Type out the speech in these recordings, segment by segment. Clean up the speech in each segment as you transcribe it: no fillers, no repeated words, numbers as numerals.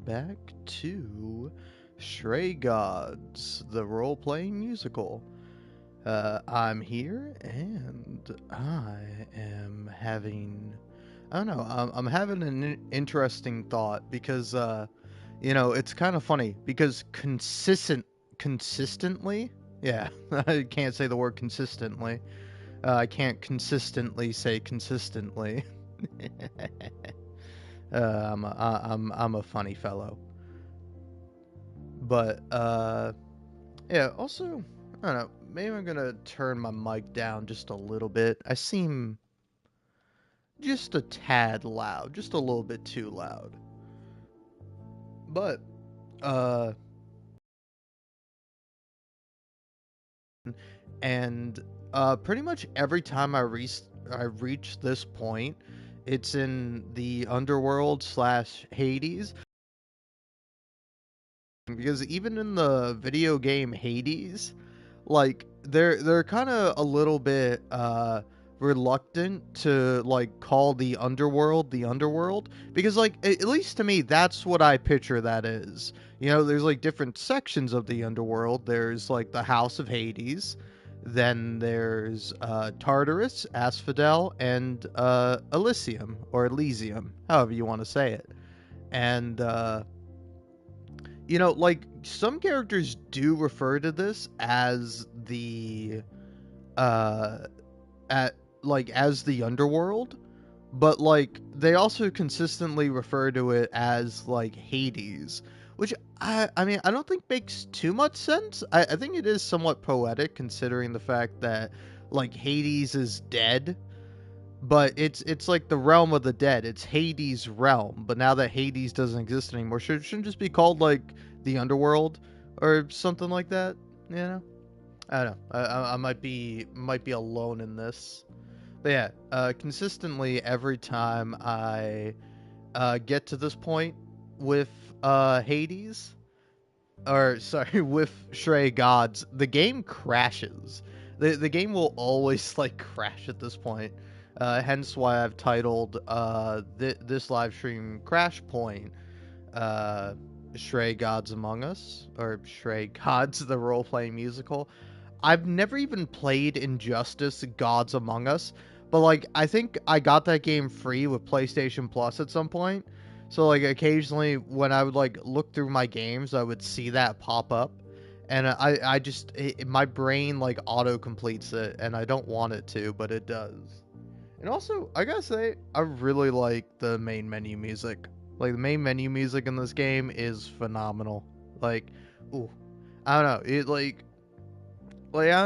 back to Stray Gods, the role-playing musical. I'm here, and I am having, I don't know, I'm having an interesting thought because, it's kind of funny because consistently, yeah, I can't say the word consistently. I can't consistently say consistently. I'm a funny fellow. But yeah. Also, I don't know. Maybe I'm gonna turn my mic down just a little bit. I seem just a tad loud, just a little bit too loud. But uh, and pretty much every time I reach this point, it's in the underworld slash Hades. Because even in the video game Hades, like they're kind of a little bit reluctant to like call the underworld because like at least to me that's what I picture that is. There's like different sections of the underworld. There's like the House of Hades, then there's Tartarus, Asphodel, and Elysium or Elysium, however you want to say it. And like some characters do refer to this as the uh at like as the underworld, but like they also consistently refer to it as like Hades, which I mean I don't think makes too much sense. I think it is somewhat poetic considering the fact that like Hades is dead, but it's like the realm of the dead. It's Hades' realm, but now that Hades doesn't exist anymore, shouldn't just be called like the underworld or something like that. I don't know. I might be alone in this, but yeah. Consistently every time I get to this point with Hades, or sorry, with Stray Gods, the game crashes. The game will always like crash at this point. Hence why I've titled this live stream Crash Point, uh, Stray Gods Among Us, or Stray Gods the role playing musical. I've never even played Injustice Gods Among Us, but like I think I got that game free with PlayStation Plus at some point. So like occasionally when I would like look through my games, I would see that pop up, and I just my brain like auto completes it, and I don't want it to, but it does. And also, I gotta say, I really like the main menu music. Like the main menu music in this game is phenomenal. Like, ooh, I don't know, I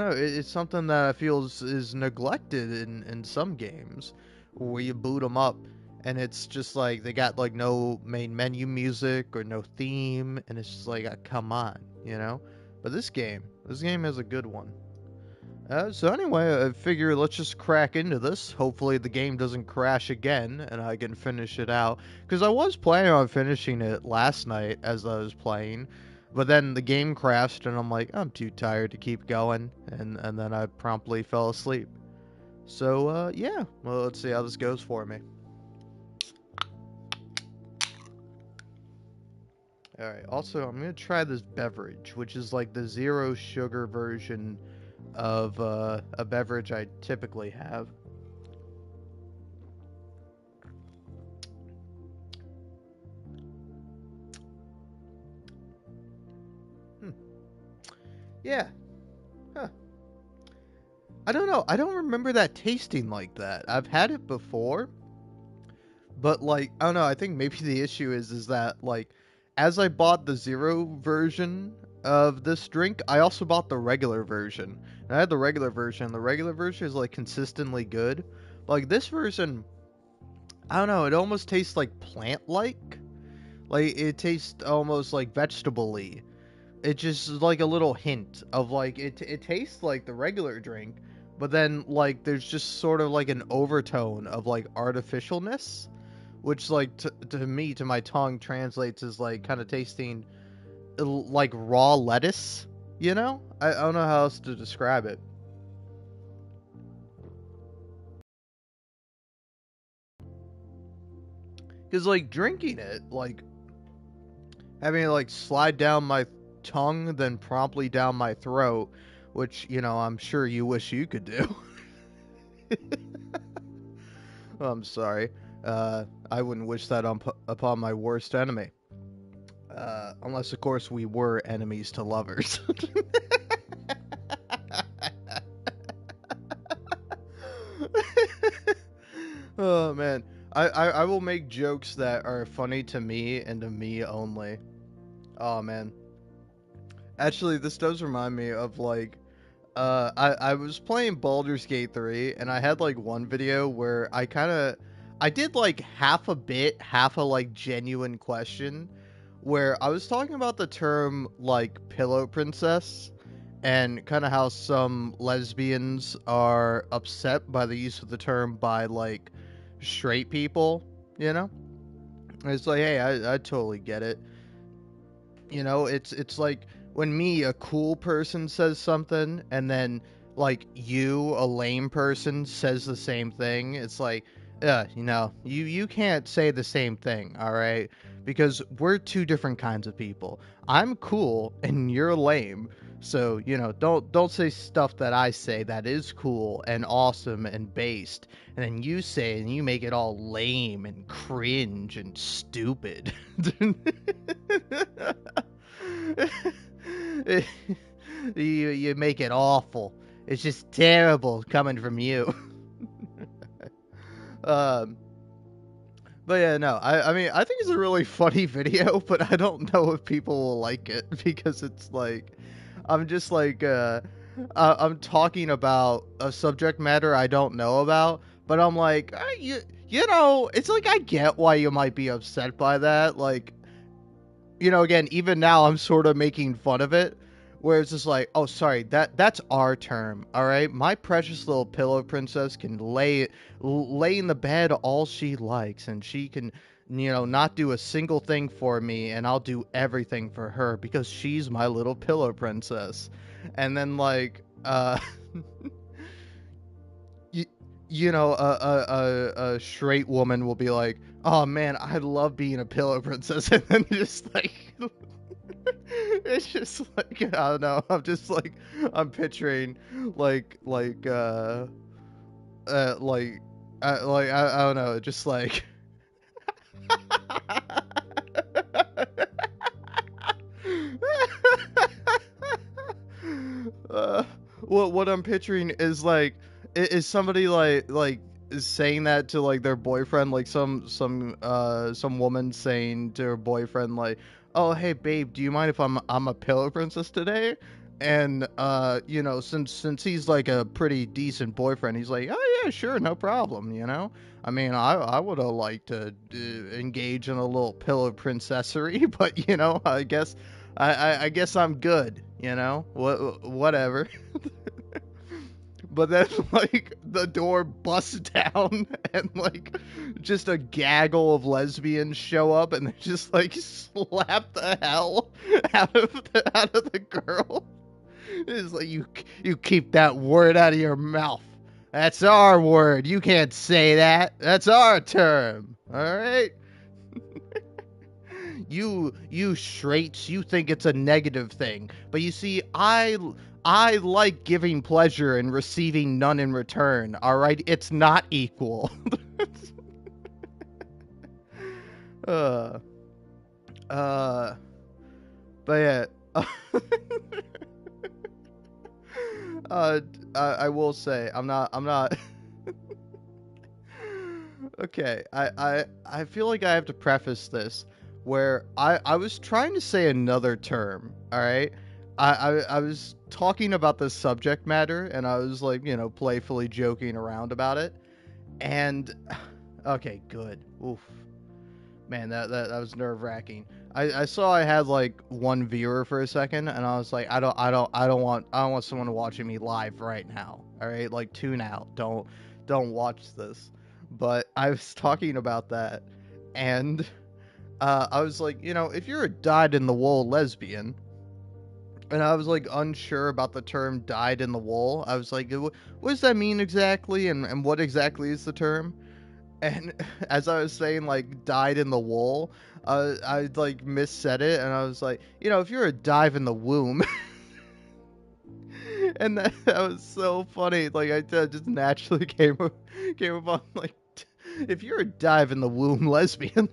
don't know. It's something that I feel is neglected in some games where you boot them up and it's just like they got like no main menu music or no theme, and it's just like, come on. But this game has a good one. So anyway, I figure let's just crack into this. Hopefully the game doesn't crash again and I can finish it out. Because I was planning on finishing it last night as I was playing. But then the game crashed and I'm like, I'm too tired to keep going. And then I promptly fell asleep. So, yeah. Well, let's see how this goes for me. Alright, also, I'm going to try this beverage, which is like the zero sugar version of a beverage I typically have. Hmm. Yeah. Huh. I don't know. I don't remember that tasting like that. I've had it before, but like I don't know. I think maybe the issue is that like as I bought the zero version of this drink, I also bought the regular version. And I had the regular version. The regular version is like consistently good. But, like this version, I don't know. It almost tastes like plant-like. Like it tastes almost like vegetable-y. It just is like a little hint of like it tastes like the regular drink, but then like there's just sort of like an overtone of like artificialness, which like to me, to my tongue, translates as like kind of tasting like raw lettuce. I don't know how else to describe it. Because like drinking it, like Having it like slide down my tongue, then promptly down my throat, which, I'm sure you wish you could do. I'm sorry. I wouldn't wish that upon my worst enemy. Unless, of course, we were enemies to lovers. Oh, man. I will make jokes that are funny to me and to me only. Oh, man. Actually, this does remind me of, like, I was playing Baldur's Gate 3, and I had, like, one video where I did, like, half a bit, half a, like, genuine question, where I was talking about the term, like, pillow princess, and kind of how some lesbians are upset by the use of the term by, like, straight people, you know? And it's like, hey, I totally get it. It's like when me, a cool person, says something, and then like you, a lame person, says the same thing. It's like, you can't say the same thing, all right? Because we're two different kinds of people. I'm cool and you're lame. So, don't say stuff that I say that is cool and awesome and based, and then you say it and you make it all lame and cringe and stupid. You make it awful. It's just terrible coming from you. um, but yeah, no. I mean, I think it's a really funny video, but I don't know if people will like it because it's like, I'm just like, I'm talking about a subject matter I don't know about, but I'm like, it's like I get why you might be upset by that. Like, again, even now I'm sort of making fun of it, where it's just like, oh, sorry, that's our term, all right? My precious little pillow princess can lay in the bed all she likes, and she can, not do a single thing for me, and I'll do everything for her because she's my little pillow princess. And then like, you, a straight woman will be like, "Oh man, I love being a pillow princess," and then just like, it's just like, I don't know. I'm just like, I'm picturing like, I don't know, just like. uh, what I'm picturing is like, is somebody like is saying that to like their boyfriend, like some woman saying to her boyfriend like, "Oh hey babe, do you mind if I'm a pillow princess today?" And since he's like a pretty decent boyfriend, he's like, "Oh yeah, sure, no problem." I mean, I would have liked to engage in a little pillow princessery, but I guess I'm good, whatever. But then, like, the door busts down, and like, just a gaggle of lesbians show up, and they just like slap the hell out of the girl. It's like, you keep that word out of your mouth. That's our word. You can't say that. That's our term. All right. You straights, you think it's a negative thing, but you see, I like giving pleasure and receiving none in return. All right, it's not equal. uh uh but yeah. I will say, I'm not okay. I feel like I have to preface this where I was trying to say another term, all right? I was talking about this subject matter, and I was like, playfully joking around about it. And okay, good. Oof. Man, that was nerve-wracking. I saw I had like one viewer for a second, and I was like, I don't want someone watching me live right now. All right, like, tune out. Don't watch this. But I was talking about that, and I was like, if you're a dyed-in-the-wool lesbian, and I was like unsure about the term dyed in the wool. I was like, what does that mean exactly, and what exactly is the term? and as I was saying, like, died in the wool, I like missaid it, and I was like, you know, if you're a dive in the womb, and that was so funny. Like, just naturally came upon like, if you're a dive in the womb lesbian.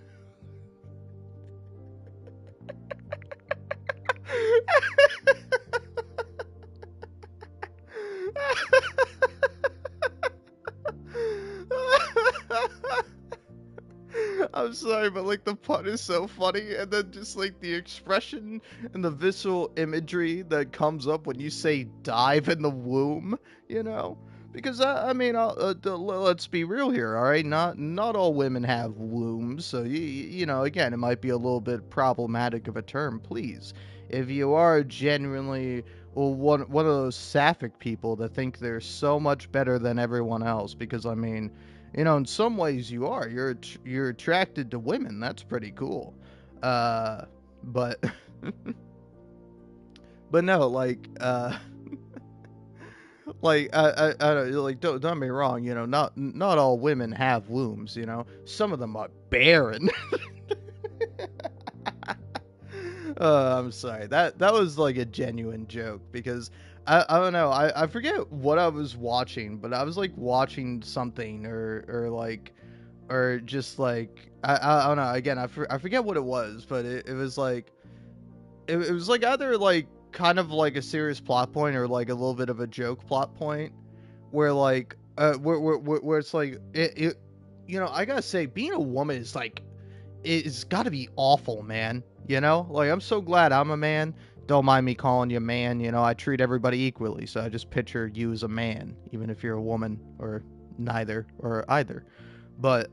I'm sorry, but like the pun is so funny, and then just like the expression and the visual imagery that comes up when you say "dive in the womb," you know. Because I mean, let's be real here, all right? Not all women have wombs, so you know, again, it might be a little bit problematic of a term. Please, if you are genuinely one of those sapphic people that think they're so much better than everyone else, because I mean, you know, in some ways you are. You're attracted to women. That's pretty cool. But but no, like like I don't like don't get me wrong. You know, not all women have wombs. You know, some of them are barren. I'm sorry. That was like a genuine joke because I don't know. I forget what I was watching, but I was like watching something or like or just like I don't know. Again, I forget what it was, but it was like it was like either like kind of like a serious plot point or like a little bit of a joke plot point where like where it's like it you know, I gotta say being a woman is like it's got to be awful, man. You know, like I'm so glad I'm a man. Don't mind me calling you man. You know, I treat everybody equally, so I just picture you as a man, even if you're a woman or neither or either. But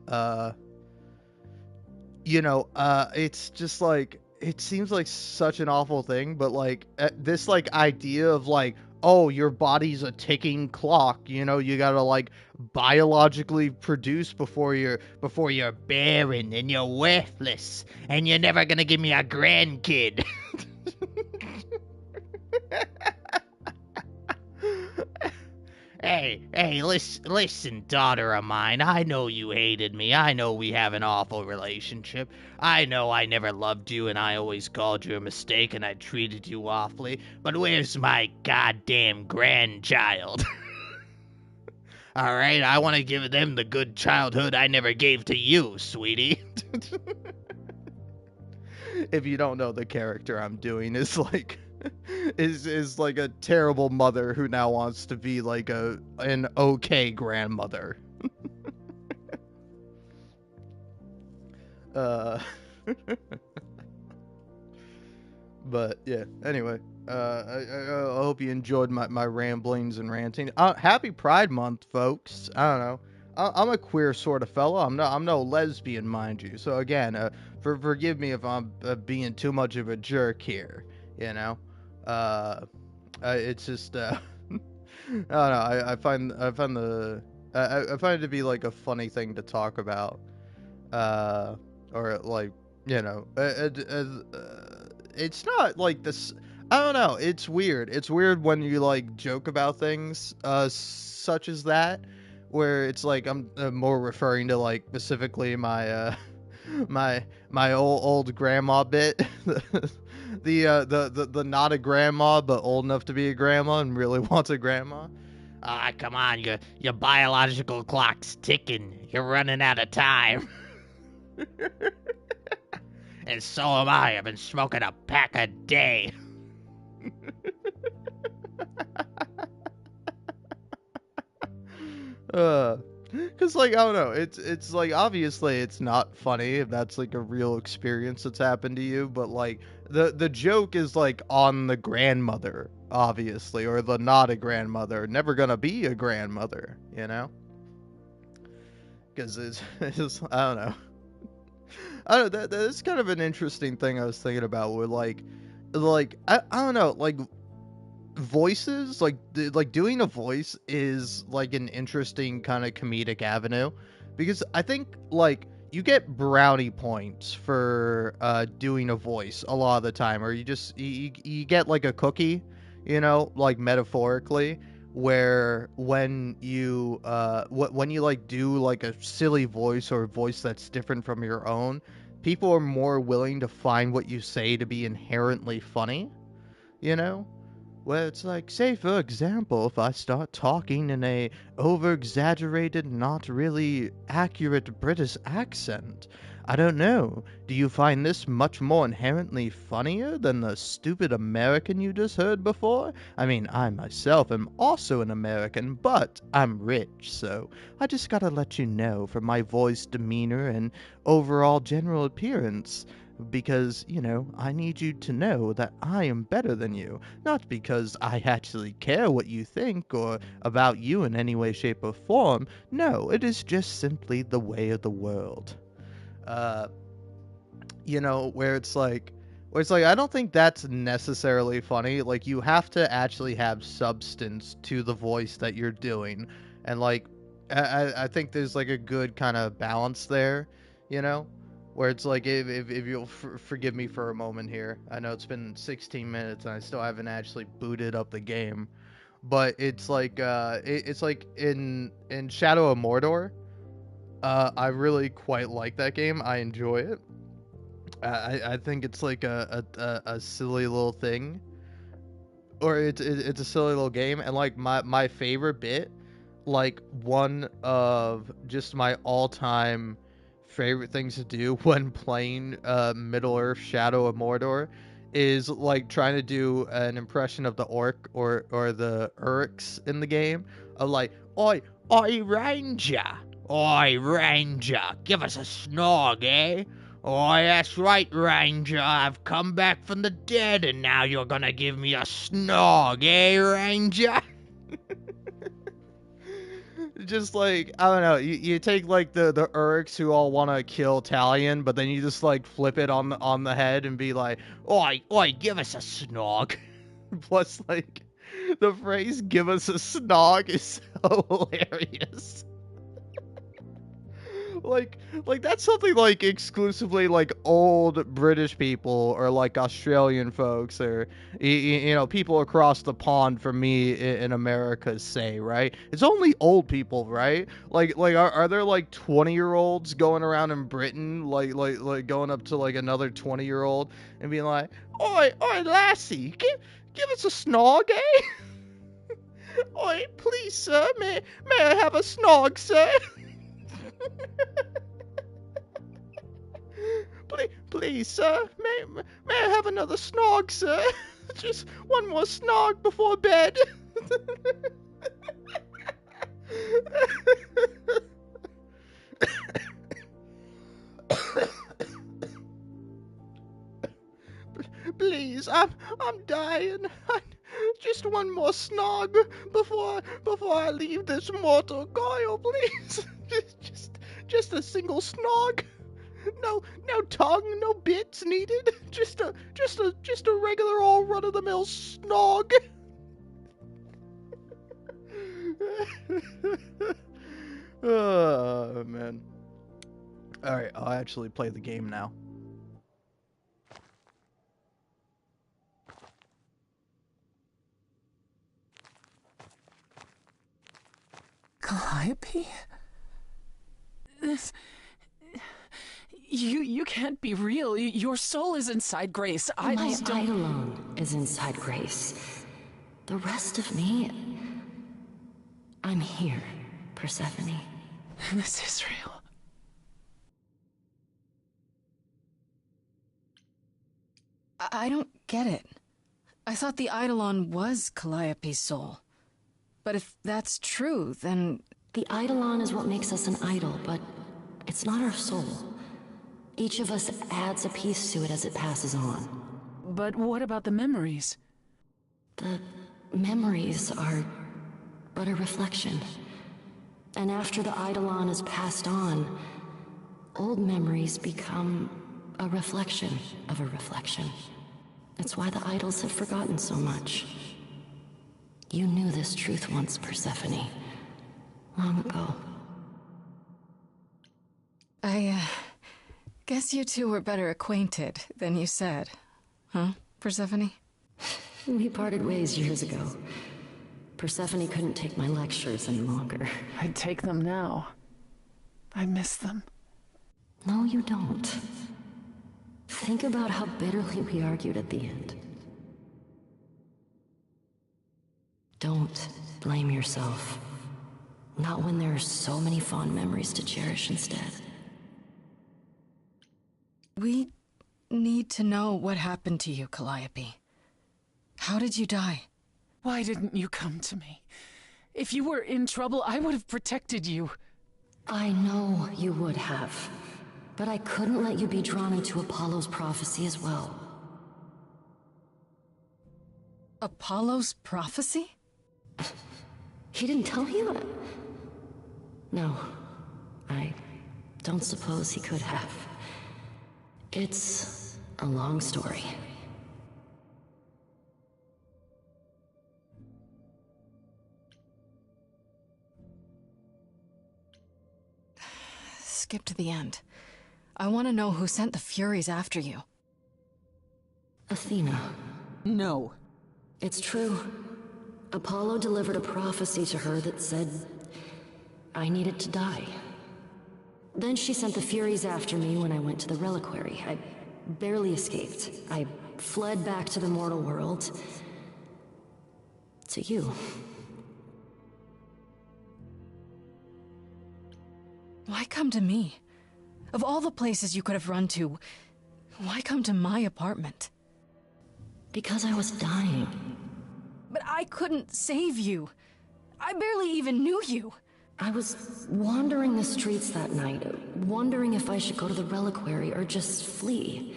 you know, it's just like it seems like such an awful thing, but like this like idea of like, oh, your body's a ticking clock, you know, you gotta like biologically produce before you're barren and you're worthless and you're never gonna give me a grandkid. Hey, listen, daughter of mine. I know you hated me. I know we have an awful relationship. I know I never loved you and I always called you a mistake and I treated you awfully. But where's my goddamn grandchild? Alright, I want to give them the good childhood I never gave to you, sweetie. If you don't know, the character I'm doing is like is like a terrible mother who now wants to be like an okay grandmother. uh but yeah, anyway, I hope you enjoyed my ramblings and ranting. Happy Pride Month, folks. I don't know, I'm a queer sort of fella. I'm no lesbian, mind you, so again, forgive me if I'm being too much of a jerk here, you know. uh it's just I don't know. I find it to be like a funny thing to talk about, uh, or like you know, it's not like this. I don't know. It's weird. It's weird when you like joke about things, such as that, where it's like I'm more referring to like specifically my my old grandma bit. The not a grandma but old enough to be a grandma and really wants a grandma. Ah, come on, your biological clock's ticking. You're running out of time. And so am I. I've been smoking a pack a day. Cause like I don't know, it's like obviously it's not funny if that's like a real experience that's happened to you, but like the joke is like on the grandmother, obviously, or the not a grandmother, never gonna be a grandmother, you know? Because it's I don't know. I don't know, that's kind of an interesting thing I was thinking about with like I don't know, like voices like doing a voice is like an interesting kind of comedic avenue because I think like you get brownie points for doing a voice a lot of the time, or you just you get like a cookie, you know, like metaphorically, where when you like do like a silly voice or a voice that's different from your own, people are more willing to find what you say to be inherently funny, you know? Where it's like, say for example, if I start talking in a over-exaggerated, not really accurate British accent, I don't know. Do you find this much more inherently funnier than the stupid American you just heard before? I mean, I myself am also an American, but I'm rich, so I just gotta let you know from my voice, demeanor, and overall general appearance. Because, I need you to know that I am better than you. Not because I actually care what you think or about you in any way, shape, or form. No, it is just simply the way of the world. Uh, where it's like I don't think that's necessarily funny. Like, you have to actually have substance to the voice that you're doing, and like I think there's like a good kind of balance there, you know, where it's like if you'll forgive me for a moment here. I know it's been 16 minutes and I still haven't actually booted up the game, but it's like it's like in Shadow of Mordor. I really quite like that game. I enjoy it. I think it's like a silly little thing, or it's a silly little game, and like my favorite bit, like one of just my all time favorite things to do when playing Middle Earth Shadow of Mordor, is like trying to do an impression of the orc or the Uruks in the game, of like, oi ranger, oi ranger, give us a snog, eh? Oh, that's right, Ranger. I've come back from the dead, and now you're gonna give me a snog, eh, Ranger? Just like, I don't know, you take like the Uruks who all want to kill Talion, but then you just like flip it on the head and be like, oi, give us a snog. Plus, like, the phrase "give us a snog" is so hilarious. like that's something like exclusively like old British people or like Australian folks or people across the pond from me in America say, right? It's only old people, right? Like are there like 20-year-olds going around in Britain like going up to like another 20-year-old and being like, oi lassie, give us a snog, eh? Oi, please sir, may I have a snog, sir? Please, sir, may I have another snog, sir? Just one more snog before bed. Please, I'm dying. Just one more snog before I leave this mortal coil, please. just a single snog. No tongue, no bits needed. Just a regular old run of the mill snog. Oh man. All right, I'll actually play the game now. Calliope? This... You can't be real. Your soul is inside Grace. My Eidolon is inside Grace. The rest of me... I'm here, Persephone. This is real. I don't get it. I thought the Eidolon was Calliope's soul. But if that's true, then... The Eidolon is what makes us an idol, but it's not our soul. Each of us adds a piece to it as it passes on. But what about the memories? The memories are but a reflection. And after the Eidolon is passed on, old memories become a reflection of a reflection. That's why the idols have forgotten so much. You knew this truth once, Persephone. Long ago. I guess you two were better acquainted than you said. Huh, Persephone? We parted ways years ago. Persephone couldn't take my lectures any longer. I'd take them now. I miss them. No, you don't. Think about how bitterly we argued at the end. Don't blame yourself. Not when there are so many fond memories to cherish instead. We need to know what happened to you, Calliope. How did you die? Why didn't you come to me? If you were in trouble, I would have protected you. I know you would have. But I couldn't let you be drawn into Apollo's prophecy as well. Apollo's prophecy? He didn't tell you that? No. I don't suppose he could have. It's a long story. Skip to the end. I want to know who sent the Furies after you. Athena. No. It's true. Apollo delivered a prophecy to her that said I needed to die. Then she sent the Furies after me when I went to the reliquary. I barely escaped. I fled back to the mortal world. To you. Why come to me? Of all the places you could have run to, why come to my apartment? Because I was dying. But I couldn't save you. I barely even knew you. I was wandering the streets that night, wondering if I should go to the reliquary or just flee.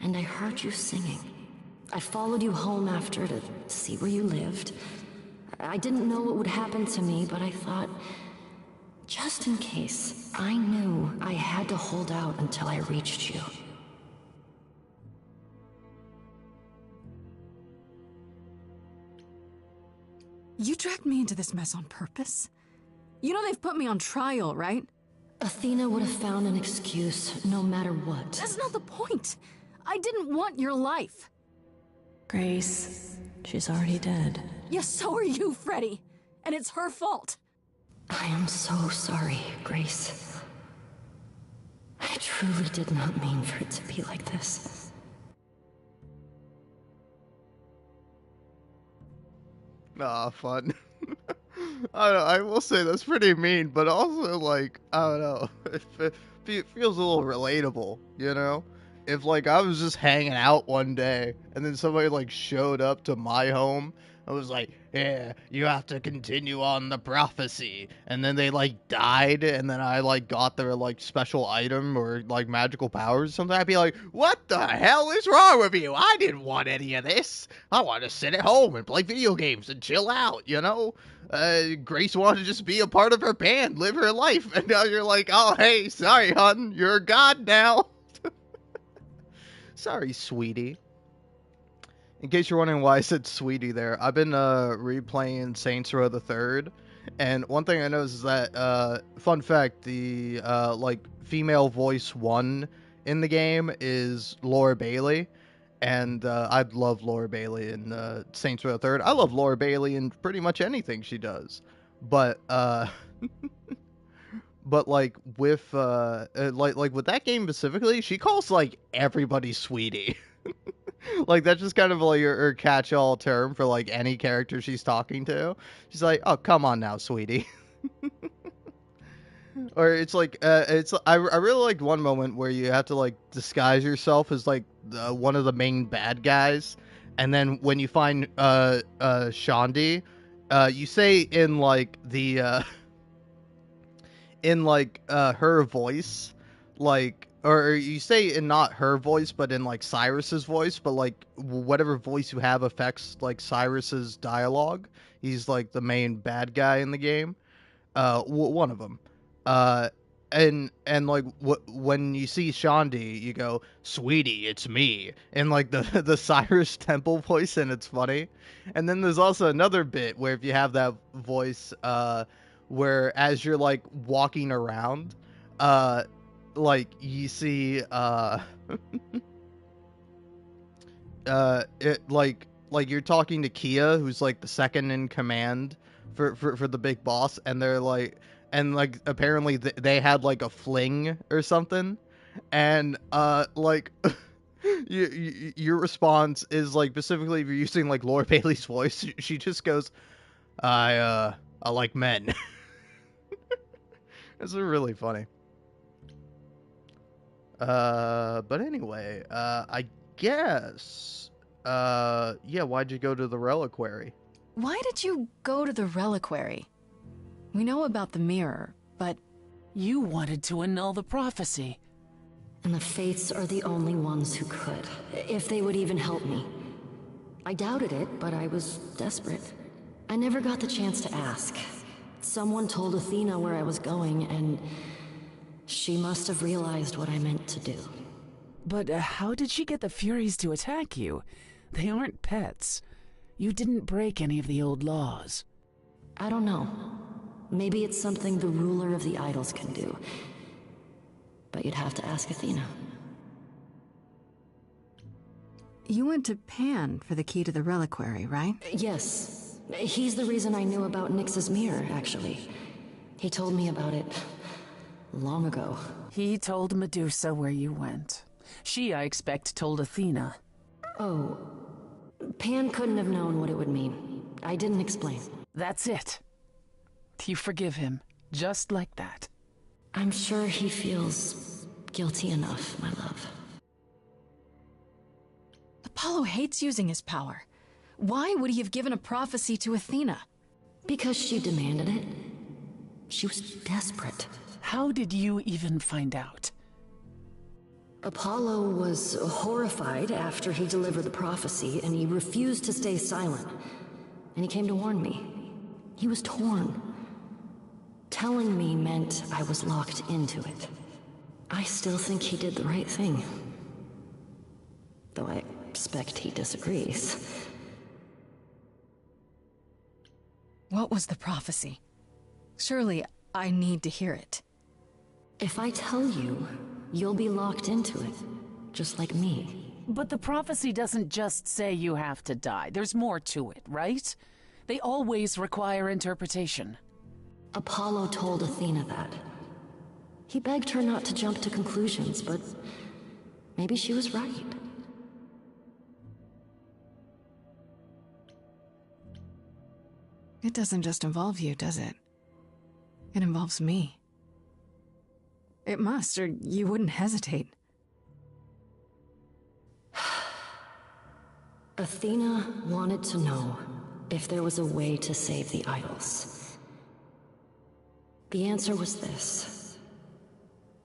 And I heard you singing. I followed you home after to see where you lived. I didn't know what would happen to me, but I thought, just in case, I knew I had to hold out until I reached you. You dragged me into this mess on purpose? You know they've put me on trial, right? Athena would have found an excuse, no matter what. That's not the point. I didn't want your life. Grace, she's already dead. Yeah, so are you, Freddy. And it's her fault. I am so sorry, Grace. I truly did not mean for it to be like this. Ah, fun. I don't know, I will say that's pretty mean, but also, like, I don't know, it feels a little relatable, you know? If, like, I was just hanging out one day, and then somebody, like, showed up to my home, I was like, yeah, you have to continue on the prophecy, and then they, like, died, and then I, like, got their, like, special item or, like, magical powers or something, I'd be like, what the hell is wrong with you? I didn't want any of this. I want to sit at home and play video games and chill out, you know? Grace wanted to just be a part of her band, live her life, and now you're like, oh, hey, sorry, hun, you're a god now. Sorry, sweetie. In case you're wondering why I said sweetie there, I've been replaying Saints Row the Third, and one thing I noticed is that, fun fact, the like female voice one in the game is Laura Bailey, and I love Laura Bailey in Saints Row the Third. I love Laura Bailey in pretty much anything she does, but but like with like with that game specifically, she calls like everybody sweetie. Like that's just kind of like her catch-all term for like any character she's talking to. She's like, "Oh, come on now, sweetie." Or it's like I really liked one moment where you have to like disguise yourself as like one of the main bad guys, and then when you find Shandi, you say in like the in like her voice, like, or you say in not her voice but in like Cyrus's voice, but like whatever voice you have affects like Cyrus's dialogue. He's like the main bad guy in the game, one of them, uh and like when you see Shandi, you go, sweetie, it's me, in like the the Cyrus Temple voice, and it's funny. And then there's also another bit where if you have that voice, where as you're like walking around, like you see it like like you're talking to Kia, who's like the second in command for the big boss, and they're like, and like apparently they had like a fling or something, and like your response is like, specifically if you're using like Laura Bailey's voice, she just goes, I like men. It's really funny. But anyway, I guess, yeah, why'd you go to the reliquary? Why did you go to the reliquary? We know about the mirror, but... You wanted to annul the prophecy. And the Fates are the only ones who could, if they would even help me. I doubted it, but I was desperate. I never got the chance to ask. Someone told Athena where I was going, and she must have realized what I meant to do. But how did she get the Furies to attack you? They aren't pets. You didn't break any of the old laws. I don't know. Maybe it's something the ruler of the idols can do. But you'd have to ask Athena. You went to Pan for the key to the reliquary, right? Yes. He's the reason I knew about Nyx's mirror, actually. He told me about it long ago. He told Medusa where you went. She, I expect, told Athena. Oh. Pan couldn't have known what it would mean. I didn't explain. That's it. You forgive him, just like that. I'm sure he feels guilty enough, my love. Apollo hates using his power. Why would he have given a prophecy to Athena? Because she demanded it. She was desperate. How did you even find out? Apollo was horrified after he delivered the prophecy, and he refused to stay silent. And he came to warn me. He was torn. Telling me meant I was locked into it. I still think he did the right thing. Though I expect he disagrees. What was the prophecy? Surely I need to hear it. If I tell you, you'll be locked into it, just like me. But the prophecy doesn't just say you have to die. There's more to it, right? They always require interpretation. Apollo told Athena that. He begged her not to jump to conclusions, but maybe she was right. It doesn't just involve you, does it? It involves me. It must, or you wouldn't hesitate. Athena wanted to know if there was a way to save the idols. The answer was this.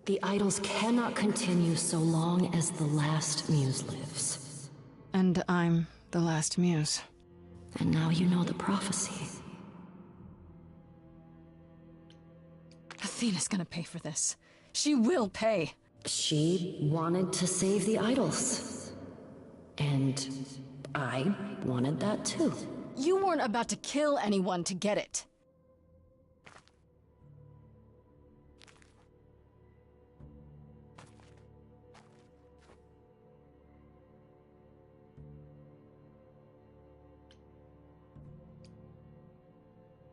The idols cannot continue so long as the last muse lives. And I'm the last muse. And now you know the prophecy. Athena's gonna pay for this. She will pay. She wanted to save the idols. And I wanted that too. You weren't about to kill anyone to get it.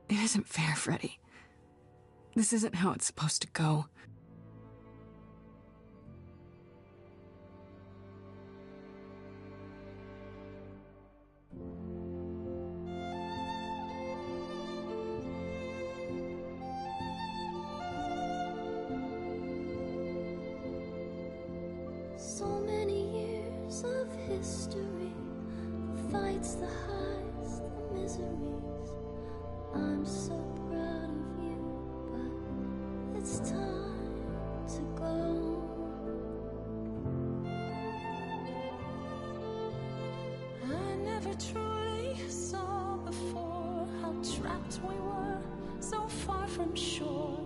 It isn't fair, Freddy. This isn't how it's supposed to go. So many years of history, the fights, the highs, the miseries. I'm so proud of you, but it's time to go. I never truly saw before how trapped we were, so far from shore.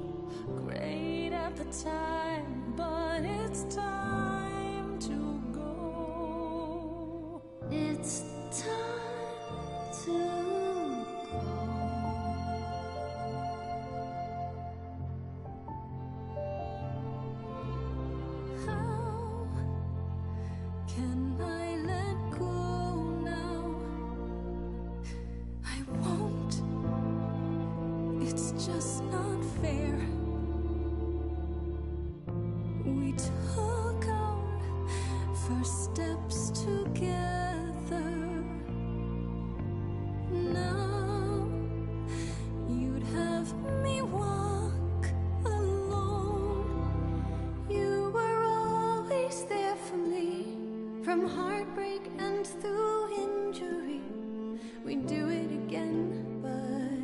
Great at the time, but it's time to go. It's time to How can I let go now? steps together. Now you'd have me walk alone. You were always there for me, from heartbreak and through injury. We'd do it again, but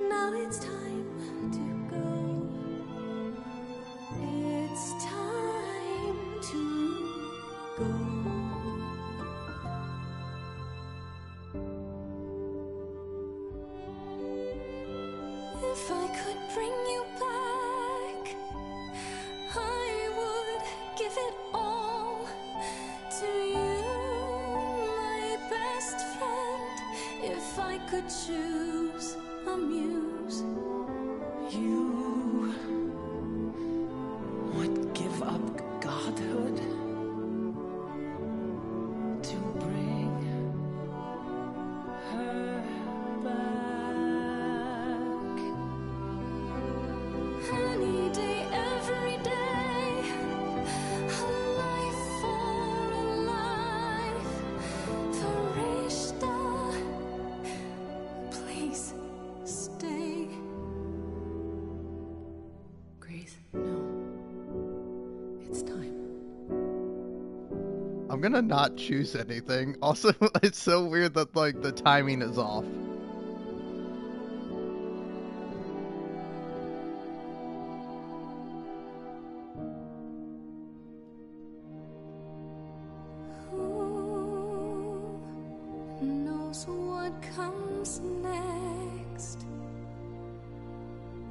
now it's time to go. It's time to go. If I could bring you back, I would give it all to you, my best friend. If I could choose a muse, You would give up godhood to bring her back. any day, every day, a life for a life, Farishta, please stay. Grace, no. It's time. I'm gonna not choose anything. Also, it's so weird that like the timing is off. Who knows what comes next?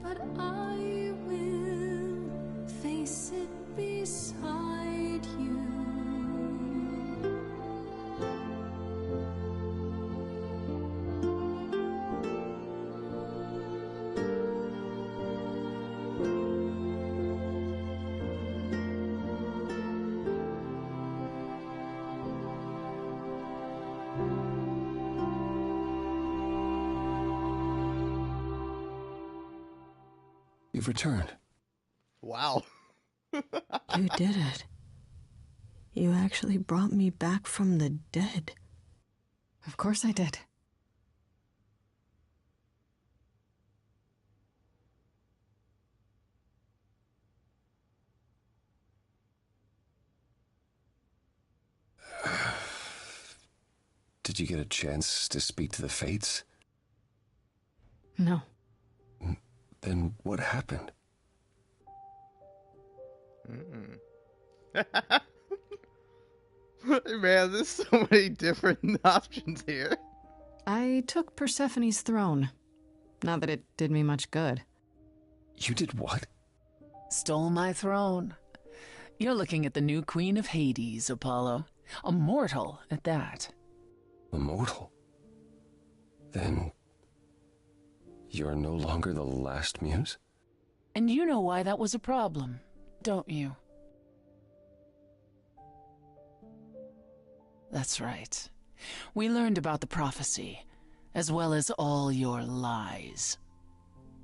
But I will face it beside you. You've returned. Wow. You did it. You actually brought me back from the dead. Of course I did. Did you get a chance to speak to the Fates? No. Then what happened? Man, there's so many different options here. I took Persephone's throne. Not that it did me much good. You did what? Stole my throne. You're looking at the new queen of Hades, Apollo. A mortal at that. Immortal? Then you're no longer the last muse? And you know why that was a problem, don't you? That's right. We learned about the prophecy, as well as all your lies.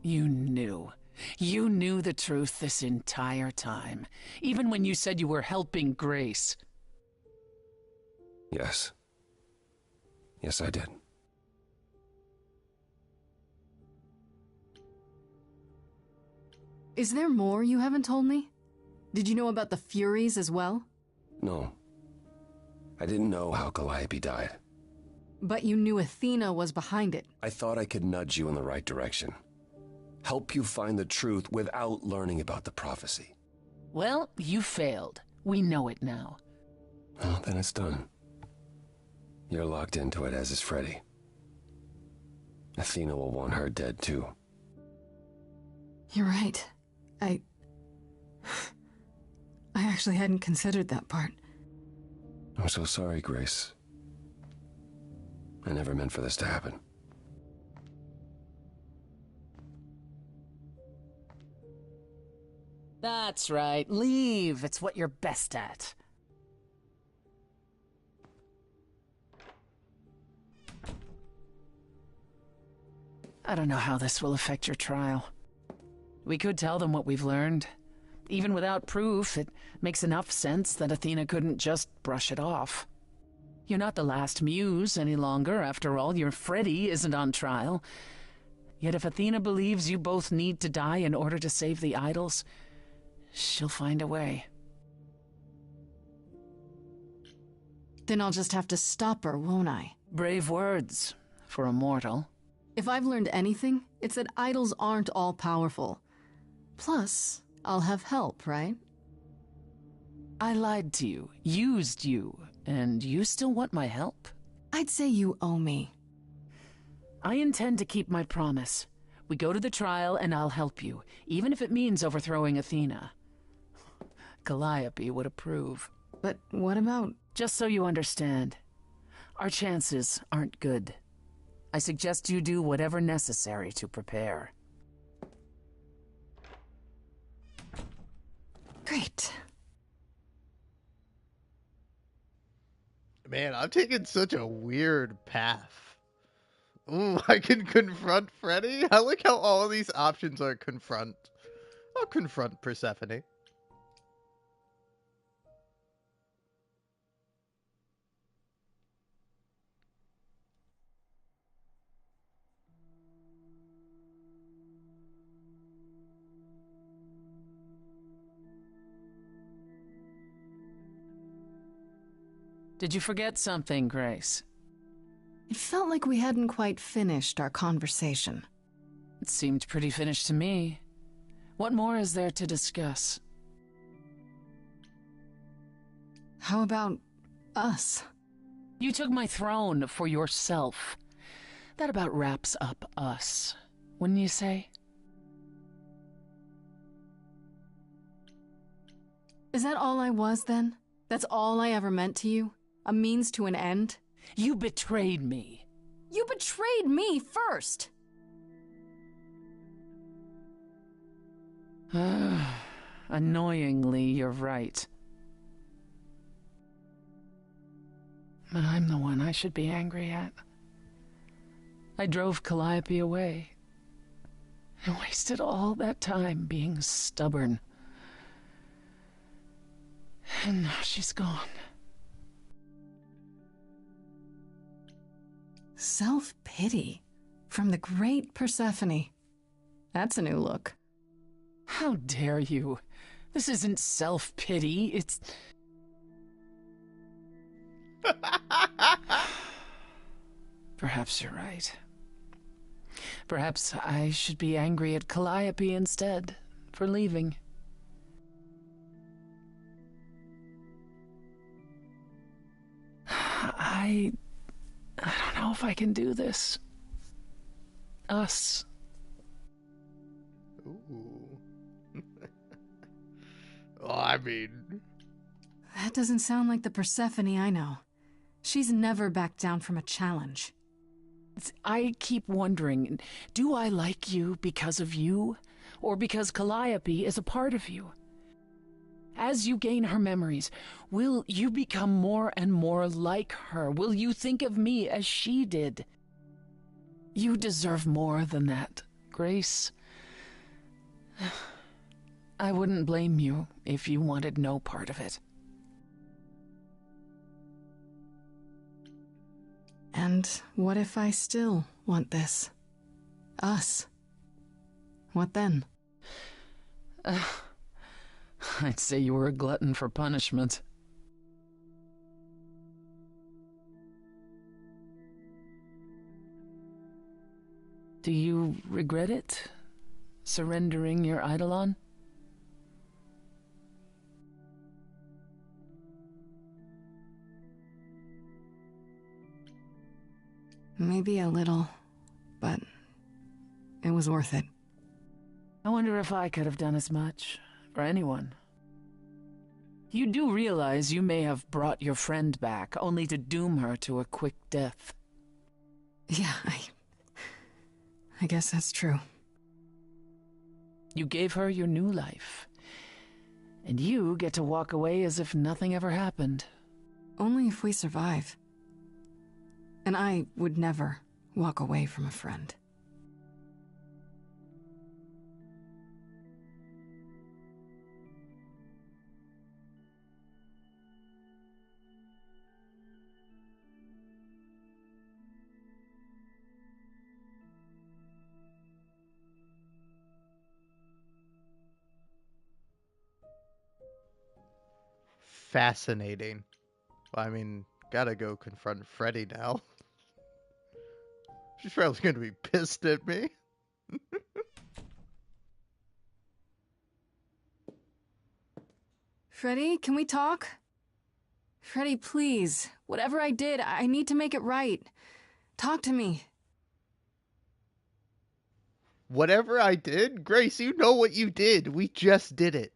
You knew. You knew the truth this entire time, even when you said you were helping Grace. Yes. Yes, I did. Is there more you haven't told me? Did you know about the Furies as well? No. I didn't know how Calliope died. But you knew Athena was behind it. I thought I could nudge you in the right direction. Help you find the truth without learning about the prophecy. Well, you failed. We know it now. Well, then it's done. You're locked into it, as is Freddy. Athena will want her dead, too. You're right. I actually hadn't considered that part. I'm so sorry, Grace. I never meant for this to happen. That's right. Leave. It's what you're best at. I don't know how this will affect your trial. We could tell them what we've learned. Even without proof, it makes enough sense that Athena couldn't just brush it off. You're not the last muse any longer. After all, your Freddy isn't on trial. Yet if Athena believes you both need to die in order to save the idols, she'll find a way. Then I'll just have to stop her, won't I? Brave words for a mortal. If I've learned anything, it's that idols aren't all-powerful. Plus, I'll have help, right? I lied to you, used you, and you still want my help? I'd say you owe me. I intend to keep my promise. We go to the trial and I'll help you, even if it means overthrowing Athena. Calliope would approve. But what about... Just so you understand, our chances aren't good. I suggest you do whatever necessary to prepare. Great. Man, I'm taking such a weird path. Ooh, I can confront Freddy? I like how all of these options are confront. I'll confront Persephone. Did you forget something, Grace? It felt like we hadn't quite finished our conversation. It seemed pretty finished to me. What more is there to discuss? How about us? You took my throne for yourself. That about wraps up us, wouldn't you say? Is that all I was, then? That's all I ever meant to you? A means to an end? You betrayed me. You betrayed me first! Annoyingly, you're right. But I'm the one I should be angry at. I drove Calliope away. I wasted all that time being stubborn. And now she's gone. Self-pity from the great Persephone. That's a new look. How dare you? This isn't self-pity, it's... Perhaps you're right. Perhaps I should be angry at Calliope instead, for leaving. I don't know if I can do this. Us. Ooh. Well, I mean... That doesn't sound like the Persephone I know. She's never backed down from a challenge. I keep wondering, do I like you because of you? Or because Calliope is a part of you? As you gain her memories, will you become more and more like her? Will you think of me as she did? You deserve more than that, Grace. I wouldn't blame you if you wanted no part of it. And what if I still want this? Us? What then? I'd say you were a glutton for punishment. Do you regret it? Surrendering your Eidolon? Maybe a little, but it was worth it. I wonder if I could have done as much for anyone. You do realize you may have brought your friend back, only to doom her to a quick death. Yeah, I guess that's true. You gave her your new life, and you get to walk away as if nothing ever happened. Only if we survive. And I would never walk away from a friend. Fascinating. Well, I mean, gotta go confront Freddy now. She's probably gonna be pissed at me. Freddy, can we talk? Freddy, please. Whatever I did, I need to make it right. Talk to me. Whatever I did? Grace, you know what you did. We just did it.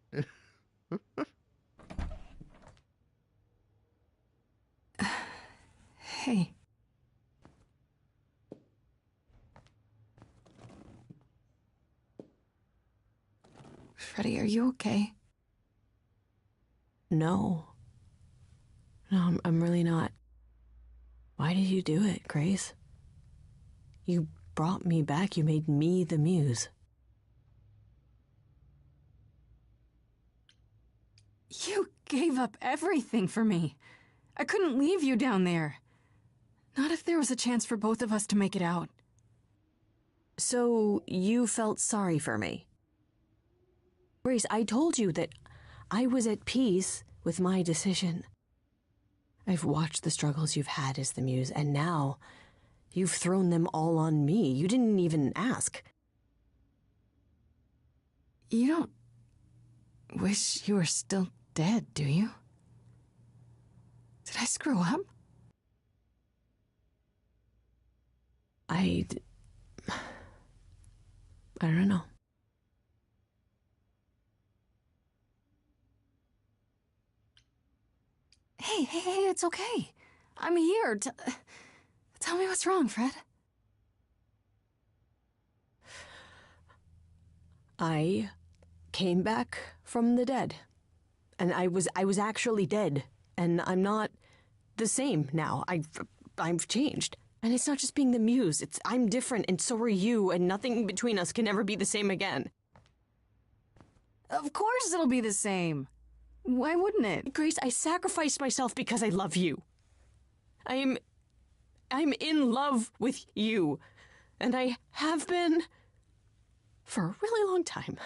Hey. Freddy, are you okay? No. No, I'm really not. Why did you do it, Grace? You brought me back. You made me the muse. You gave up everything for me. I couldn't leave you down there. Not if there was a chance for both of us to make it out. So you felt sorry for me? Grace, I told you that I was at peace with my decision. I've watched the struggles you've had as the muse, and now you've thrown them all on me. You didn't even ask. You don't wish you were still dead, do you? Did I screw up? I don't know. Hey, it's okay. I'm here. Tell me what's wrong, Fred. I came back from the dead. And I was actually dead. And I'm not the same now. I've changed. And it's not just being the muse. I'm different, and so are you, and nothing between us can ever be the same again. Of course it'll be the same. Why wouldn't it? Grace, I sacrificed myself because I love you. I'm in love with you. And I have been for a really long time.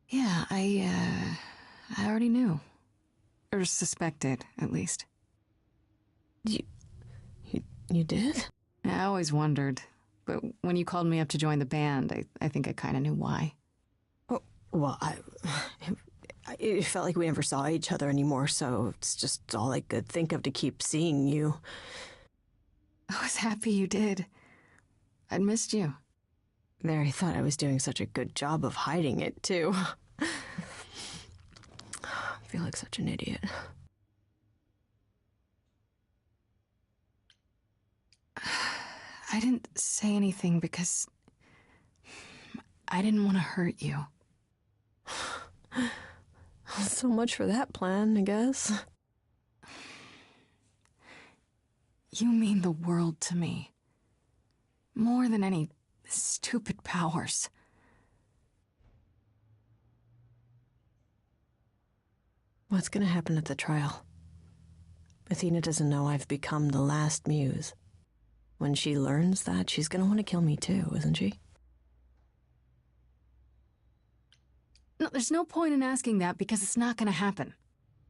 Yeah, I already knew. Or suspected, at least. You did? I always wondered. But when you called me up to join the band, I think I kind of knew why. Oh, well, it felt like we never saw each other anymore, so it's just all I could think of to keep seeing you. I was happy you did. I'd missed you. There, I thought I was doing such a good job of hiding it, too. I feel like such an idiot. I didn't say anything because I didn't want to hurt you. So much for that plan, I guess. You mean the world to me. More than any stupid powers. What's gonna happen at the trial? Athena doesn't know I've become the last muse. When she learns that, she's gonna want to kill me too, isn't she? No, there's no point in asking that because it's not gonna happen.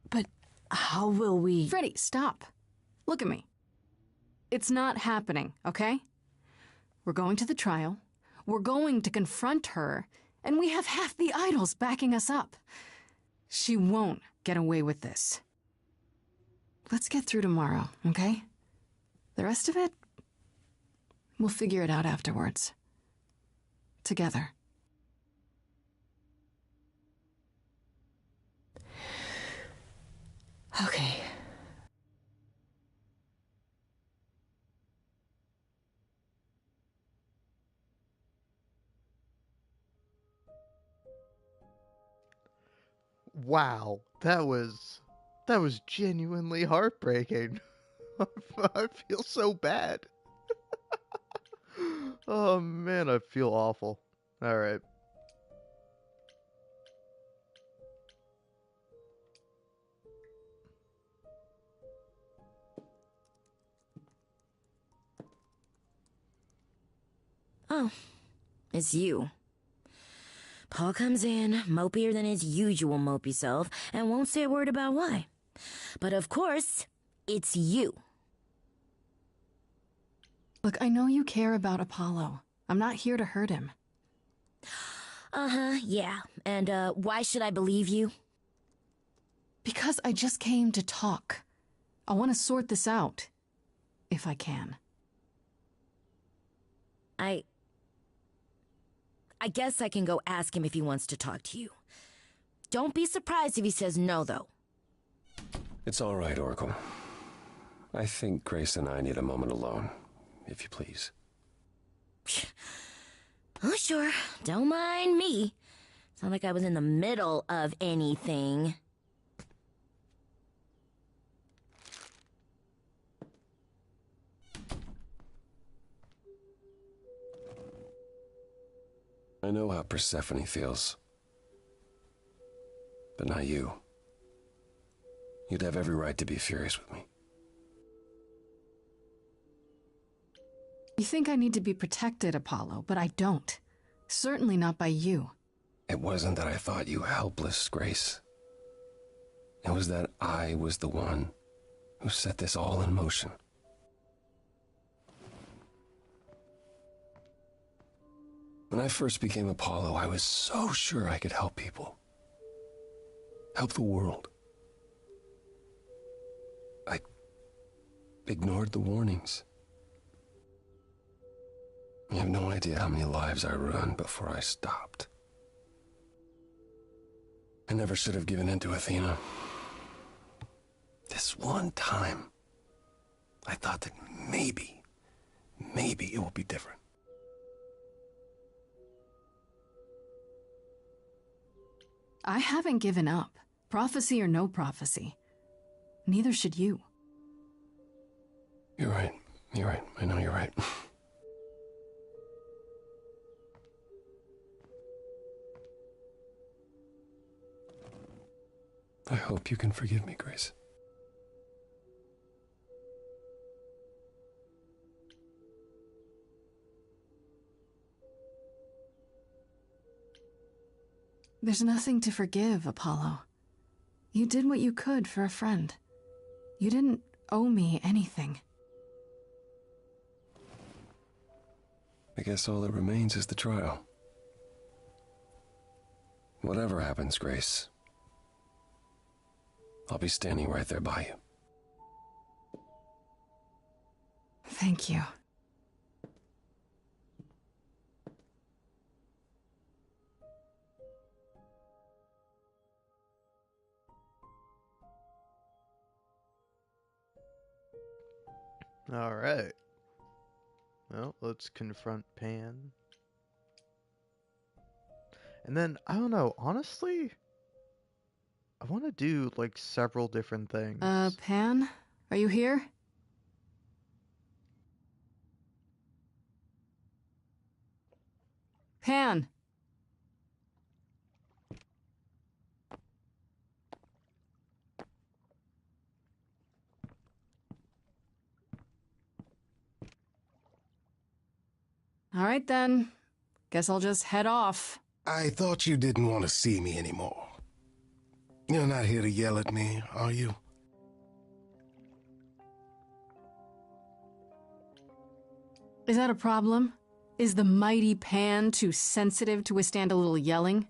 But how will we... Freddy, stop. Look at me. It's not happening, okay? We're going to the trial. We're going to confront her. And we have half the idols backing us up. She won't get away with this. Let's get through tomorrow, okay? The rest of it, we'll figure it out afterwards. Together. Okay. Wow, that was genuinely heartbreaking. I feel so bad. Oh man, I feel awful. All right. Oh, it's you. Paul comes in, mopier than his usual mopey self, and won't say a word about why. But of course, it's you. Look, I know you care about Apollo. I'm not here to hurt him. Uh-huh, yeah. And, why should I believe you? Because I just came to talk. I want to sort this out. If I can. I guess I can go ask him if he wants to talk to you. Don't be surprised if he says no, though. It's all right, Oracle. I think Grace and I need a moment alone, if you please. Oh, sure. Don't mind me. It's not like I was in the middle of anything. I know how Persephone feels. But not you. You'd have every right to be furious with me. You think I need to be protected, Apollo, but I don't. Certainly not by you. It wasn't that I thought you helpless, Grace. It was that I was the one who set this all in motion. When I first became Apollo, I was so sure I could help people. Help the world. I ignored the warnings. You have no idea how many lives I ruined before I stopped. I never should have given in to Athena. This one time, I thought that maybe it will be different. I haven't given up. Prophecy or no prophecy. Neither should you. You're right. You're right. I know you're right. I hope you can forgive me, Grace. There's nothing to forgive, Apollo. You did what you could for a friend. You didn't owe me anything. I guess all that remains is the trial. Whatever happens, Grace, I'll be standing right there by you. Thank you. All right. Well, let's confront Pan. And then, I don't know, honestly, I want to do, like, several different things. Pan? Are you here? Pan! All right, then. Guess I'll just head off. I thought you didn't want to see me anymore. You're not here to yell at me, are you? Is that a problem? Is the mighty Pan too sensitive to withstand a little yelling?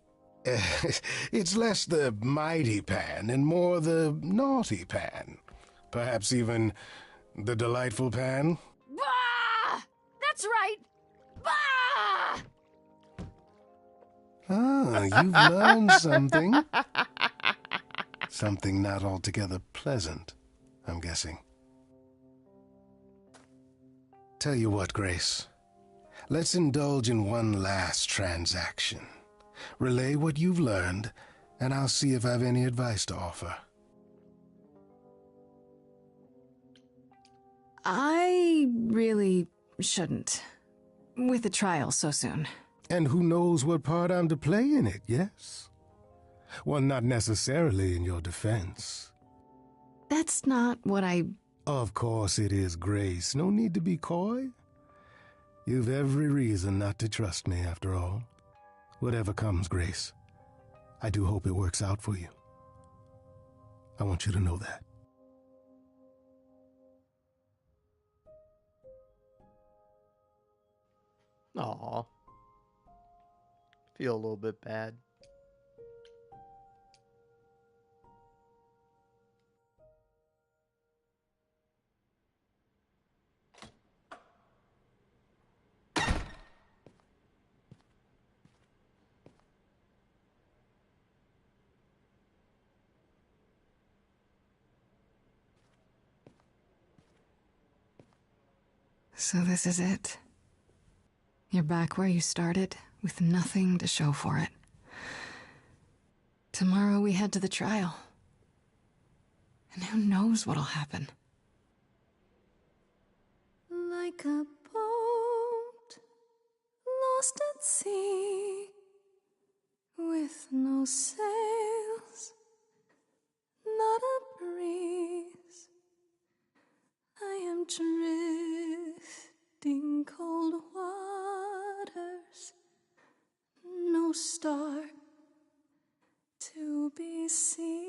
It's less the mighty Pan and more the naughty Pan. Perhaps even the delightful Pan. Bah! That's right! Bah! Ah, you've learned something. Something not altogether pleasant, I'm guessing. Tell you what, Grace. Let's indulge in one last transaction. Relay what you've learned, and I'll see if I've any advice to offer. I really shouldn't. With the trial so soon. And who knows what part I'm to play in it, yes? Well, not necessarily in your defense. That's not what I... Of course it is, Grace. No need to be coy. You've every reason not to trust me, after all. Whatever comes, Grace, I do hope it works out for you. I want you to know that. Aw. Feel a little bit bad. So this is it. You're back where you started, with nothing to show for it. Tomorrow we head to the trial. And who knows what'll happen? Like a boat lost at sea, with no sails, not a breeze. I am drifting cold waters, no star to be seen.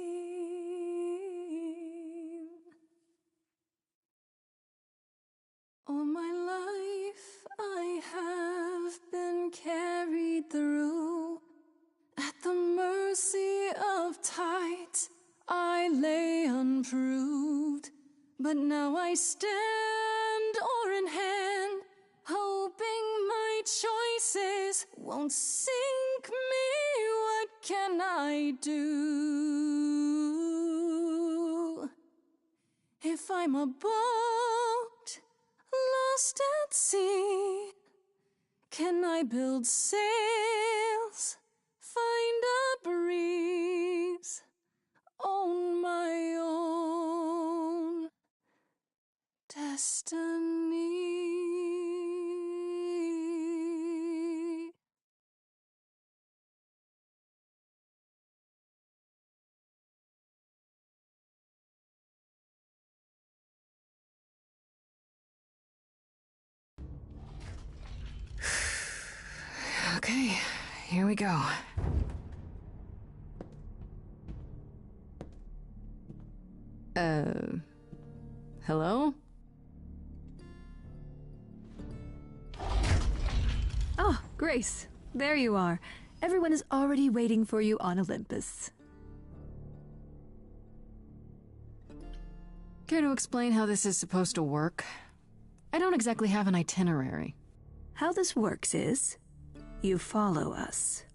All my life I have been carried through. At the mercy of tides I lay unproved. But now I stand oar in hand, hoping my choices won't sink me. What can I do? If I'm a boat lost at sea, can I build sails, find a breeze, own my own destiny? Okay, here we go. Hello? Oh, Grace, there you are. Everyone is already waiting for you on Olympus. Care to explain how this is supposed to work? I don't exactly have an itinerary. How this works is, you follow us.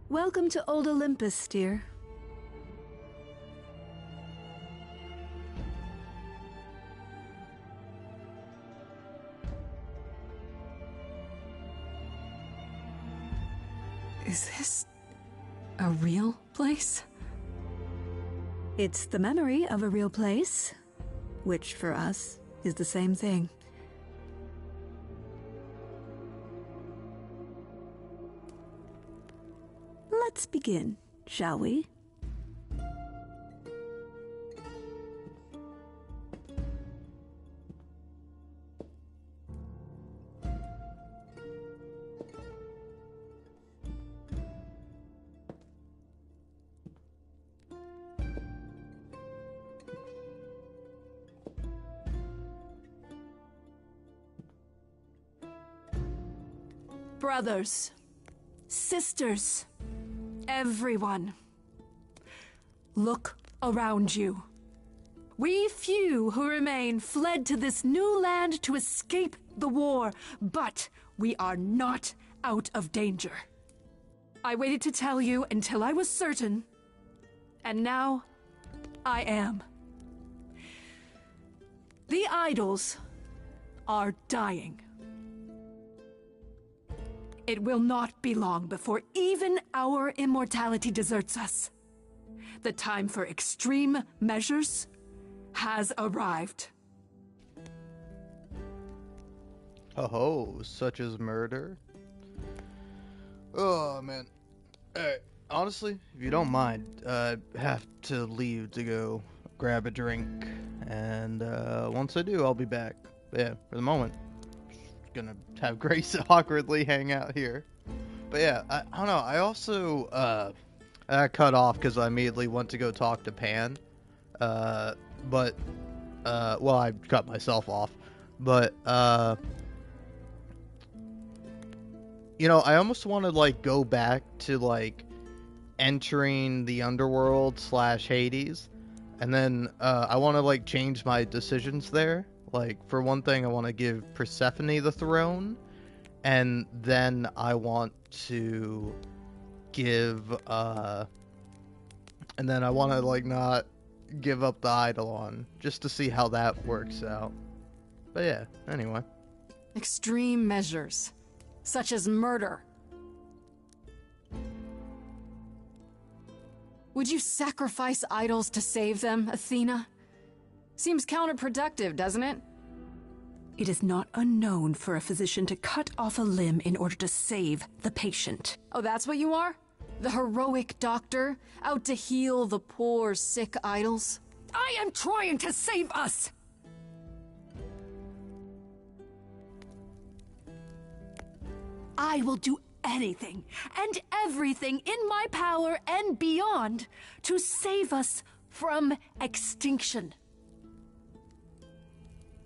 Welcome to Old Olympus, dear. Is this a real place? It's the memory of a real place, which for us is the same thing. Let's begin, shall we? Brothers, sisters, everyone, look around you. We few who remain fled to this new land to escape the war, but we are not out of danger. I waited to tell you until I was certain, and now I am. The idols are dying. It will not be long before even our immortality deserts us. The time for extreme measures has arrived. Oh, such as murder? Oh, man. Alright, honestly, if you don't mind, I have to leave to go grab a drink. And once I do, I'll be back. But yeah, for the moment, just gonna have Grace awkwardly hang out here. But yeah, I don't know. I also, I cut off because I immediately went to go talk to Pan. But, well, I cut myself off. But, you know, I almost want to, like, go back to, like, entering the underworld / Hades. And then, I want to, like, change my decisions there. Like, for one thing, I want to give Persephone the throne. And then I want to give, and then I want to, like, not give up the Eidolon. Just to see how that works out. But yeah, anyway. Extreme measures, such as murder. Would you sacrifice idols to save them, Athena? Seems counterproductive, doesn't it? It is not unknown for a physician to cut off a limb in order to save the patient. Oh, that's what you are? The heroic doctor, out to heal the poor, sick idols? I am trying to save us! I will do anything and everything in my power and beyond to save us from extinction.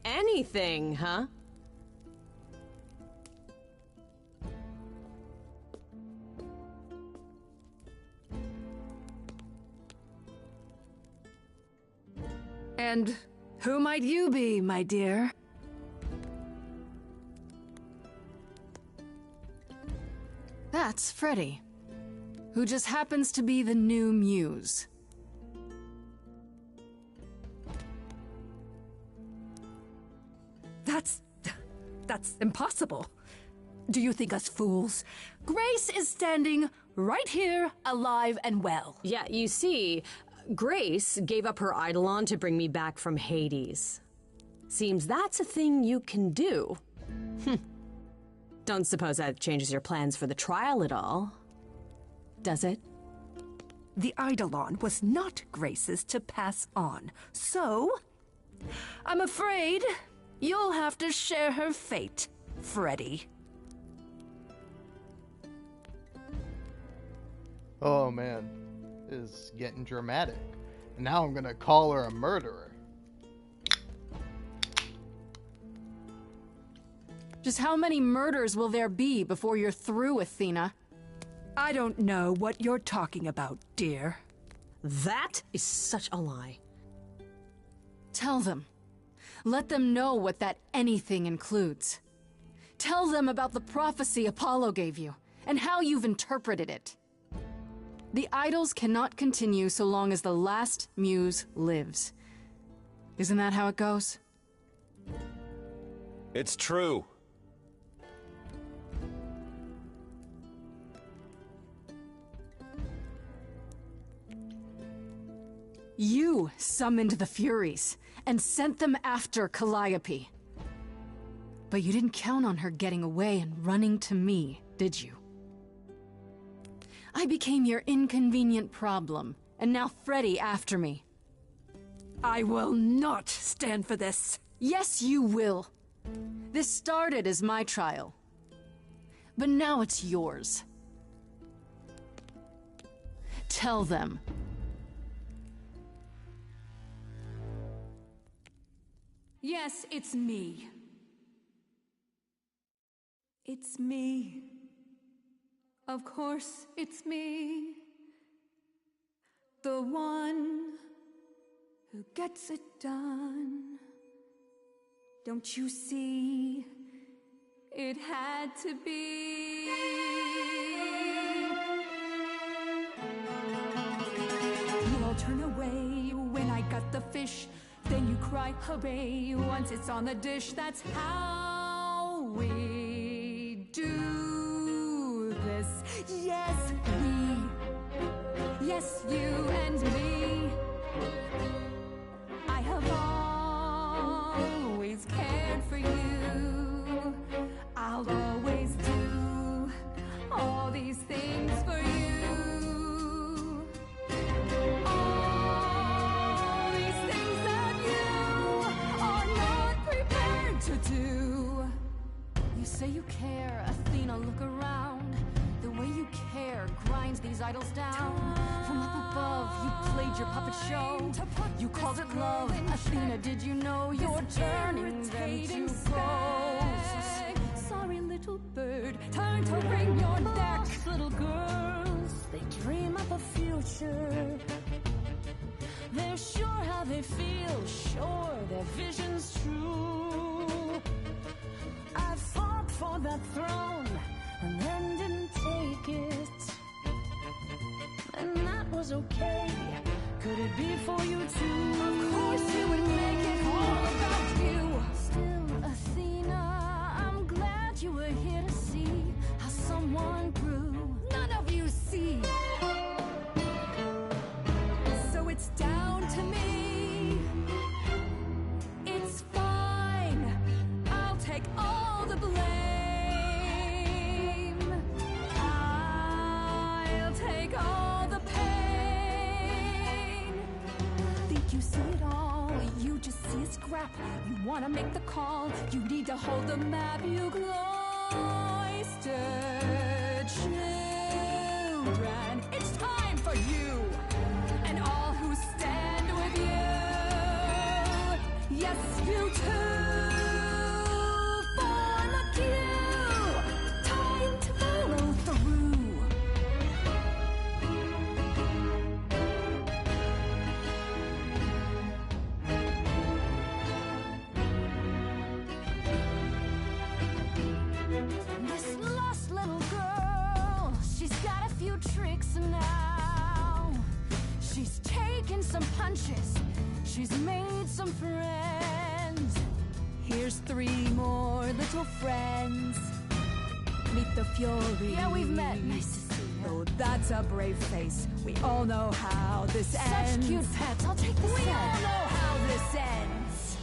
Anything, huh? And who might you be, my dear? That's Freddy, who just happens to be the new muse. That's impossible. Do you think us fools? Grace is standing right here, alive and well. Yeah, you see, Grace gave up her Eidolon to bring me back from Hades. Seems that's a thing you can do. Don't suppose that changes your plans for the trial at all, does it? The Eidolon was not Grace's to pass on, so I'm afraid you'll have to share her fate, Freddy. Oh man, this is getting dramatic. And now I'm gonna call her a murderer. Just how many murders will there be before you're through, Athena? I don't know what you're talking about, dear. That is such a lie. Tell them. Let them know what that anything includes. Tell them about the prophecy Apollo gave you, and how you've interpreted it. The idols cannot continue so long as the last muse lives. Isn't that how it goes? It's true. You summoned the Furies and sent them after Calliope. But you didn't count on her getting away and running to me, did you? I became your inconvenient problem, and now Freddy after me. I will not stand for this. Yes, you will. This started as my trial, but now it's yours. Tell them. Yes, it's me. It's me. Of course, it's me. The one who gets it done. Don't you see? It had to be. You all turn away when I got the fish. Then you cry hooray once it's on the dish. That's how we do this. Yes, we. Yes, you and me. I have always cared for you. these things for you. All these things that you are not prepared to do. You say you care, Athena, look around. The way you care grinds these idols down. From up above, you played your puppet show. You called it love. Athena, did you know you're turning them to ghosts? Sorry, little bird, time to bring your neck. Little girls, they dream of a future. They're sure how they feel, sure their vision's true. I fought for that throne and then didn't take it, and that was okay. Could it be for you too? Of course you would make it all about you. Still, Athena, I'm glad you were here to see how someone grew. None of you see. So it's down to me. It's fine. I'll take all the blame. I'll take all the pain. Think you see it all? You just see a scrap. You wanna make the call. You need to hold the map. You cloistered children. It's time for you and all who stand with you. Yes, you too. Form a queue. Time to follow through. This lost little girl, she's got a few tricks now. She's taken some punches, she's made some friends. Here's 3 more little friends. Meet the Fury. Yeah, we've met. Nice to see you. Oh, that's a brave face. We all know how this ends. Such cute pets. I'll take the set. We all know how this ends.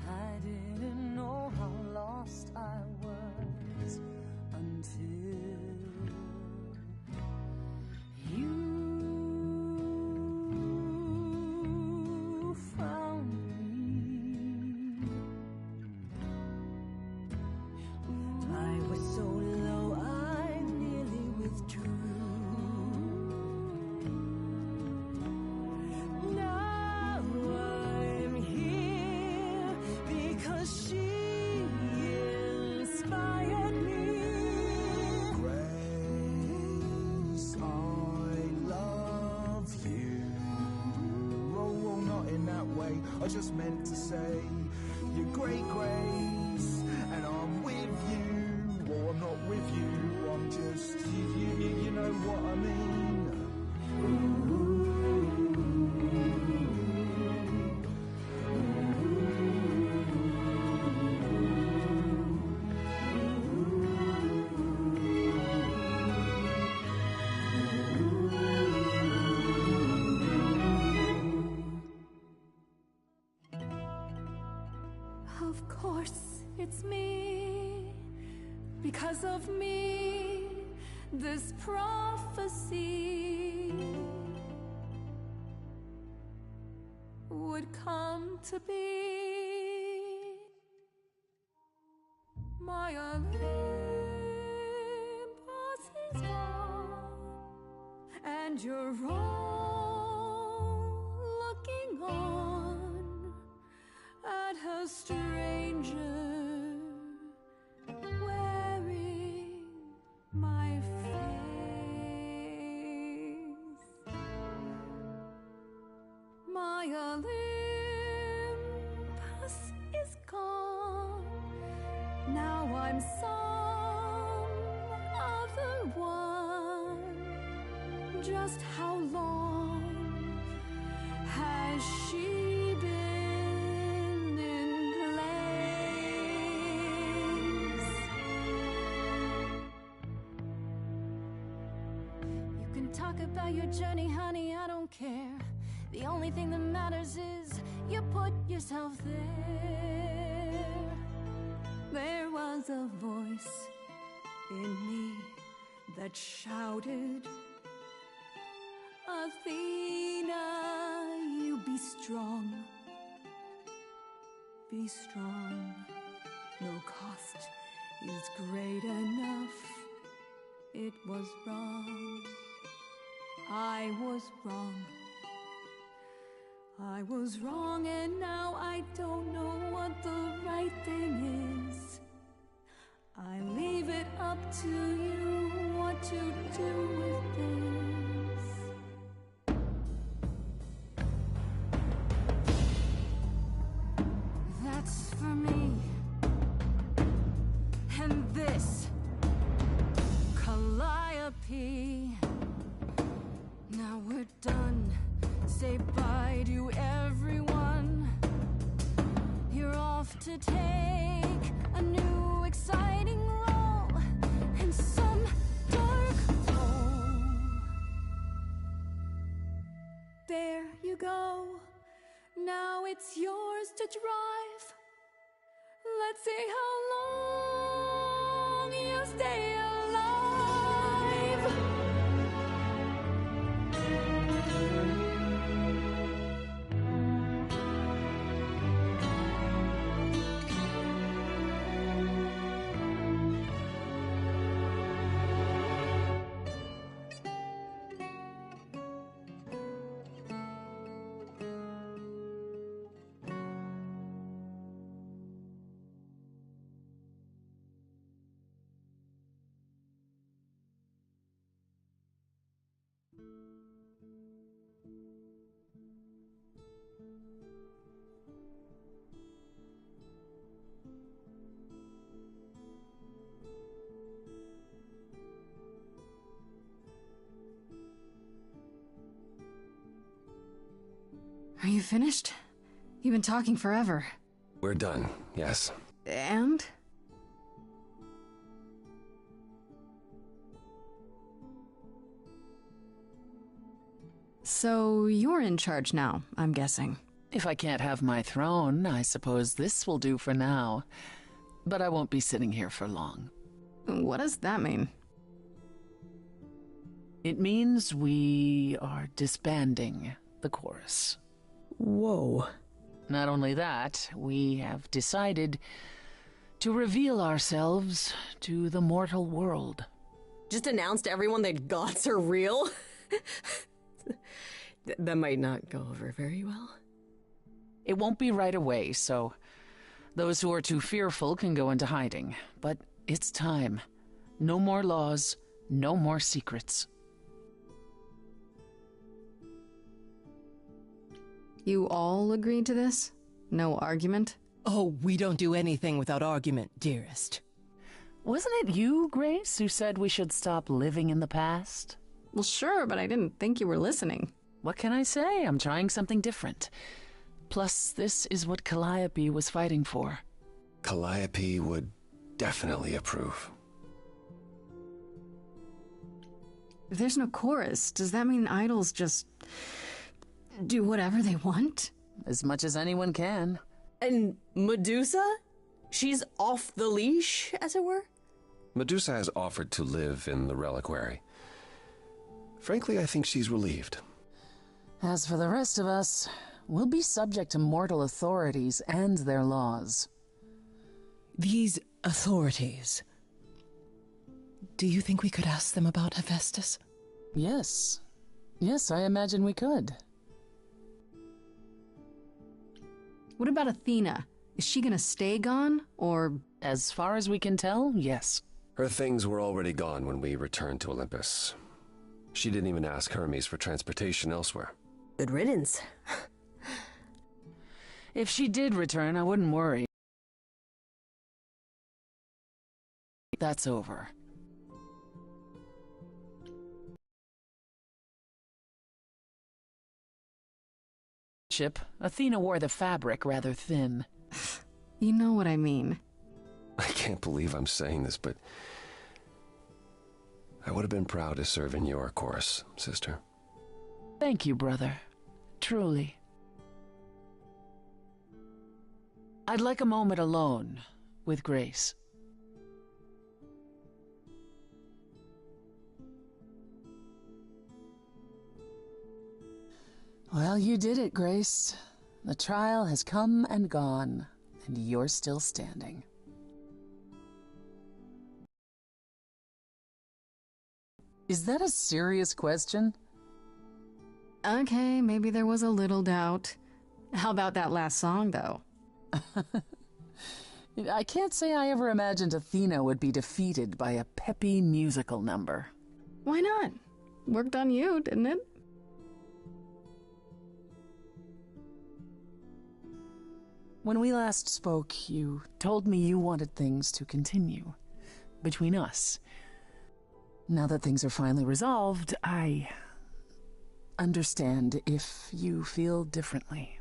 I didn't know how lost I was until you found me. I was so low I nearly withdrew. Now I'm here because she inspired me. Grace, I love you. Oh, not in that way. I just meant to say you're great, Grace, and I'm with you. Or I'm not with you. I'm just you know what I mean. Of course, it's me. Because of me, this prophecy would come to be. My Olympus is gone, and you're all looking on at a stranger wearing my face. My Olympus is gone. Now I'm some other one. Just how long had about your journey, honey, I don't care. The only thing that matters is you put yourself there. There was a voice in me that shouted, Athena, you be strong. Be strong. No cost is great enough. It was wrong. I was wrong. I was wrong, and now I don't know what the right thing is. I leave it up to you what to do with this. That's for me. And this, Calliope. Now we're done. Say bye to everyone. You're off to take a new exciting role in some dark hole. There you go. Now it's yours to drive. Let's see how long you stay alive. Are you finished? You've been talking forever. We're done, yes. And? So you're in charge now, I'm guessing. If I can't have my throne, I suppose this will do for now. But I won't be sitting here for long. What does that mean? It means we are disbanding the chorus. Whoa. Not only that, we have decided to reveal ourselves to the mortal world. Just announce to everyone that gods are real? That might not go over very well. It won't be right away, so those who are too fearful can go into hiding. But it's time. No more laws, no more secrets. You all agreed to this? No argument? Oh, we don't do anything without argument, dearest. Wasn't it you, Grace, who said we should stop living in the past? Well, sure, but I didn't think you were listening. What can I say? I'm trying something different. Plus, this is what Calliope was fighting for. Calliope would definitely approve. If there's no chorus, does that mean idols just do whatever they want? As much as anyone can. And Medusa? She's off the leash, as it were? Medusa has offered to live in the reliquary. Frankly, I think she's relieved. As for the rest of us, we'll be subject to mortal authorities and their laws. These authorities. Do you think we could ask them about Hephaestus? Yes. Yes, I imagine we could. What about Athena? Is she gonna stay gone, or...? As far as we can tell, yes. Her things were already gone when we returned to Olympus. She didn't even ask Hermes for transportation elsewhere. Good riddance. If she did return, I wouldn't worry. That's over. Chip, Athena wore the fabric rather thin. You know what I mean. I can't believe I'm saying this, but I would have been proud to serve in your chorus, sister. Thank you, brother. Truly. I'd like a moment alone with Grace. Well, you did it, Grace. The trial has come and gone, and you're still standing. Is that a serious question? Okay, maybe there was a little doubt. How about that last song, though? I can't say I ever imagined Athena would be defeated by a peppy musical number. Why not? Worked on you, didn't it? When we last spoke, you told me you wanted things to continue between us. Now that things are finally resolved, I understand if you feel differently.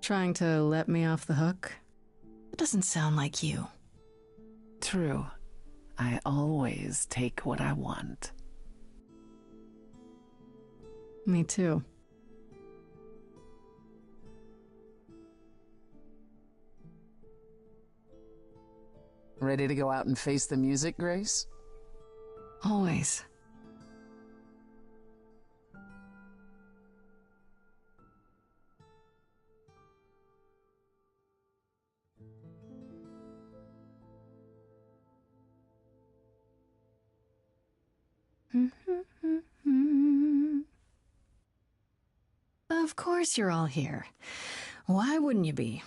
Trying to let me off the hook? It doesn't sound like you. True. I always take what I want. Me too. Ready to go out and face the music, Grace? Always. Of course you're all here. Why wouldn't you be?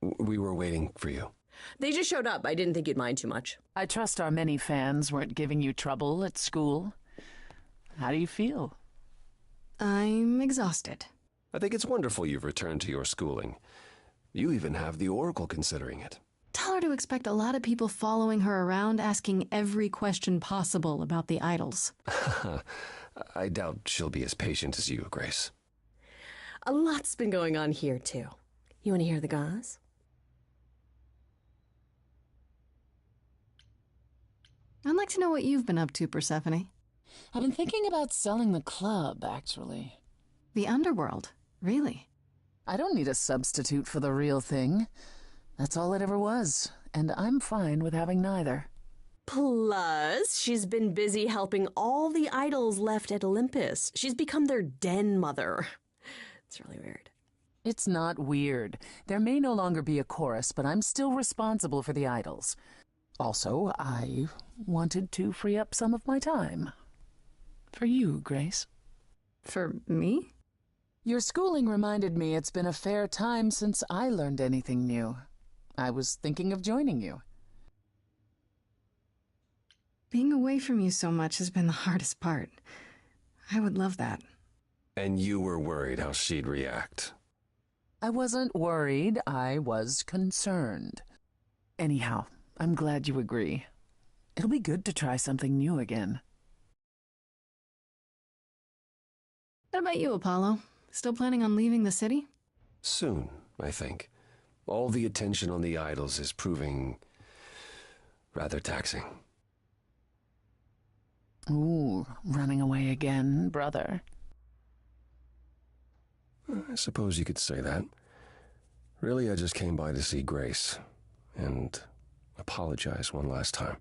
We were waiting for you. They just showed up. I didn't think you'd mind too much. I trust our many fans weren't giving you trouble at school. How do you feel? I'm exhausted. I think it's wonderful you've returned to your schooling. You even have the Oracle considering it. Tell her to expect a lot of people following her around asking every question possible about the idols. I doubt she'll be as patient as you, Grace. A lot's been going on here, too. You want to hear the gauze? I'd like to know what you've been up to, Persephone. I've been thinking about selling the club, actually. The underworld? Really? I don't need a substitute for the real thing. That's all it ever was, and I'm fine with having neither. Plus, she's been busy helping all the idols left at Olympus. She's become their den mother. It's really weird. It's not weird. There may no longer be a chorus, but I'm still responsible for the idols. Also, I wanted to free up some of my time. For you, Grace. For me? Your schooling reminded me it's been a fair time since I learned anything new. I was thinking of joining you. Being away from you so much has been the hardest part. I would love that. And you were worried how she'd react. I wasn't worried. I was concerned. Anyhow, I'm glad you agree. It'll be good to try something new again. What about you, Apollo? Still planning on leaving the city? Soon, I think. All the attention on the idols is proving rather taxing. Ooh, running away again, brother. I suppose you could say that. Really, I just came by to see Grace and apologize one last time.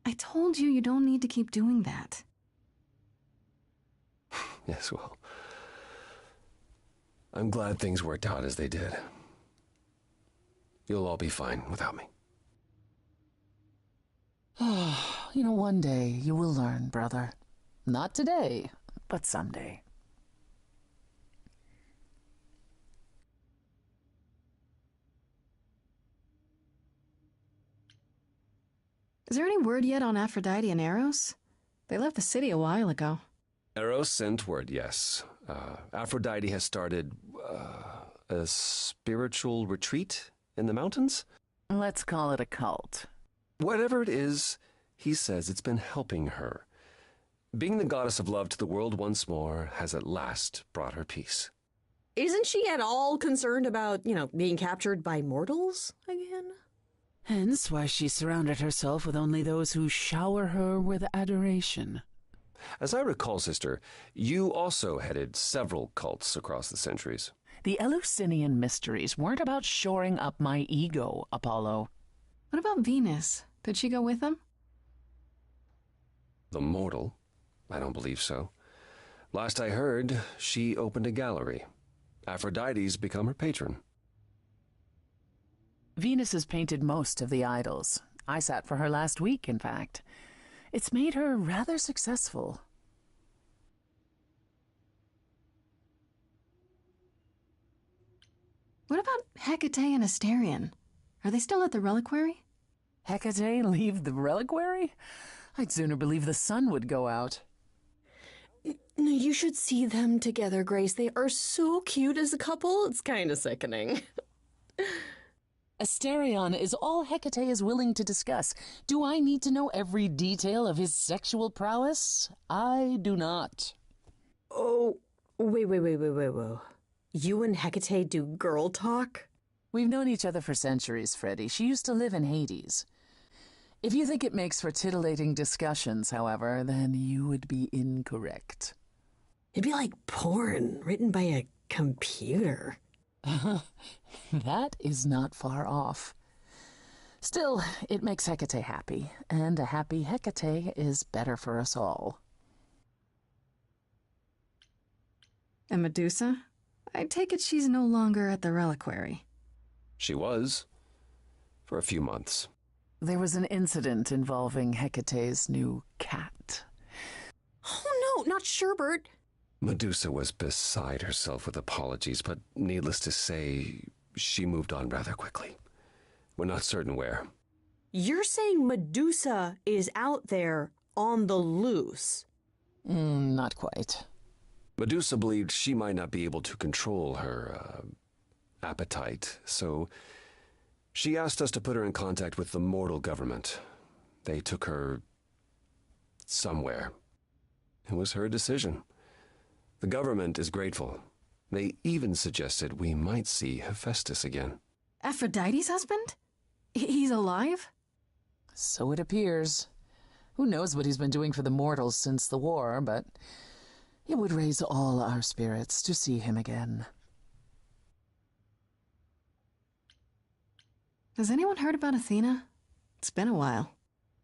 I told you don't need to keep doing that. Yes, well, I'm glad things worked out as they did. You'll all be fine without me. One day you will learn, brother. Not today, but someday. Is there any word yet on Aphrodite and Eros? They left the city a while ago. Eros sent word, yes. Aphrodite has started a spiritual retreat in the mountains? Let's call it a cult. Whatever it is, he says it's been helping her. Being the goddess of love to the world once more has at last brought her peace. Isn't she at all concerned about, being captured by mortals again? Hence why she surrounded herself with only those who shower her with adoration. As I recall, sister, you also headed several cults across the centuries. The Eleusinian mysteries weren't about shoring up my ego, Apollo. What about Venus? Did she go with him? The mortal? I don't believe so. Last I heard, she opened a gallery. Aphrodite's become her patron. Venus has painted most of the idols. I sat for her last week, in fact. It's made her rather successful. What about Hecate and Asterion? Are they still at the reliquary? Hecate leave the reliquary? I'd sooner believe the sun would go out. No, you should see them together, Grace. They are so cute as a couple. It's kind of sickening. Asterion is all Hecate is willing to discuss. Do I need to know every detail of his sexual prowess? I do not. Oh, wait. You and Hecate do girl talk? We've known each other for centuries, Freddie. She used to live in Hades. If you think it makes for titillating discussions, however, then you would be incorrect. It'd be like porn written by a computer. That is not far off. Still, it makes Hecate happy, and a happy Hecate is better for us all. And Medusa? I take it she's no longer at the reliquary. She was. For a few months. There was an incident involving Hecate's new cat. Oh no, not Sherbert. Medusa was beside herself with apologies, but needless to say, she moved on rather quickly. We're not certain where. You're saying Medusa is out there on the loose? Not quite. Medusa believed she might not be able to control her appetite, so she asked us to put her in contact with the mortal government. They took her somewhere. It was her decision. The government is grateful. They even suggested we might see Hephaestus again. Aphrodite's husband? He's alive? So it appears. Who knows what he's been doing for the mortals since the war, but it would raise all our spirits to see him again. Has anyone heard about Athena? It's been a while.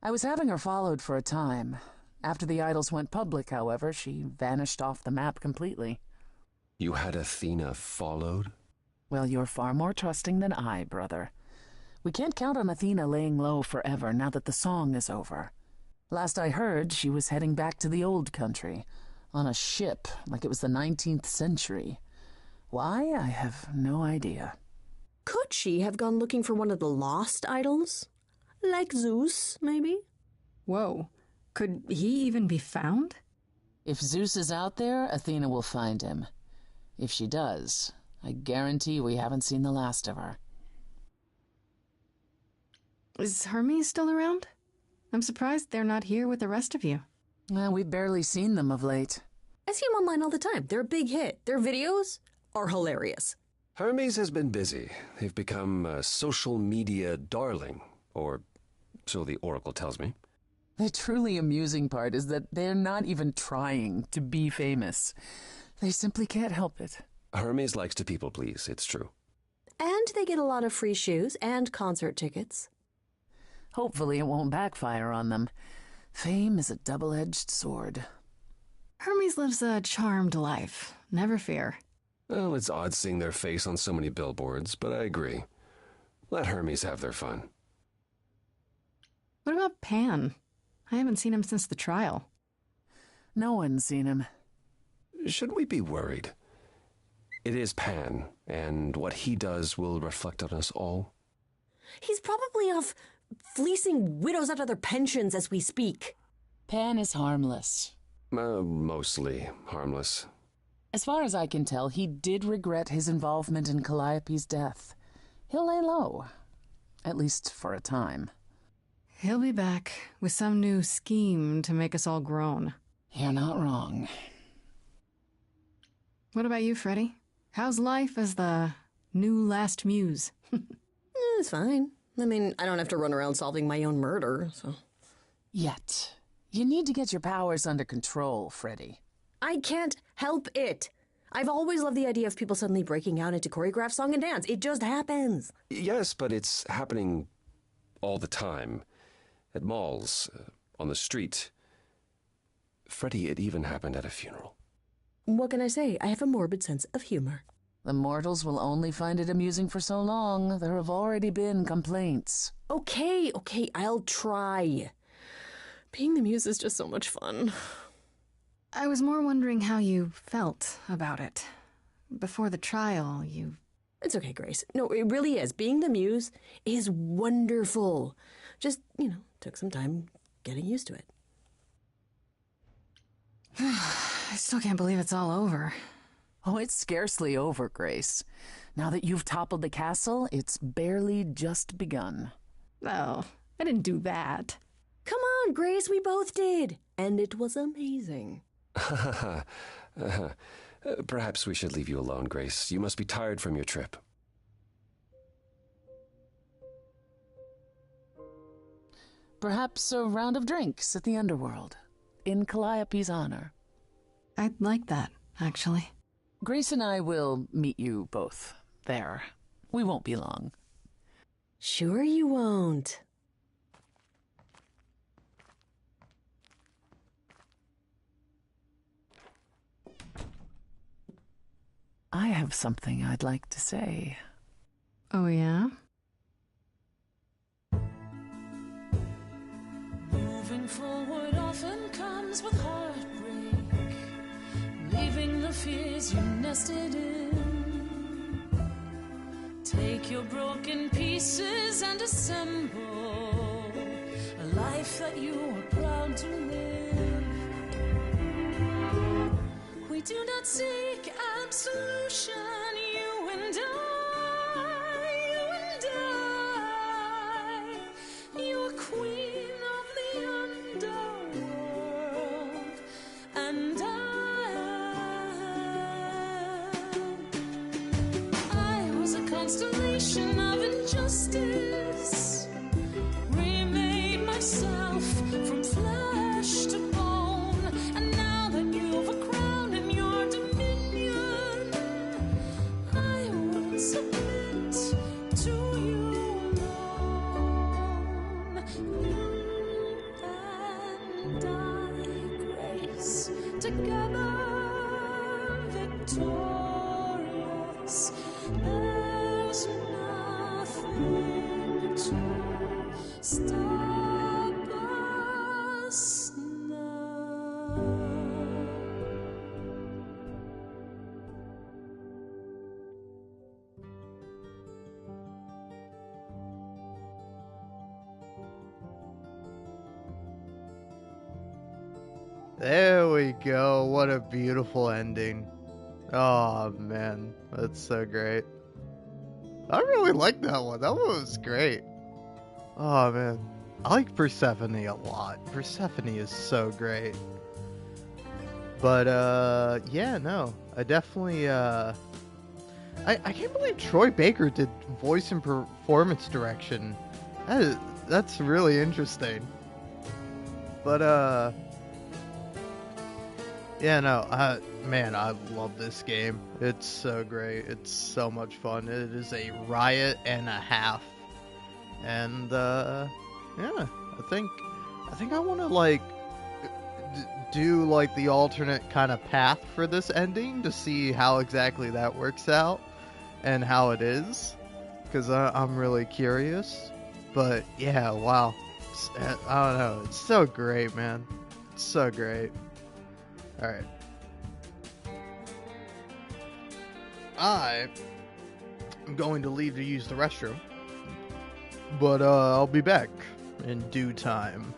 I was having her followed for a time. After the idols went public, however, she vanished off the map completely. You had Athena followed? Well, you're far more trusting than I, brother. We can't count on Athena laying low forever now that the song is over. Last I heard, she was heading back to the old country, on a ship like it was the 19th century. Why, I have no idea. Could she have gone looking for one of the lost idols? Like Zeus, maybe? Whoa. Could he even be found? If Zeus is out there, Athena will find him. If she does, I guarantee we haven't seen the last of her. Is Hermes still around? I'm surprised they're not here with the rest of you. We've barely seen them of late. I see them online all the time. They're a big hit. Their videos are hilarious. Hermes has been busy. They've become a social media darling, or so the Oracle tells me. The truly amusing part is that they're not even trying to be famous. They simply can't help it. Hermes likes to people please, it's true. And they get a lot of free shoes and concert tickets. Hopefully it won't backfire on them. Fame is a double-edged sword. Hermes lives a charmed life. Never fear. Well, it's odd seeing their face on so many billboards, but I agree. Let Hermes have their fun. What about Pan? I haven't seen him since the trial. No one's seen him. Should we be worried? It is Pan, and what he does will reflect on us all. He's probably off fleecing widows out of their pensions as we speak. Pan is harmless. Mostly harmless. As far as I can tell, he did regret his involvement in Calliope's death. He'll lay low, at least for a time. He'll be back with some new scheme to make us all groan. You're not wrong. What about you, Freddie? How's life as the new last muse? It's fine. I mean, I don't have to run around solving my own murder, so... Yet. You need to get your powers under control, Freddy. I can't help it. I've always loved the idea of people suddenly breaking out into choreographed song and dance. It just happens. Yes, but it's happening all the time. At malls, on the street. Freddy, it even happened at a funeral. What can I say? I have a morbid sense of humor. The mortals will only find it amusing for so long. There have already been complaints. Okay, I'll try. Being the muse is just so much fun. I was more wondering how you felt about it. Before the trial, you... It's okay, Grace. No, it really is. Being the muse is wonderful. Just, took some time getting used to it. I still can't believe it's all over. Oh, it's scarcely over, Grace. Now that you've toppled the castle, it's barely just begun. Oh, I didn't do that. Come on, Grace, we both did. And it was amazing. Perhaps we should leave you alone, Grace. You must be tired from your trip. Perhaps a round of drinks at the underworld, in Calliope's honor. I'd like that, actually. Grace and I will meet you both there. We won't be long. Sure you won't. I have something I'd like to say. Oh, yeah? Moving forward often comes with heartbreak, leaving the fears you nested in. Take your broken pieces and assemble a life that you are proud to live. We do not seek absolution, you and I, you are queen of the underworld, and I was a constellation of injustice, remade myself from flesh to bone, and now that you've a crown in your dominion, I will submit to you alone. You and I, Grace, together victorious. There's nothing to stop us now. There we go. What a beautiful ending. Oh, man. That's so great. I really like that one. That one was great. Oh, man. I like Persephone a lot. Persephone is so great. But, yeah, no. I definitely, I can't believe Troy Baker did voice and performance direction. That's really interesting. But, yeah, no, man, I love this game. It's so great. It's so much fun. It is a riot and a half. And, yeah, I think I want to, like, do, like, the alternate kind of path for this ending to see how exactly that works out and how it is. Because I'm really curious. But, yeah, wow. I don't know. It's so great, man. It's so great. Alright. I am going to leave to use the restroom. But I'll be back in due time.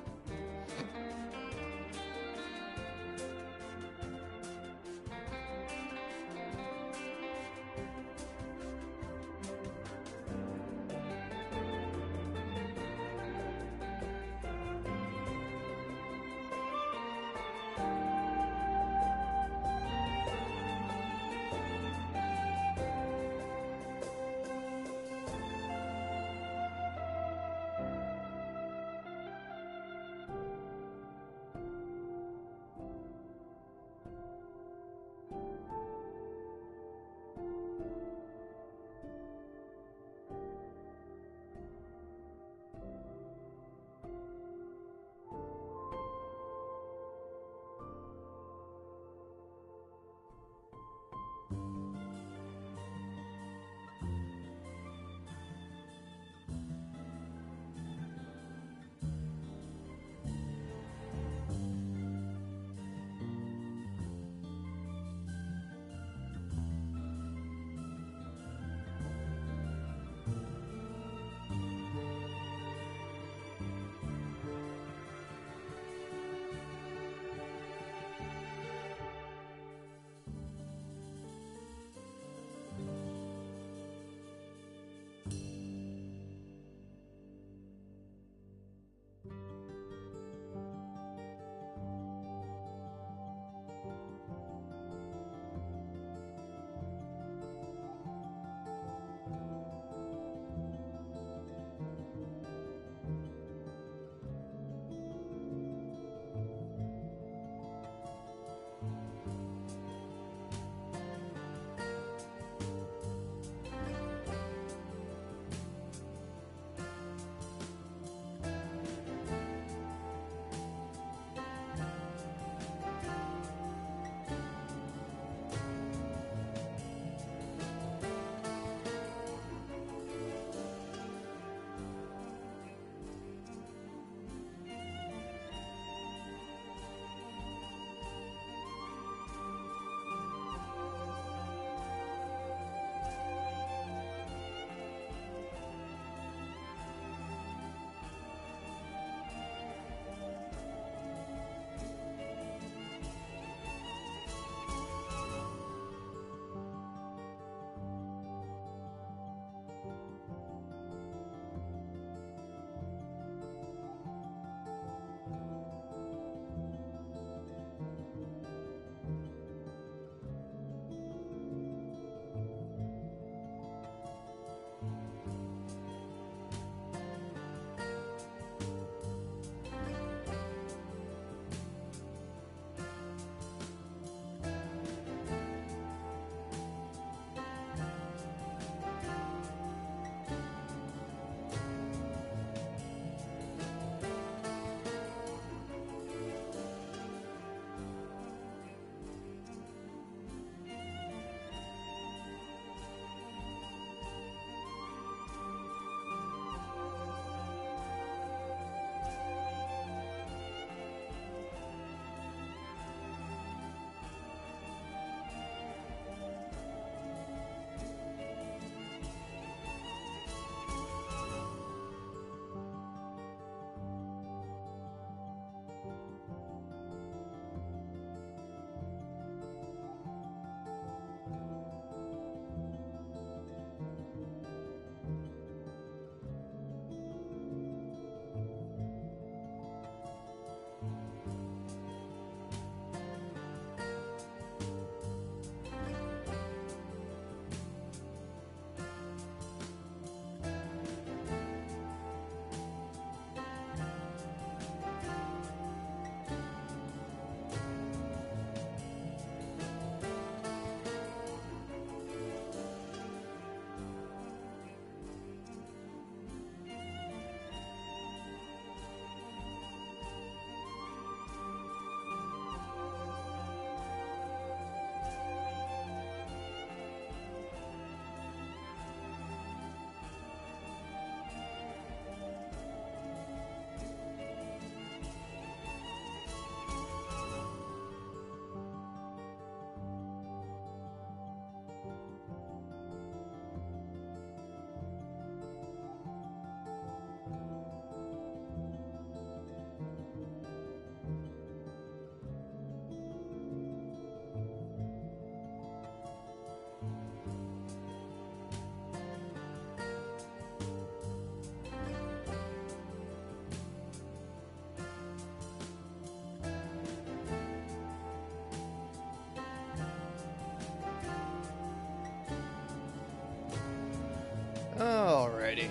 Alrighty.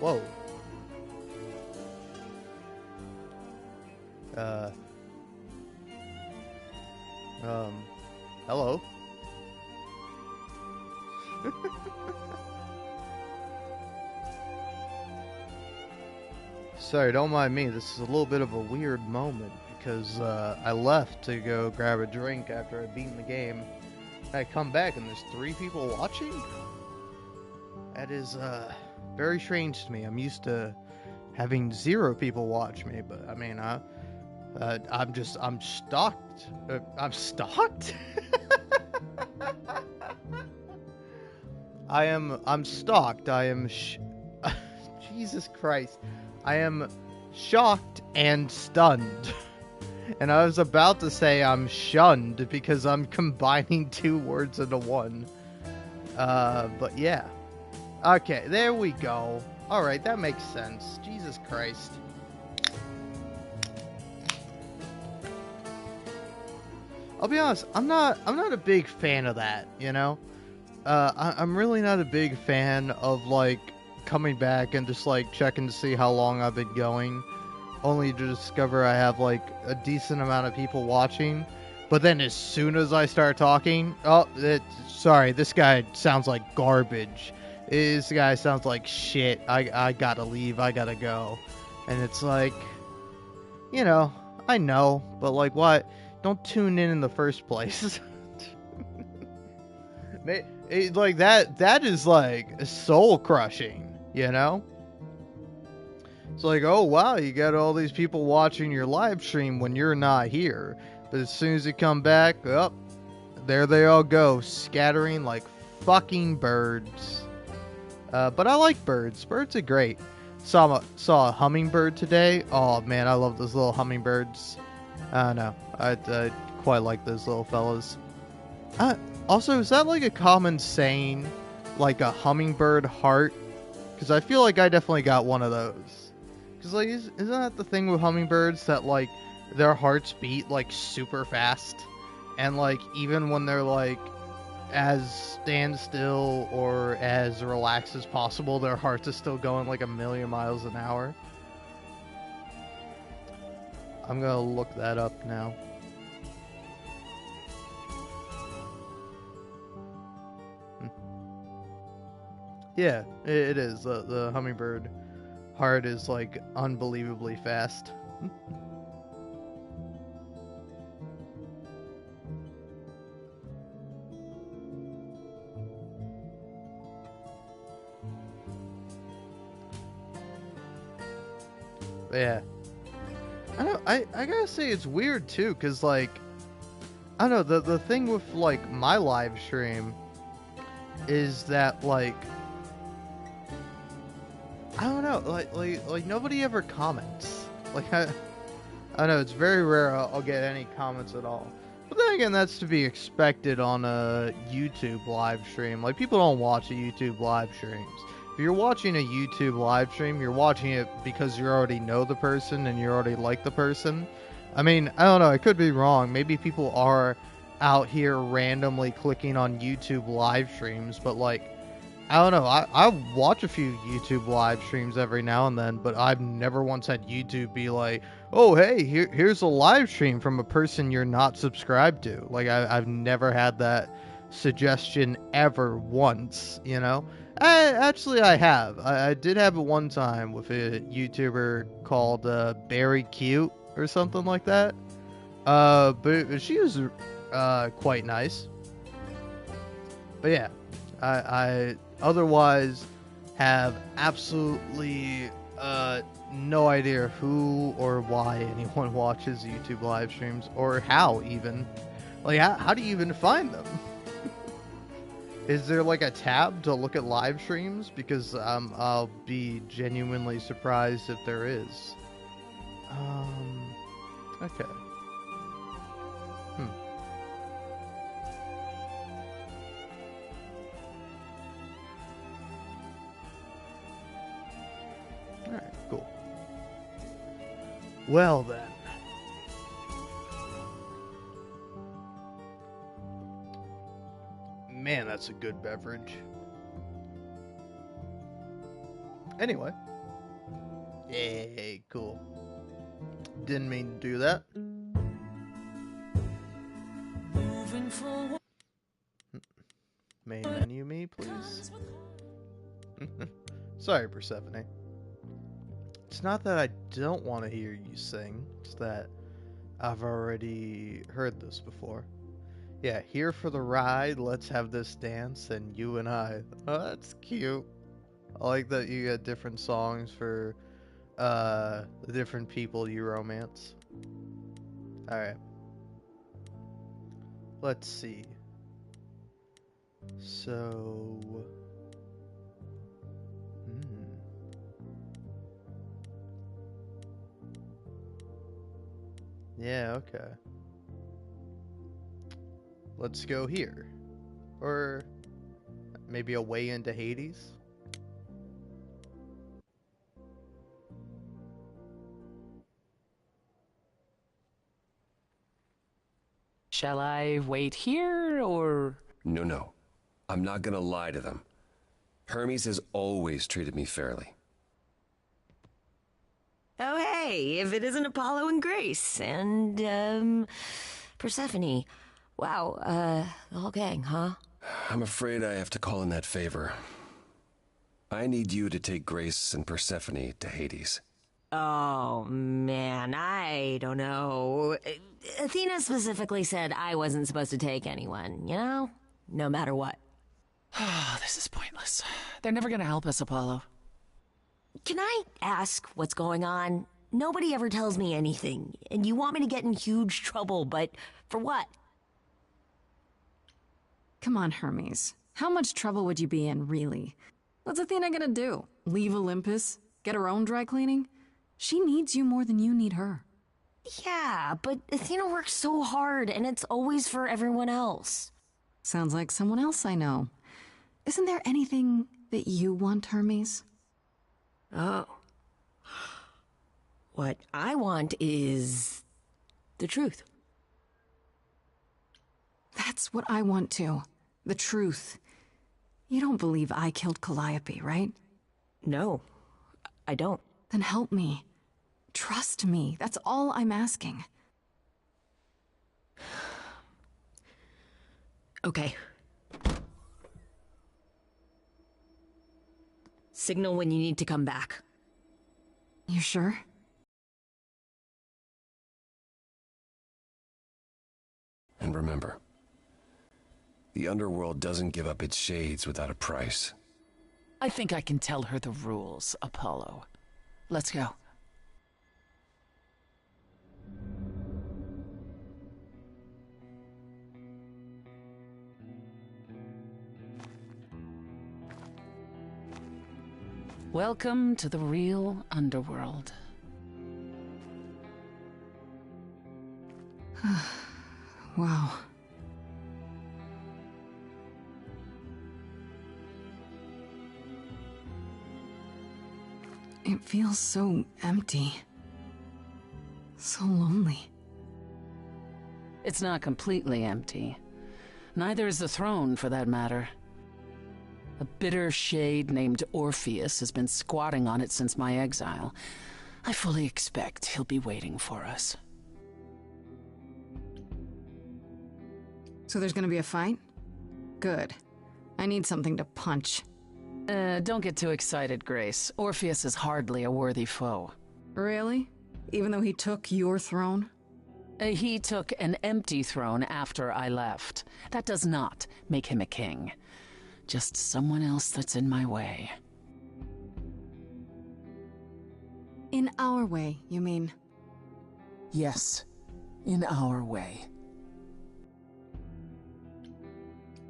Whoa. Hello. Sorry, don't mind me. This is a little bit of a weird moment because I left to go grab a drink after I'd beaten the game. I come back and there's 3 people watching? That is very strange to me. I'm used to having 0 people watch me, but I mean, I'm stalked. I'm stalked? I'm stalked. I am Jesus Christ. I am shocked and stunned. And I was about to say I'm shunned because I'm combining 2 words into one. But yeah. Okay, there we go. Alright, that makes sense. Jesus Christ. I'll be honest, I'm not a big fan of that, you know? I'm really not a big fan of, like, coming back and just, like, checking to see how long I've been going, only to discover I have, like, a decent amount of people watching, but then as soon as I start talking, sorry, this guy sounds like garbage. This guy sounds like shit. I gotta leave, I gotta go. And it's like, you know, I know, but, like, what? Don't tune in the first place. Like, that is, like, soul crushing, you know? It's like, oh, wow, you got all these people watching your live stream when you're not here. But as soon as you come back, there they all go, scattering like fucking birds. But I like birds. Birds are great. Saw a hummingbird today. Oh, man, I love those little hummingbirds. I don't know. I quite like those little fellas. Also, is that like a common saying? Like a hummingbird heart? Because I feel like I definitely got one of those. Because, like, isn't that the thing with hummingbirds? That, like, their hearts beat, like, super fast? And, like, even when they're, like, as standstill or as relaxed as possible, their hearts are still going, like, 1,000,000 miles an hour? I'm gonna look that up now. Yeah, it is. The hummingbird heart is, like, unbelievably fast. But yeah. I gotta say it's weird too, cause like, I don't know, the thing with like my live stream is that like, I don't know, like nobody ever comments. Like I know it's very rare I'll get any comments at all. But then again, that's to be expected on a YouTube live stream. Like, people don't watch a YouTube live streams. If you're watching a YouTube live stream, you're watching it because you already know the person and you already like the person. I mean, I don't know, I could be wrong. Maybe people are out here randomly clicking on YouTube live streams, but like, I don't know, I watch a few YouTube live streams every now and then, but I've never once had YouTube be like, oh, hey, here's a live stream from a person you're not subscribed to. Like, I've never had that suggestion ever once, you know? I have. I did have it one time with a YouTuber called Barry Cute or something like that. But she was quite nice. But yeah, I otherwise have absolutely no idea who or why anyone watches YouTube live streams, or how even. Like, how do you even find them? Is there like a tab to look at live streams? Because I'll be genuinely surprised if there is. Okay. Alright, cool. Well then. Man, that's a good beverage. Anyway. Yay, cool. Didn't mean to do that. Main menu me, please. Sorry, Persephone. It's not that I don't want to hear you sing, it's that I've already heard this before. Yeah, here for the ride, let's have this dance, and you and I. Oh, that's cute. I like that you get different songs for the different people you romance. Alright. Let's see. So... Yeah, okay. Let's go here. Or maybe a way into Hades? Shall I wait here, or...? No. I'm not gonna lie to them. Hermes has always treated me fairly. Oh, hey, if it isn't Apollo and Grace, and, Persephone. Wow, the whole gang, huh? I'm afraid I have to call in that favor. I need you to take Grace and Persephone to Hades. Oh, man, I don't know. Athena specifically said I wasn't supposed to take anyone, you know? No matter what. Oh, this is pointless. They're never gonna help us, Apollo. Can I ask what's going on? Nobody ever tells me anything, and you want me to get in huge trouble, but for what? Come on, Hermes. How much trouble would you be in, really? What's Athena gonna do? Leave Olympus? Get her own dry cleaning? She needs you more than you need her. Yeah, but Athena works so hard, and it's always for everyone else. Sounds like someone else I know. Isn't there anything that you want, Hermes? Oh. What I want is the truth. That's what I want too. The truth. You don't believe I killed Calliope, right? No, I don't. Then help me. Trust me. That's all I'm asking. Okay. Signal when you need to come back. You sure? And remember, the underworld doesn't give up its shades without a price. I think I can tell her the rules, Apollo. Let's go. Welcome to the real underworld. Wow. It feels so empty. So lonely. It's not completely empty. Neither is the throne, for that matter. A bitter shade named Orpheus has been squatting on it since my exile. I fully expect he'll be waiting for us. So there's gonna be a fight? Good. I need something to punch. Don't get too excited, Grace. Orpheus is hardly a worthy foe. Really? Even though he took your throne? He took an empty throne after I left. That does not make him a king. Just someone else that's in my way. In our way, you mean? Yes, in our way.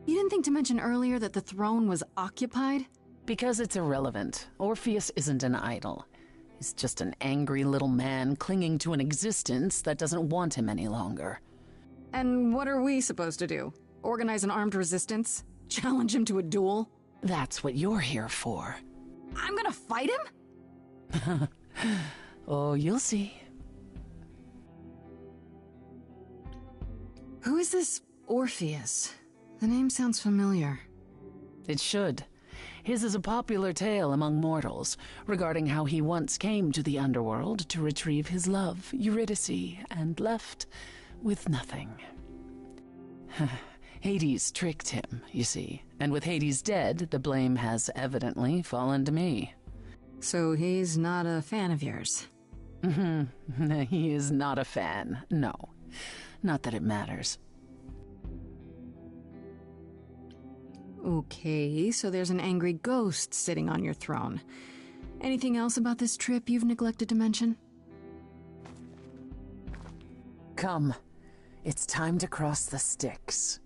You didn't think to mention earlier that the throne was occupied? Because it's irrelevant. Orpheus isn't an idol. He's just an angry little man clinging to an existence that doesn't want him any longer. And what are we supposed to do? Organize an armed resistance? Challenge him to a duel? That's what you're here for. I'm gonna fight him? Oh, you'll see. Who is this Orpheus? The name sounds familiar. It should. His is a popular tale among mortals regarding how he once came to the underworld to retrieve his love, Eurydice, and left with nothing. Hades tricked him, you see, and with Hades dead, the blame has evidently fallen to me. So he's not a fan of yours? He is not a fan, no. Not that it matters. Okay, so there's an angry ghost sitting on your throne. Anything else about this trip you've neglected to mention? Come, it's time to cross the Styx.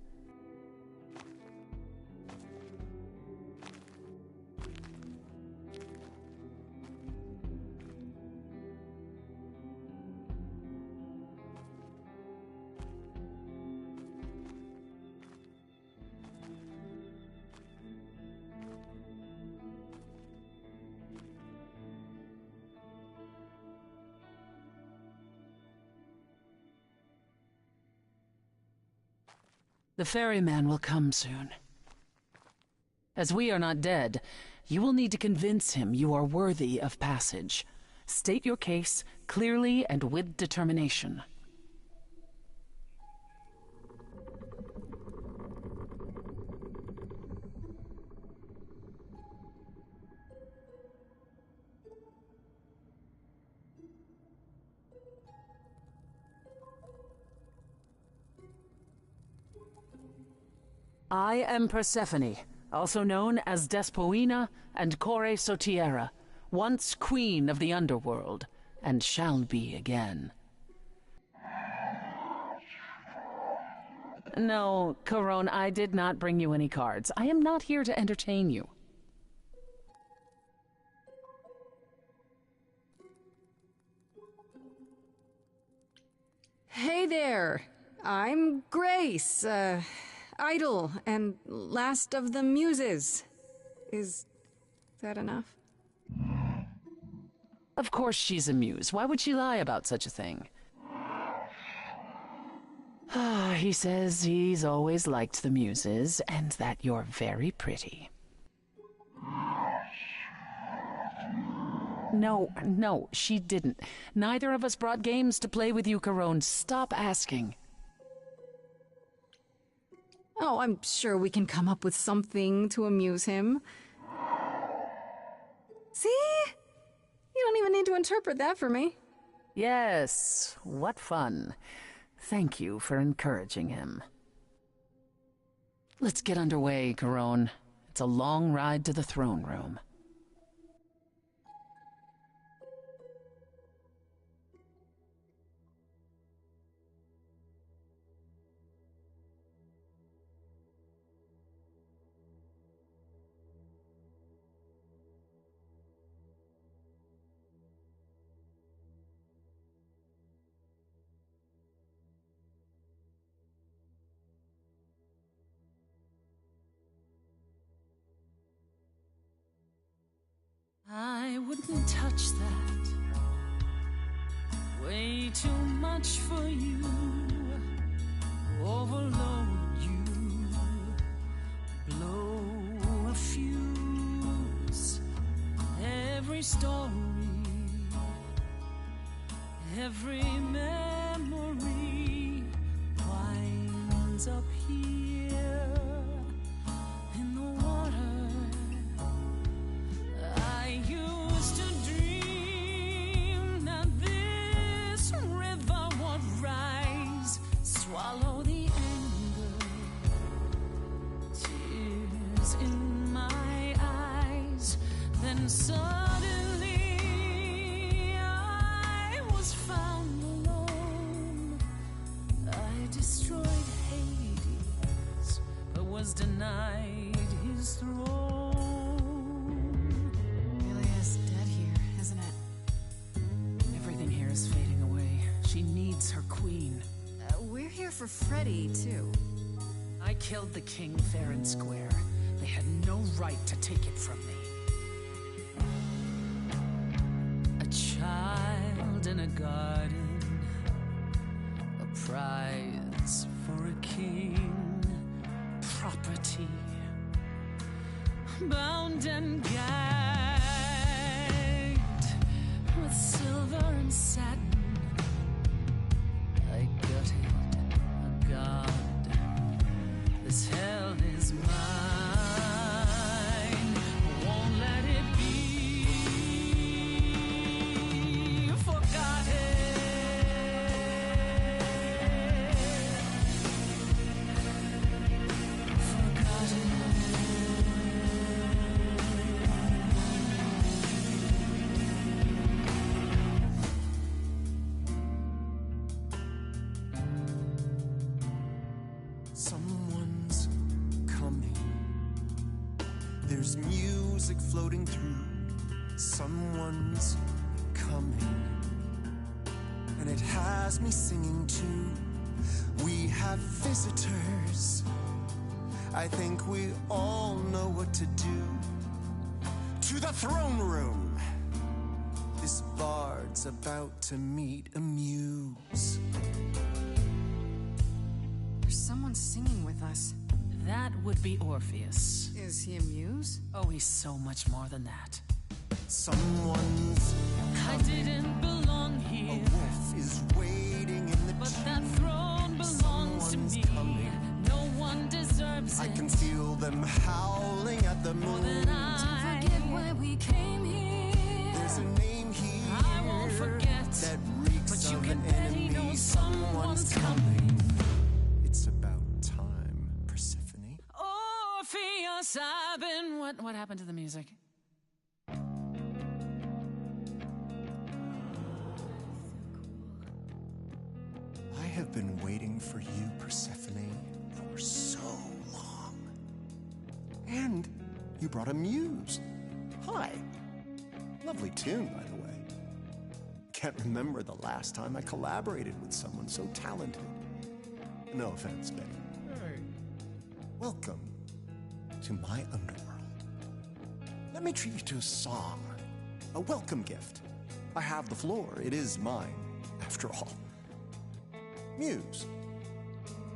The ferryman will come soon. As we are not dead, you will need to convince him you are worthy of passage. State your case clearly and with determination. I am Persephone, also known as Despoina and Kore Sotiera, once queen of the underworld, and shall be again. No, Corone, I did not bring you any cards. I am not here to entertain you. Hey there! I'm Grace, Idol and last of the Muses. Is that enough? Of course she's a muse. Why would she lie about such a thing? He says he's always liked the Muses, and that you're very pretty. No, she didn't. Neither of us brought games to play with you, Corone. Stop asking. Oh, I'm sure we can come up with something to amuse him. See? You don't even need to interpret that for me. Yes, what fun. Thank you for encouraging him. Let's get underway, Corone. It's a long ride to the throne room. I wouldn't touch that. Way too much for you. Overload you. Blow a fuse. Every story, every memory winds up here in the water. I used to dream that this river would rise, swallow the anger, tears in my eyes. Then suddenly I was found alone. I destroyed Hades, but was denied his throne. Is fading away. She needs her queen. We're here for Freddy, too. I killed the king fair and square. They had no right to take it from me. A child in a garden, a prize for a king, property, bound and gagged with silver and satin. I gutted a god. This hell is mine. Won't let it be forgotten. Someone's coming. There's music floating through. Someone's coming. And it has me singing too. We have visitors. I think we all know what to do. To the throne room. This bard's about to meet a muse. There's someone singing with us. That would be Orpheus. Is he a muse? Oh, he's so much more than that. Someone's I didn't belong here. A wolf is waiting in the But that throne belongs to me. Coming. No one deserves it. I can feel them howling at the moon. Than I Forget why we came here. There's a name here I won't forget. that reeks But you of can an bet he enemy. knows someone's coming. It's about time, Persephone. Orpheus, I've been... What happened to the music? I have been waiting for you, Persephone, for so long. And you brought a muse. Hi. Lovely tune, by the way. Can't remember the last time I collaborated with someone so talented. No offense, Betty. Welcome to my underworld. Let me treat you to a song, a welcome gift. I have the floor. It is mine, after all. Muse,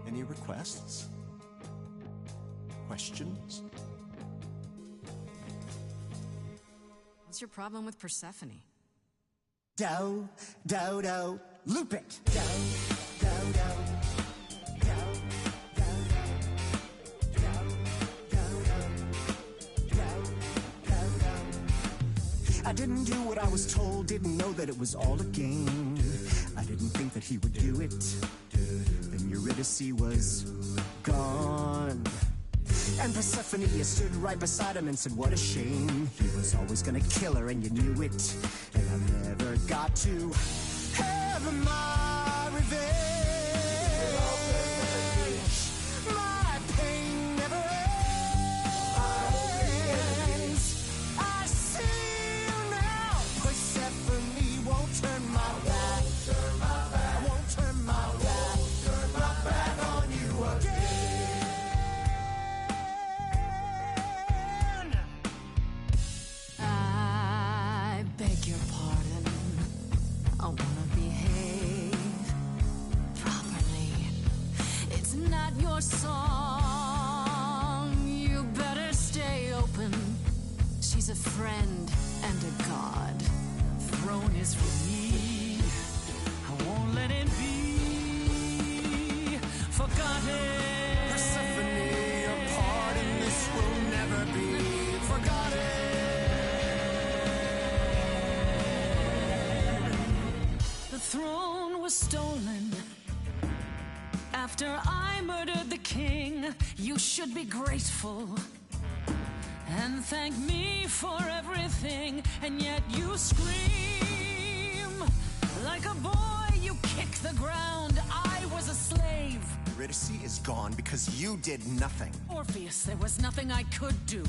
any requests? Questions? What's your problem with Persephone? Do, loop it. Do, do. I didn't do what I was told, didn't know that it was all a game. I didn't think that he would do it. Then Eurydice was gone. And Persephone, you stood right beside him and said, what a shame. He was always gonna kill her and you knew it. And I never got to have my revenge. My pain never ends. I see you now. Persephone won't turn my back. I won't turn my back on you again. I beg your pardon. I wanna behave properly. It's not your song. You better stay open. She's a friend and a god. The throne is for me. I won't let it be forgotten. Persephone, your part in this will never be forgotten. The throne was stolen after I murdered the king. You should be grateful and thank me for everything. And yet you scream like a boy. You kick the ground. I was a slave. Eurydice is gone because you did nothing. Orpheus, there was nothing I could do.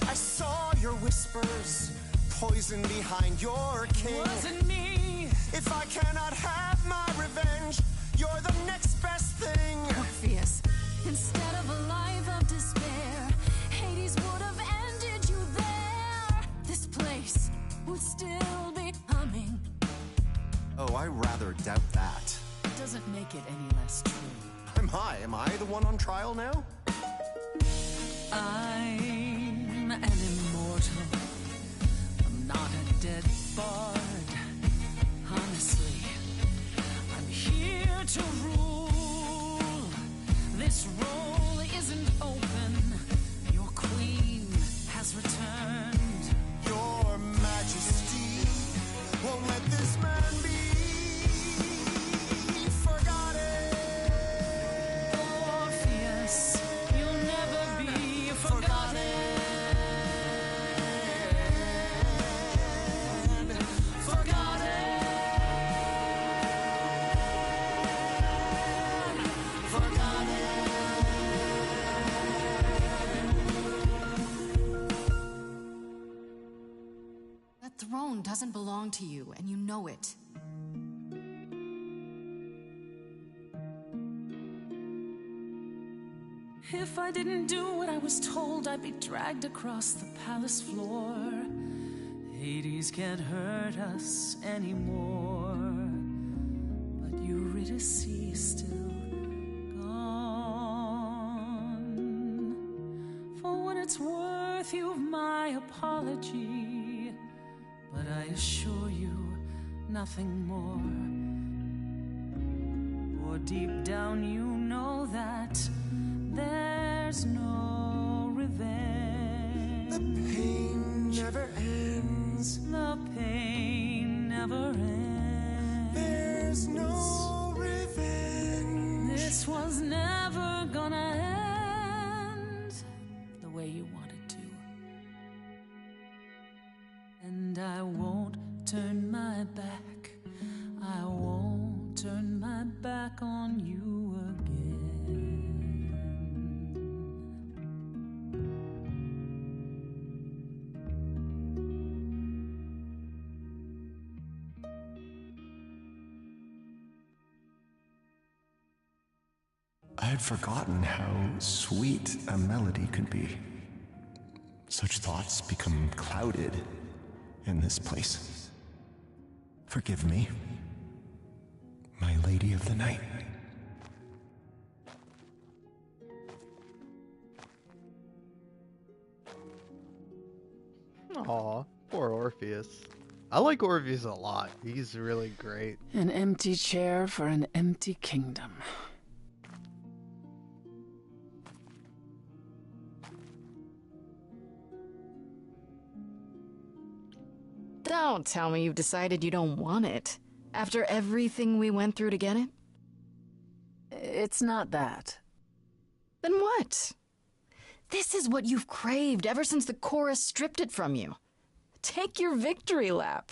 I saw your whispers, poison behind your king. Wasn't me. If I cannot have my revenge, you're the next best thing. Orpheus, instead of a life of despair, Hades would have ended you there. This place would still be humming. Oh, I rather doubt that. It doesn't make it any less true. Am I the one on trial now? I to rule. This role isn't open. Your queen has returned. Your Majesty won't let this man be forgotten. Orpheus, you'll never be forgotten. That throne doesn't belong to you, and you know it. If I didn't do what I was told, I'd be dragged across the palace floor. Hades can't hurt us anymore. But Eurydice is still gone. For what it's worth, you've my apology. But I assure you, nothing more. For deep down you know that there's no revenge. The pain never ends. The pain never ends. There's no revenge. This was never gonna end the way you wanted to. And I won't turn my back. I won't turn my back on you again. I had forgotten how sweet a melody could be. Such thoughts become clouded in this place. Forgive me, my lady of the night. Aw, poor Orpheus. I like Orpheus a lot. He's really great. An empty chair for an empty kingdom. Don't tell me you've decided you don't want it. After everything we went through to get it? It's not that. Then what? This is what you've craved ever since the chorus stripped it from you. Take your victory lap.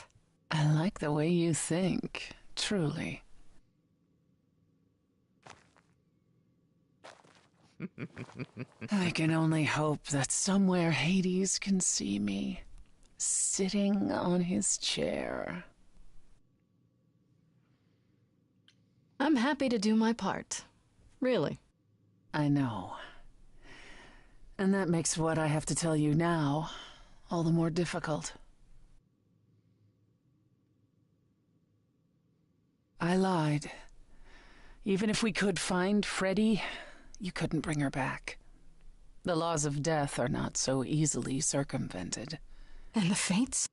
I like the way you think, truly. I can only hope that somewhere Hades can see me, sitting on his chair. I'm happy to do my part. Really. I know. And that makes what I have to tell you now all the more difficult. I lied. Even if we could find Freddie, you couldn't bring her back. The laws of death are not so easily circumvented. And the fates?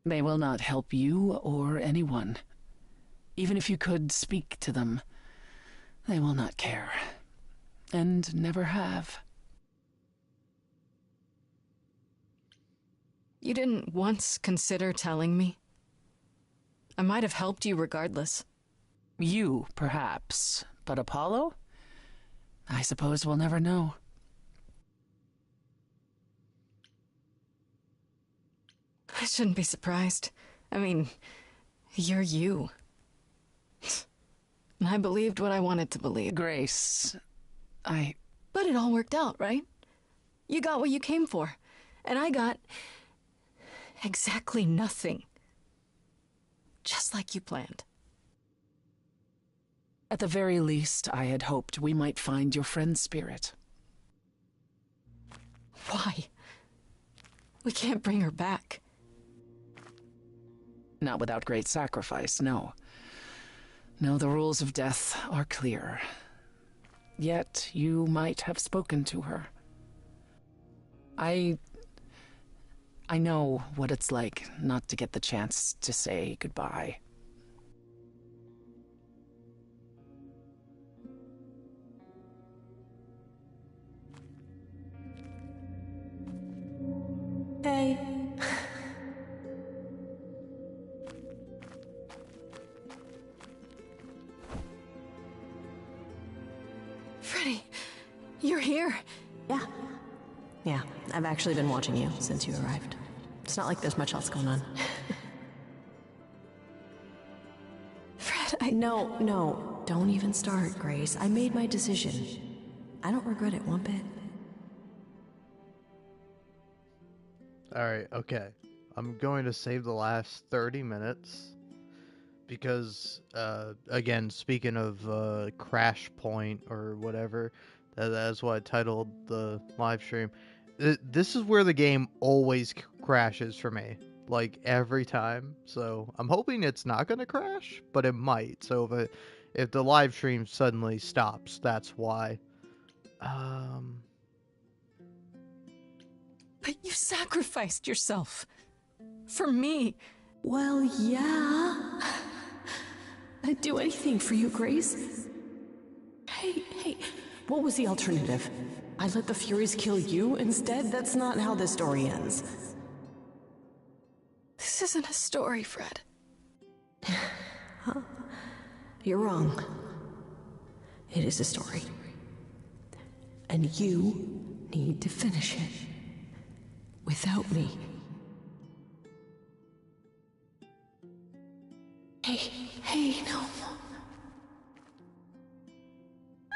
They will not help you or anyone. Even if you could speak to them, they will not care. And never have. You didn't once consider telling me? I might have helped you regardless. You, perhaps. But Apollo? I suppose we'll never know. I shouldn't be surprised. I mean, you're you. And I believed what I wanted to believe. Grace, But it all worked out, right? You got what you came for. And I got exactly nothing. Just like you planned. At the very least, I had hoped we might find your friend's spirit. Why? We can't bring her back. Not without great sacrifice, no. No, the rules of death are clear. Yet you might have spoken to her. I know what it's like not to get the chance to say goodbye. Hey. Freddy, you're here. Yeah. Yeah, I've actually been watching you since you arrived. It's not like there's much else going on. Fred, No, don't even start, Grace. I made my decision. I don't regret it one bit. Alright, okay. I'm going to save the last 30 minutes. Because, again, speaking of Crash Point or whatever, that's what I titled the live stream. This is where the game always crashes for me. Like, every time. So, I'm hoping it's not going to crash, but it might. So, if the live stream suddenly stops, that's why. But you sacrificed yourself. For me. Well, yeah. I'd do anything for you, Grace. Hey, what was the alternative? I let the Furies kill you instead? That's not how this story ends. This isn't a story, Fred. Huh? You're wrong. It is a story. And you need to finish it. Without me. Hey, no.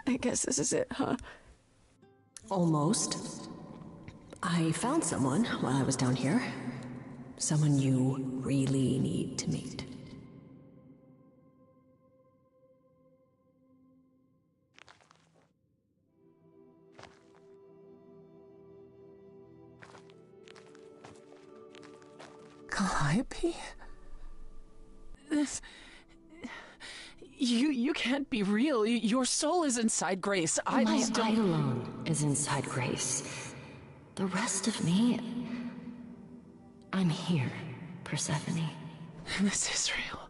I guess this is it, huh? Almost. I found someone while I was down here. Someone you really need to meet. Calliope? You can't be real. Your soul is inside Grace. My Eidolon is inside Grace. The rest of me... I'm here, Persephone. This is real.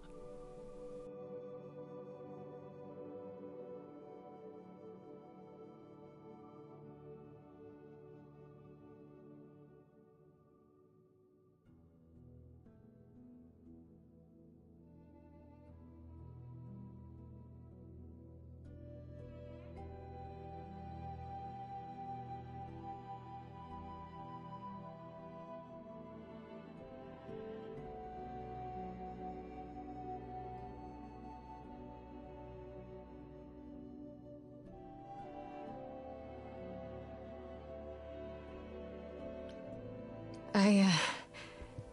I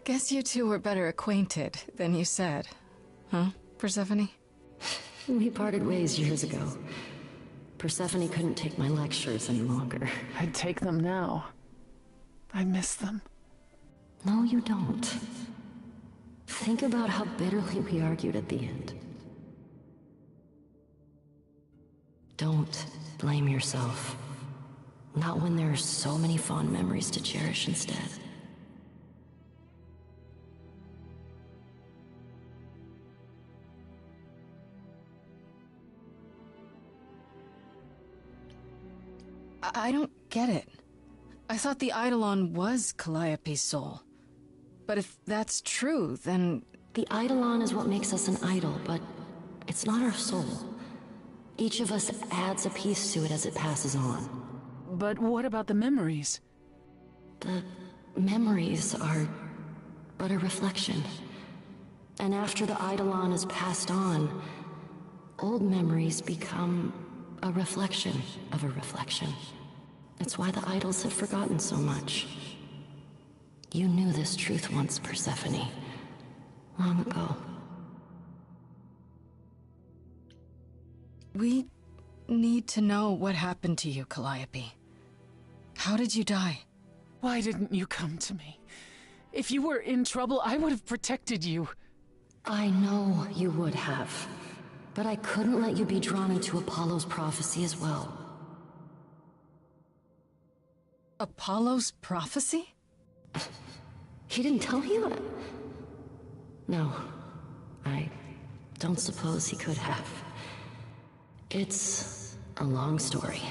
guess you two were better acquainted than you said. Huh, Persephone? We parted ways years ago. Persephone couldn't take my lectures any longer. I'd take them now. I miss them. No, you don't. Think about how bitterly we argued at the end. Don't blame yourself. Not when there are so many fond memories to cherish instead. I don't get it. I thought the Eidolon was Calliope's soul. But if that's true, then... The Eidolon is what makes us an idol, but it's not our soul. Each of us adds a piece to it as it passes on. But what about the memories? The memories are but a reflection. And after the Eidolon is passed on, old memories become a reflection of a reflection. That's why the idols have forgotten so much. You knew this truth once, Persephone. Long ago. We need to know what happened to you, Calliope. How did you die? Why didn't you come to me? If you were in trouble, I would have protected you. I know you would have. But I couldn't let you be drawn into Apollo's prophecy as well. Apollo's prophecy? He didn't tell you? No. I don't suppose he could have. It's a long story.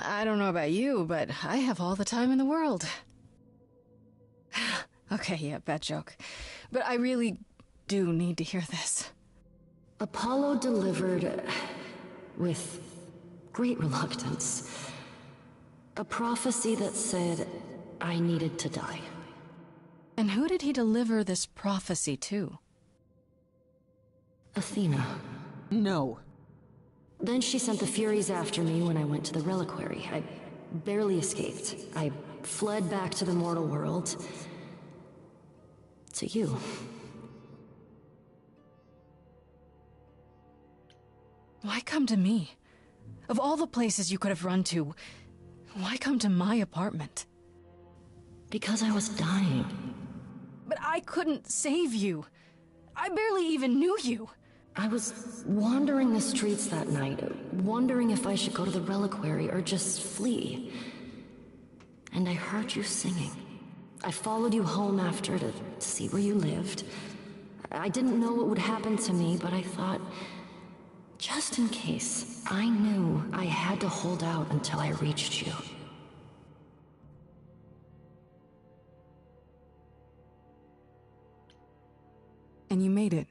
I don't know about you, but I have all the time in the world. Okay, yeah, bad joke. But I really do need to hear this. Apollo delivered, with great reluctance, a prophecy that said I needed to die. And who did he deliver this prophecy to? Athena. No. Then she sent the Furies after me when I went to the reliquary. I barely escaped. I fled back to the mortal world. To you. Why come to me? Of all the places you could have run to, why come to my apartment? Because I was dying. But I couldn't save you. I barely even knew you. I was wandering the streets that night, wondering if I should go to the reliquary or just flee. And I heard you singing. I followed you home after to see where you lived. I didn't know what would happen to me, but I thought, just in case, I knew I had to hold out until I reached you. And you made it.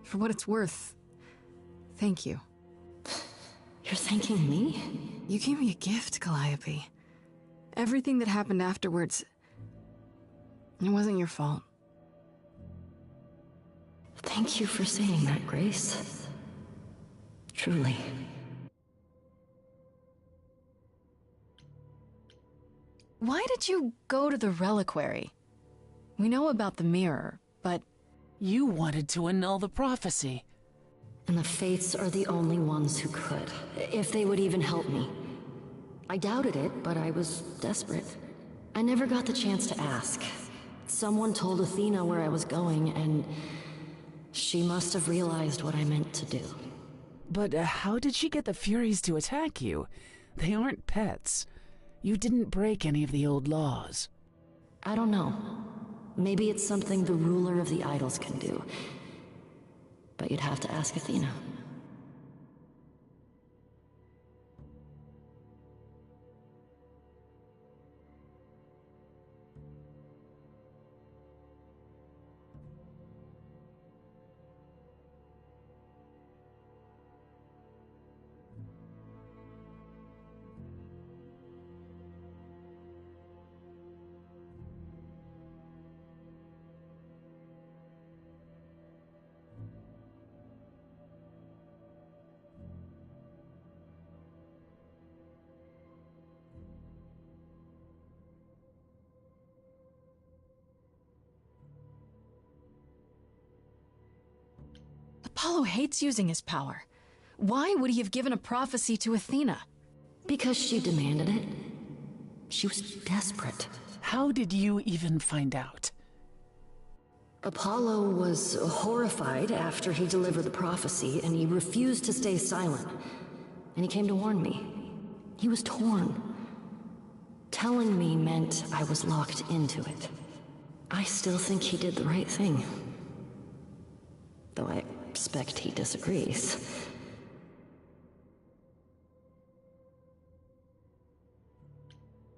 For what it's worth, thank you. You're thanking me? You gave me a gift, Calliope. Everything that happened afterwards, it wasn't your fault. Thank you for saying that, Grace. Truly. Why did you go to the reliquary? We know about the mirror, but... You wanted to annul the prophecy. And the Fates are the only ones who could, if they would even help me. I doubted it, but I was desperate. I never got the chance to ask. Someone told Athena where I was going, and she must have realized what I meant to do. But how did she get the Furies to attack you? They aren't pets. You didn't break any of the old laws. I don't know. Maybe it's something the ruler of the idols can do. But you'd have to ask Athena. Apollo hates using his power. Why would he have given a prophecy to Athena? Because she demanded it. She was desperate. How did you even find out? Apollo was horrified after he delivered the prophecy, and he refused to stay silent. And he came to warn me. He was torn. Telling me meant I was locked into it. I still think he did the right thing. Though I expect he disagrees.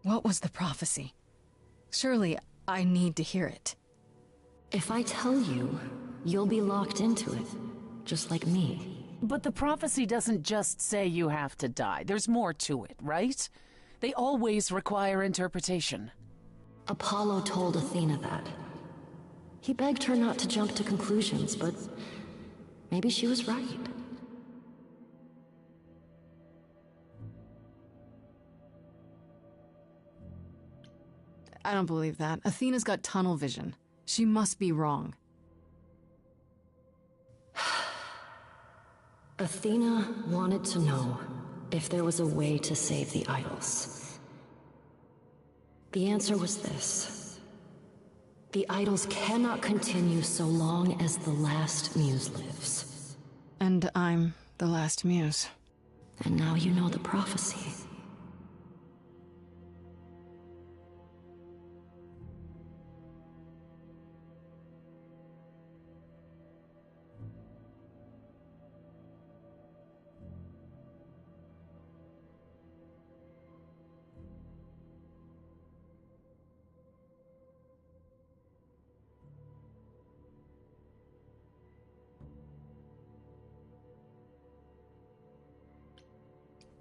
What was the prophecy? Surely I need to hear it. If I tell you, you'll be locked into it, just like me. But the prophecy doesn't just say you have to die. There's more to it, right? They always require interpretation. Apollo told Athena that. He begged her not to jump to conclusions, but maybe she was right. I don't believe that. Athena's got tunnel vision. She must be wrong. Athena wanted to know if there was a way to save the idols. The answer was this. The idols cannot continue so long as the last muse lives. And I'm the last muse. And now you know the prophecy.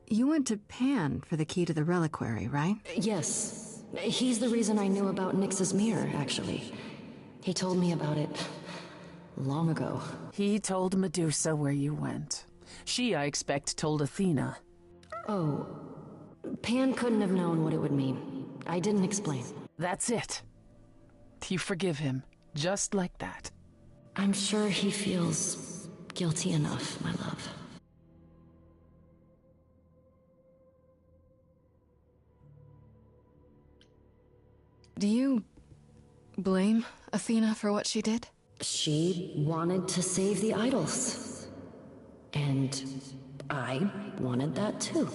You went to Pan for the key to the reliquary, right? Yes. He's the reason I knew about Nyx's mirror, actually. He told me about it long ago. He told Medusa where you went. She, I expect, told Athena. Oh. Pan couldn't have known what it would mean. I didn't explain. That's it. You forgive him, just like that. I'm sure he feels guilty enough, my love. Do you blame Athena for what she did? She wanted to save the idols. And I wanted that too.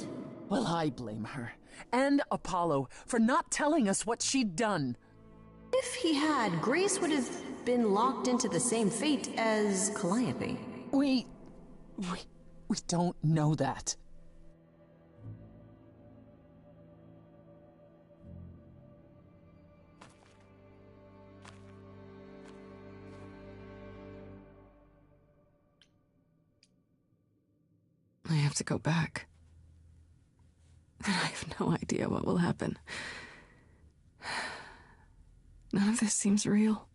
Well, I blame her. And Apollo for not telling us what she'd done. If he had, Grace would have been locked into the same fate as Calliope. We don't know that. I have to go back. And I have no idea what will happen. None of this seems real.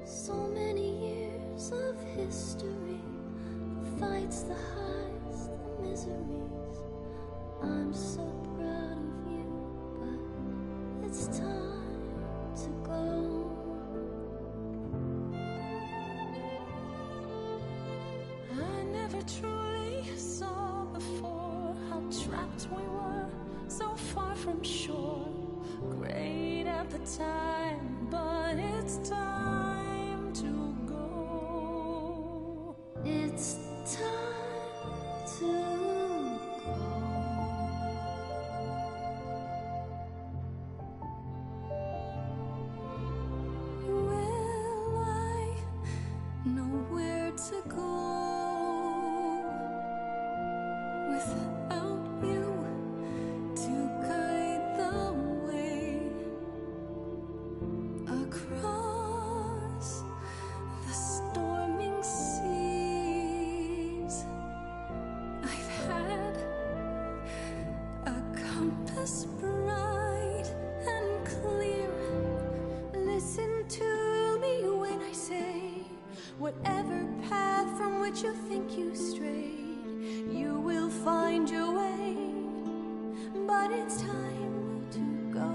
So many years of history, the fights, the highs, the miseries. I'm so proud of you, but it's time to go. I never truly saw before how trapped we were, so far from shore. Great at the time, but it's time to go. It's time to Will I know where to go without you to guide the way across the storming seas? I've had a compass bright and clear. Listen to me when I say, whatever path from which you think you strayed, you will find your way. But it's time to go.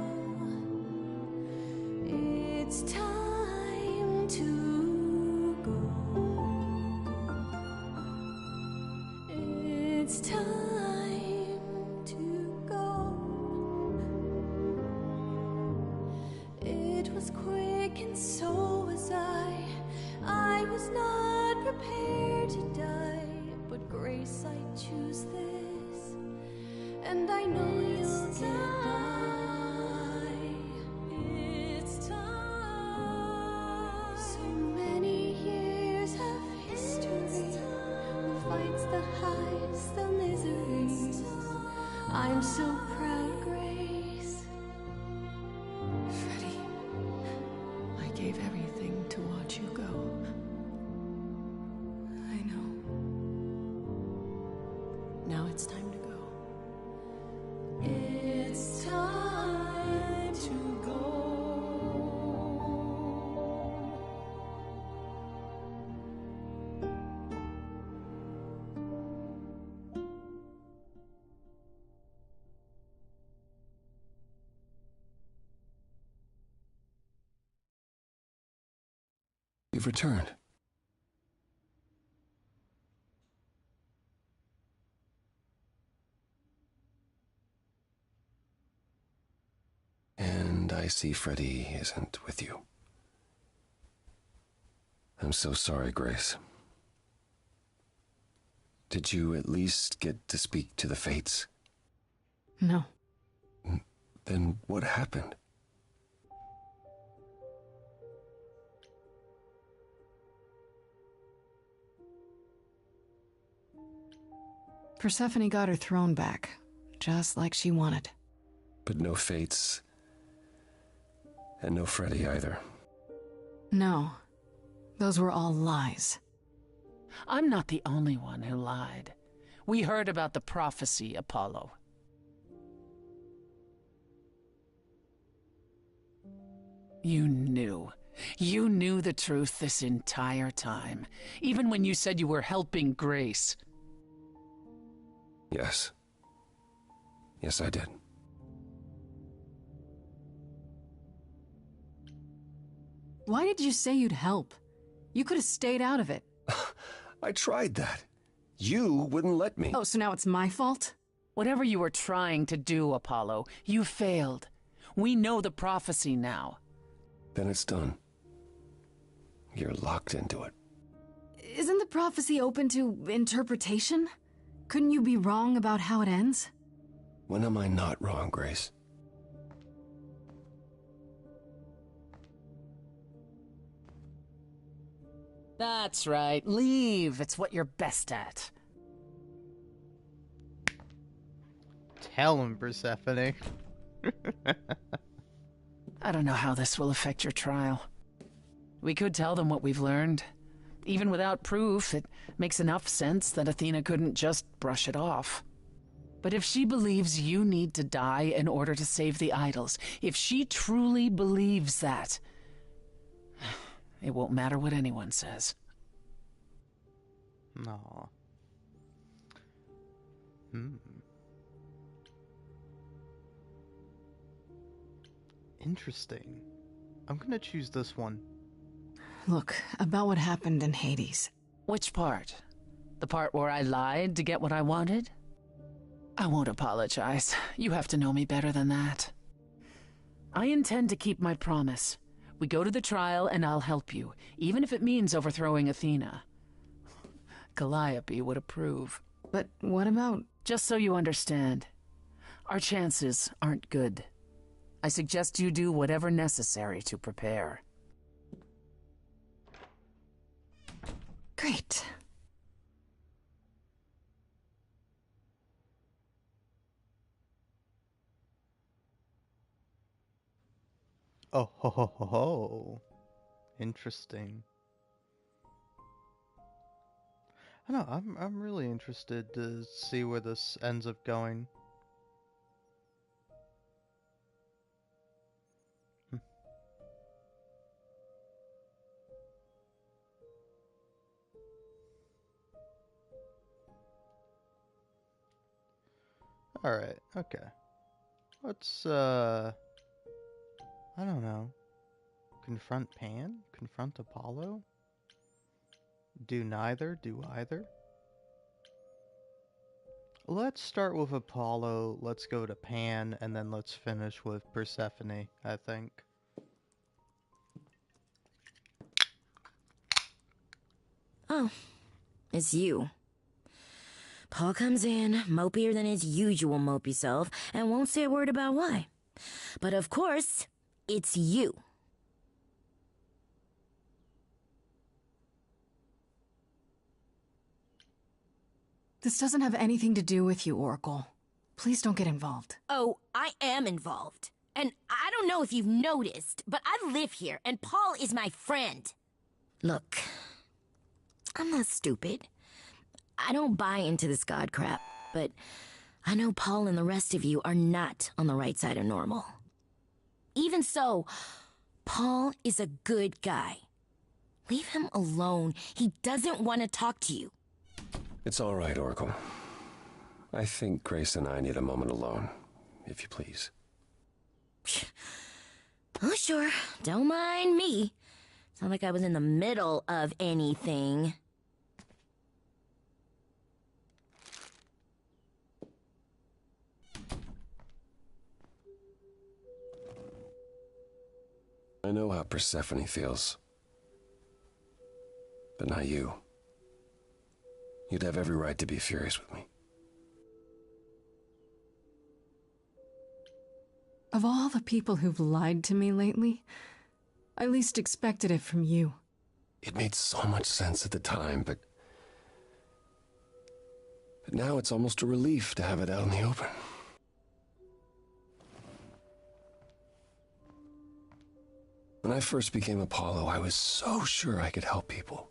It's time to go. It's time to go. It was quick and so was I. I was not prepared to die, but Grace, I choose this, and I know you'll get by. It's time. So many years of history, the fights, the highs, the miseries. I'm so proud, Grace. Freddie, I gave everything to watch you go. I know. Now it's time to go. It's time to go. You've returned. And I see Freddie isn't with you. I'm so sorry, Grace. Did you at least get to speak to the Fates? No. Then what happened? Persephone got her throne back, just like she wanted. But no Fates, and no Freddy either. No, those were all lies. I'm not the only one who lied. We heard about the prophecy, Apollo. You knew. You knew the truth this entire time, even when you said you were helping Grace. Yes. Yes, I did. Why did you say you'd help? You could have stayed out of it. I tried that. You wouldn't let me. Oh, so now it's my fault? Whatever you were trying to do, Apollo, you failed. We know the prophecy now. Then it's done. You're locked into it. Isn't the prophecy open to interpretation? Couldn't you be wrong about how it ends? When am I not wrong, Grace? That's right. Leave. It's what you're best at. Tell him, Persephone. I don't know how this will affect your trial. We could tell them what we've learned. Even without proof, it makes enough sense that Athena couldn't just brush it off. But if she believes you need to die in order to save the idols, if she truly believes that, it won't matter what anyone says. No. Interesting. I'm gonna choose this one. Look, about what happened in Hades. Which part? The part where I lied to get what I wanted? I won't apologize. You have to know me better than that. I intend to keep my promise. We go to the trial and I'll help you, even if it means overthrowing Athena. Calliope would approve. But what about... Just so you understand, our chances aren't good. I suggest you do whatever necessary to prepare. Great. Oh, ho, ho, ho, ho. Interesting. I know, I'm really interested to see where this ends up going. Alright, okay. Let's, I don't know. Confront Pan? Confront Apollo? Do neither? Do either? Let's start with Apollo, let's go to Pan, and then let's finish with Persephone, I think. Oh, it's you. Paul comes in, mopier than his usual mopey self, and won't say a word about why. But of course, it's you. This doesn't have anything to do with you, Oracle. Please don't get involved. Oh, I am involved. And I don't know if you've noticed, but I live here, and Paul is my friend. Look, I'm not stupid. I don't buy into this god crap, but I know Paul and the rest of you are not on the right side of normal. Even so, Paul is a good guy. Leave him alone. He doesn't want to talk to you. It's all right, Oracle. I think Grace and I need a moment alone, if you please. Oh, sure. Don't mind me. It's not like I was in the middle of anything. I know how Persephone feels. But not you. You'd have every right to be furious with me. Of all the people who've lied to me lately, I least expected it from you. It made so much sense at the time, but now it's almost a relief to have it out in the open. When I first became Apollo, I was so sure I could help people.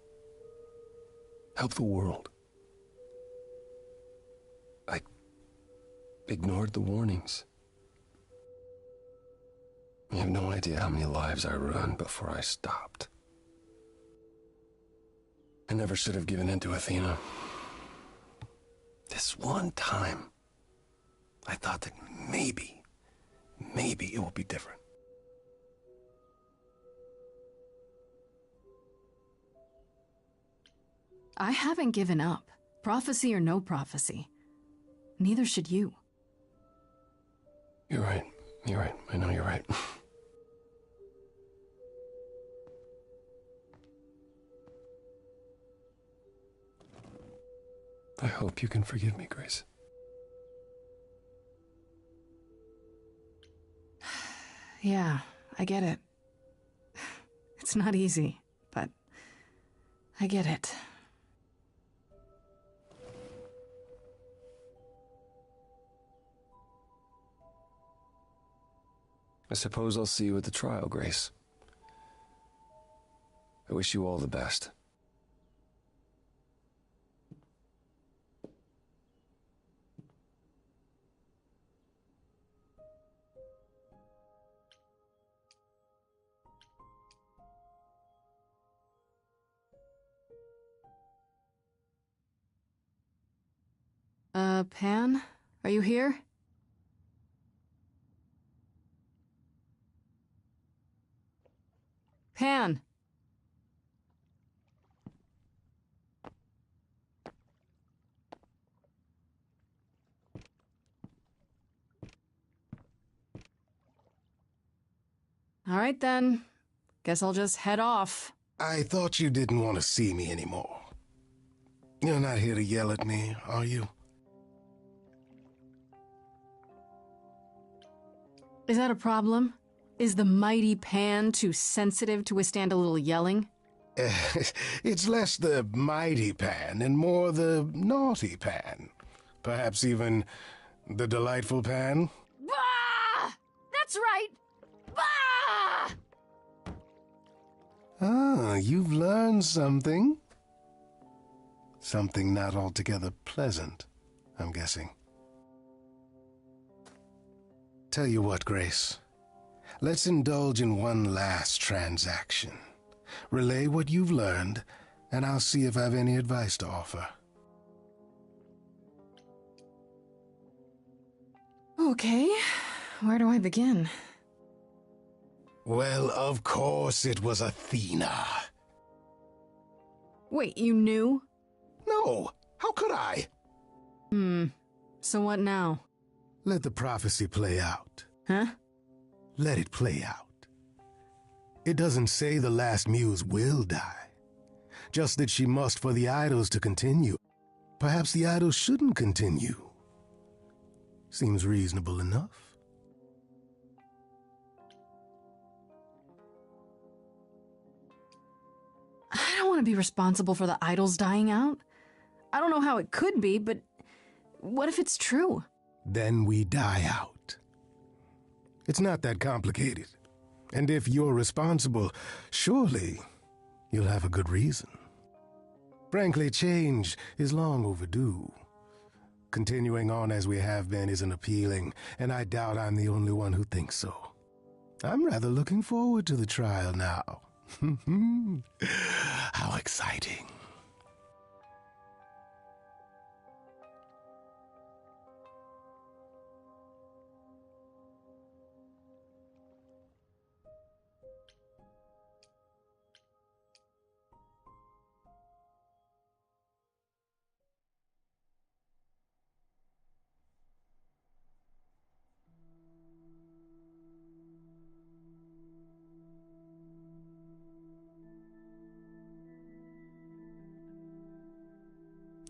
Help the world. I ignored the warnings. You have no idea how many lives I ruined before I stopped. I never should have given in to Athena. This one time, I thought that maybe it will be different. I haven't given up. Prophecy or no prophecy. Neither should you. You're right. You're right. I know you're right. I hope you can forgive me, Grace. Yeah, I get it. It's not easy, but I get it. I suppose I'll see you at the trial, Grace. I wish you all the best. Pan? Are you here? Pan! All right then. Guess I'll just head off. I thought you didn't want to see me anymore. You're not here to yell at me, are you? Is that a problem? Is the mighty Pan too sensitive to withstand a little yelling? It's less the mighty Pan and more the naughty Pan. Perhaps even the delightful Pan? Bah! That's right! Bah! Ah, you've learned something. Something not altogether pleasant, I'm guessing. Tell you what, Grace. Let's indulge in one last transaction. Relay what you've learned, and I'll see if I've any advice to offer. Okay, where do I begin? Well, of course it was Athena. Wait, you knew? No, how could I? So what now? Let the prophecy play out. Huh? Let it play out. It doesn't say the last muse will die. Just that she must for the idols to continue. Perhaps the idols shouldn't continue. Seems reasonable enough. I don't want to be responsible for the idols dying out. I don't know how it could be, but what if it's true? Then we die out. It's not that complicated. And if you're responsible, surely you'll have a good reason. Frankly, change is long overdue. Continuing on as we have been isn't appealing, and I doubt I'm the only one who thinks so. I'm rather looking forward to the trial now. How exciting.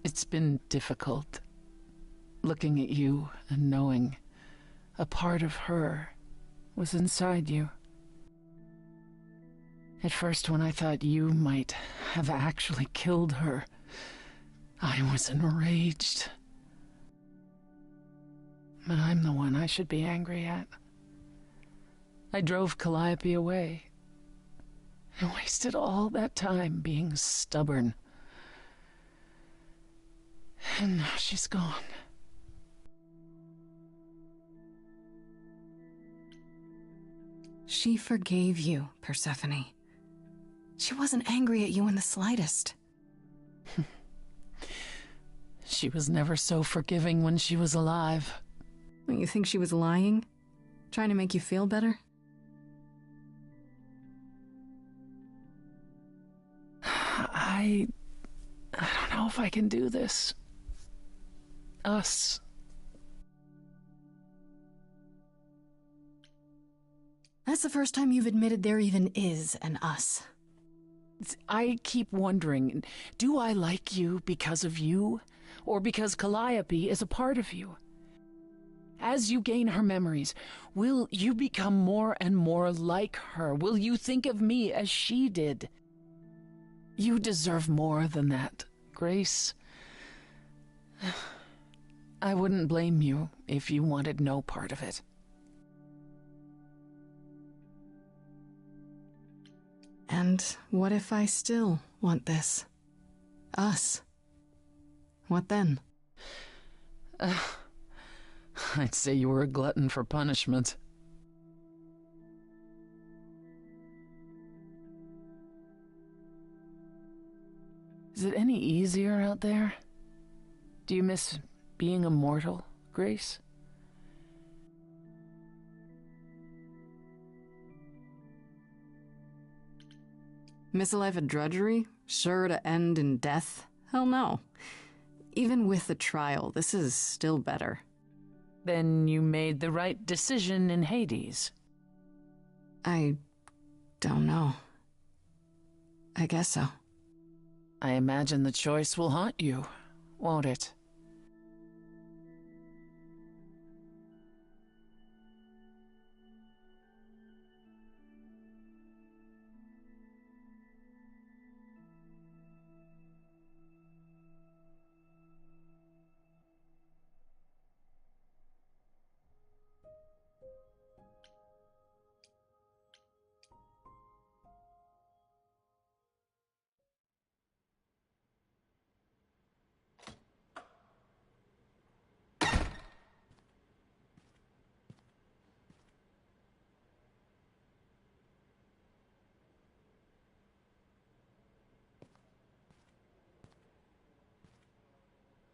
It's been difficult, looking at you and knowing a part of her was inside you. At first, when I thought you might have actually killed her, I was enraged. But I'm the one I should be angry at. I drove Calliope away, I wasted all that time being stubborn. And now she's gone. She forgave you, Persephone. She wasn't angry at you in the slightest. She was never so forgiving when she was alive. You think she was lying? Trying to make you feel better? I don't know if I can do this. Us. That's the first time you've admitted there even is an us. I keep wondering, do I like you because of you? Or because Calliope is a part of you? As you gain her memories, will you become more and more like her? Will you think of me as she did? You deserve more than that, Grace. I wouldn't blame you if you wanted no part of it. And what if I still want this? Us? What then? I'd say you were a glutton for punishment. Is it any easier out there? Do you miss being immortal, Grace? Miss a life of drudgery? Sure to end in death? Hell no. Even with the trial, this is still better. Then you made the right decision in Hades. I don't know. I guess so. I imagine the choice will haunt you, won't it?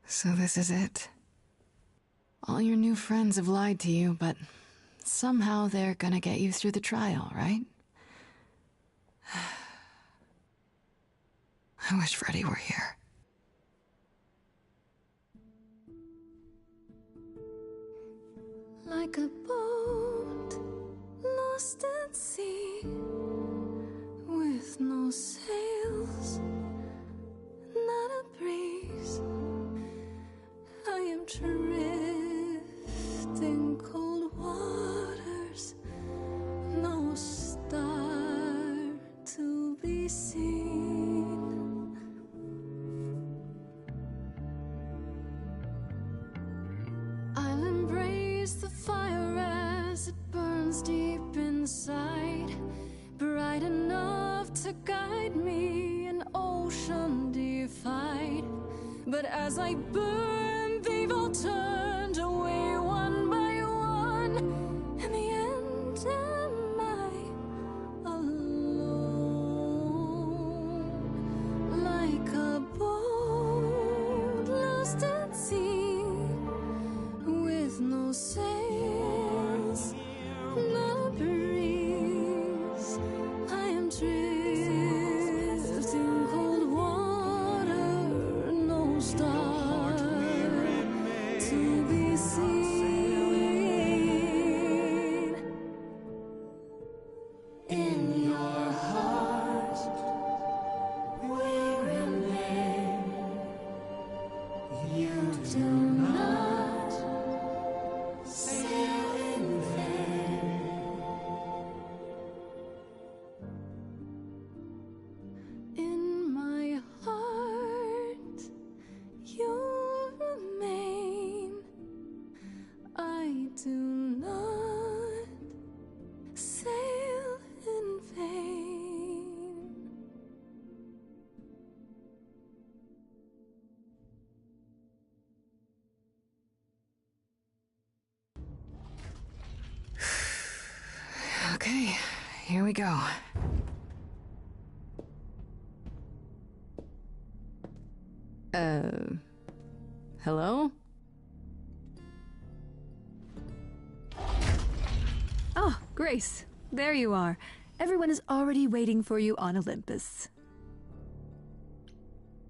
So this is it. All your new friends have lied to you, but somehow they're gonna get you through the trial, right? I wish Freddy were here. Like a boat lost at sea, with no sails, not a breeze. I am drifting cold waters, no star to be seen. I'll embrace the fire as it burns deep inside, bright enough to guide me, an ocean defied. But as I burn, they've all turned away one by one. In the end, am I alone? Like a boat lost at sea, with no sails, not a breeze. I am drifting cold water, no star to be seen. In your heart we remain. You do not sail in vain. Okay, here we go. Hello? Oh, Grace, there you are. Everyone is already waiting for you on Olympus.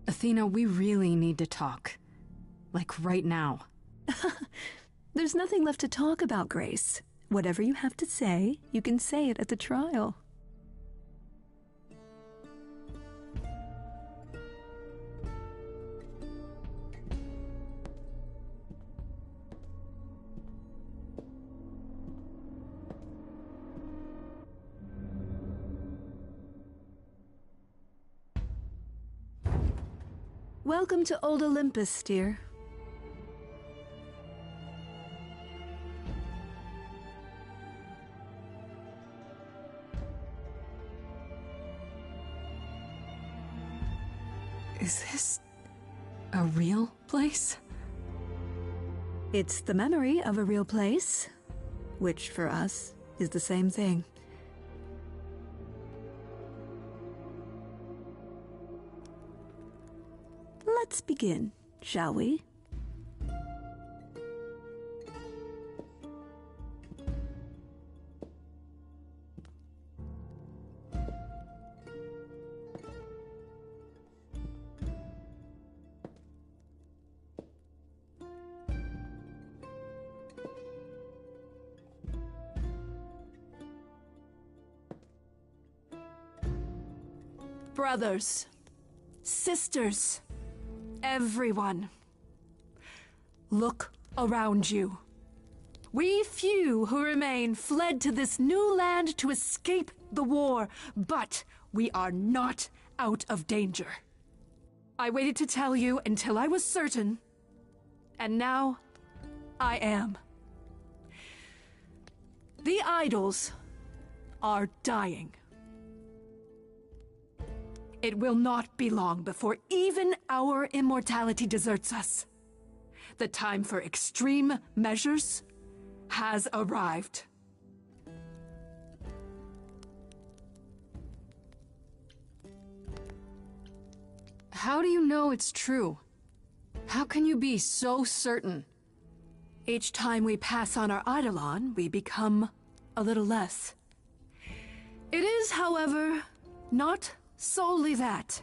Athena, we really need to talk. Like right now. There's nothing left to talk about, Grace. Whatever you have to say, you can say it at the trial. Welcome to Old Olympus, dear. Is this a real place? It's the memory of a real place, which for us is the same thing. Let's begin, shall we? Brothers, sisters, everyone, look around you. We few who remain fled to this new land to escape the war, but we are not out of danger. I waited to tell you until I was certain, and now I am. The idols are dying. It will not be long before even our immortality deserts us. The time for extreme measures has arrived. How do you know it's true? How can you be so certain? Each time we pass on our Eidolon, we become a little less. It is, however, not solely that.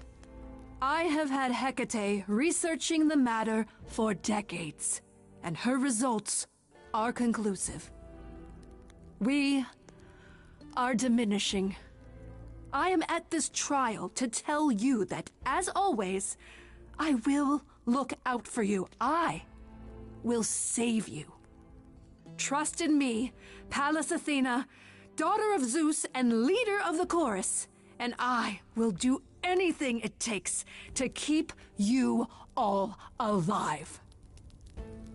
I have had Hecate researching the matter for decades, and her results are conclusive. We are diminishing. I am at this trial to tell you that, as always, I will look out for you. I will save you. Trust in me, Pallas Athena, daughter of Zeus and leader of the chorus, and I will do anything it takes to keep you all alive.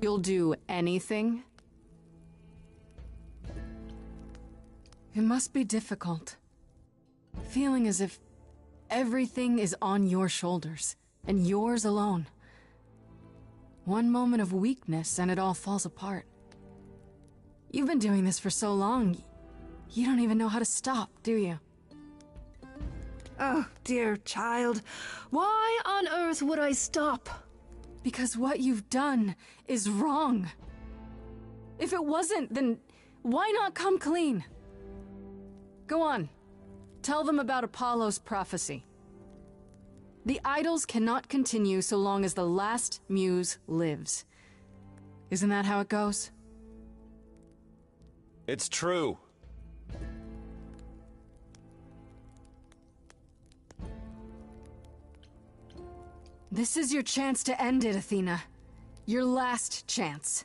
You'll do anything? It must be difficult. Feeling as if everything is on your shoulders, and yours alone. One moment of weakness and it all falls apart. You've been doing this for so long, you don't even know how to stop, do you? Oh, dear child, why on earth would I stop? Because what you've done is wrong. If it wasn't, then why not come clean? Go on. Tell them about Apollo's prophecy. The idols cannot continue so long as the last muse lives. Isn't that how it goes? It's true. This is your chance to end it, Athena. Your last chance.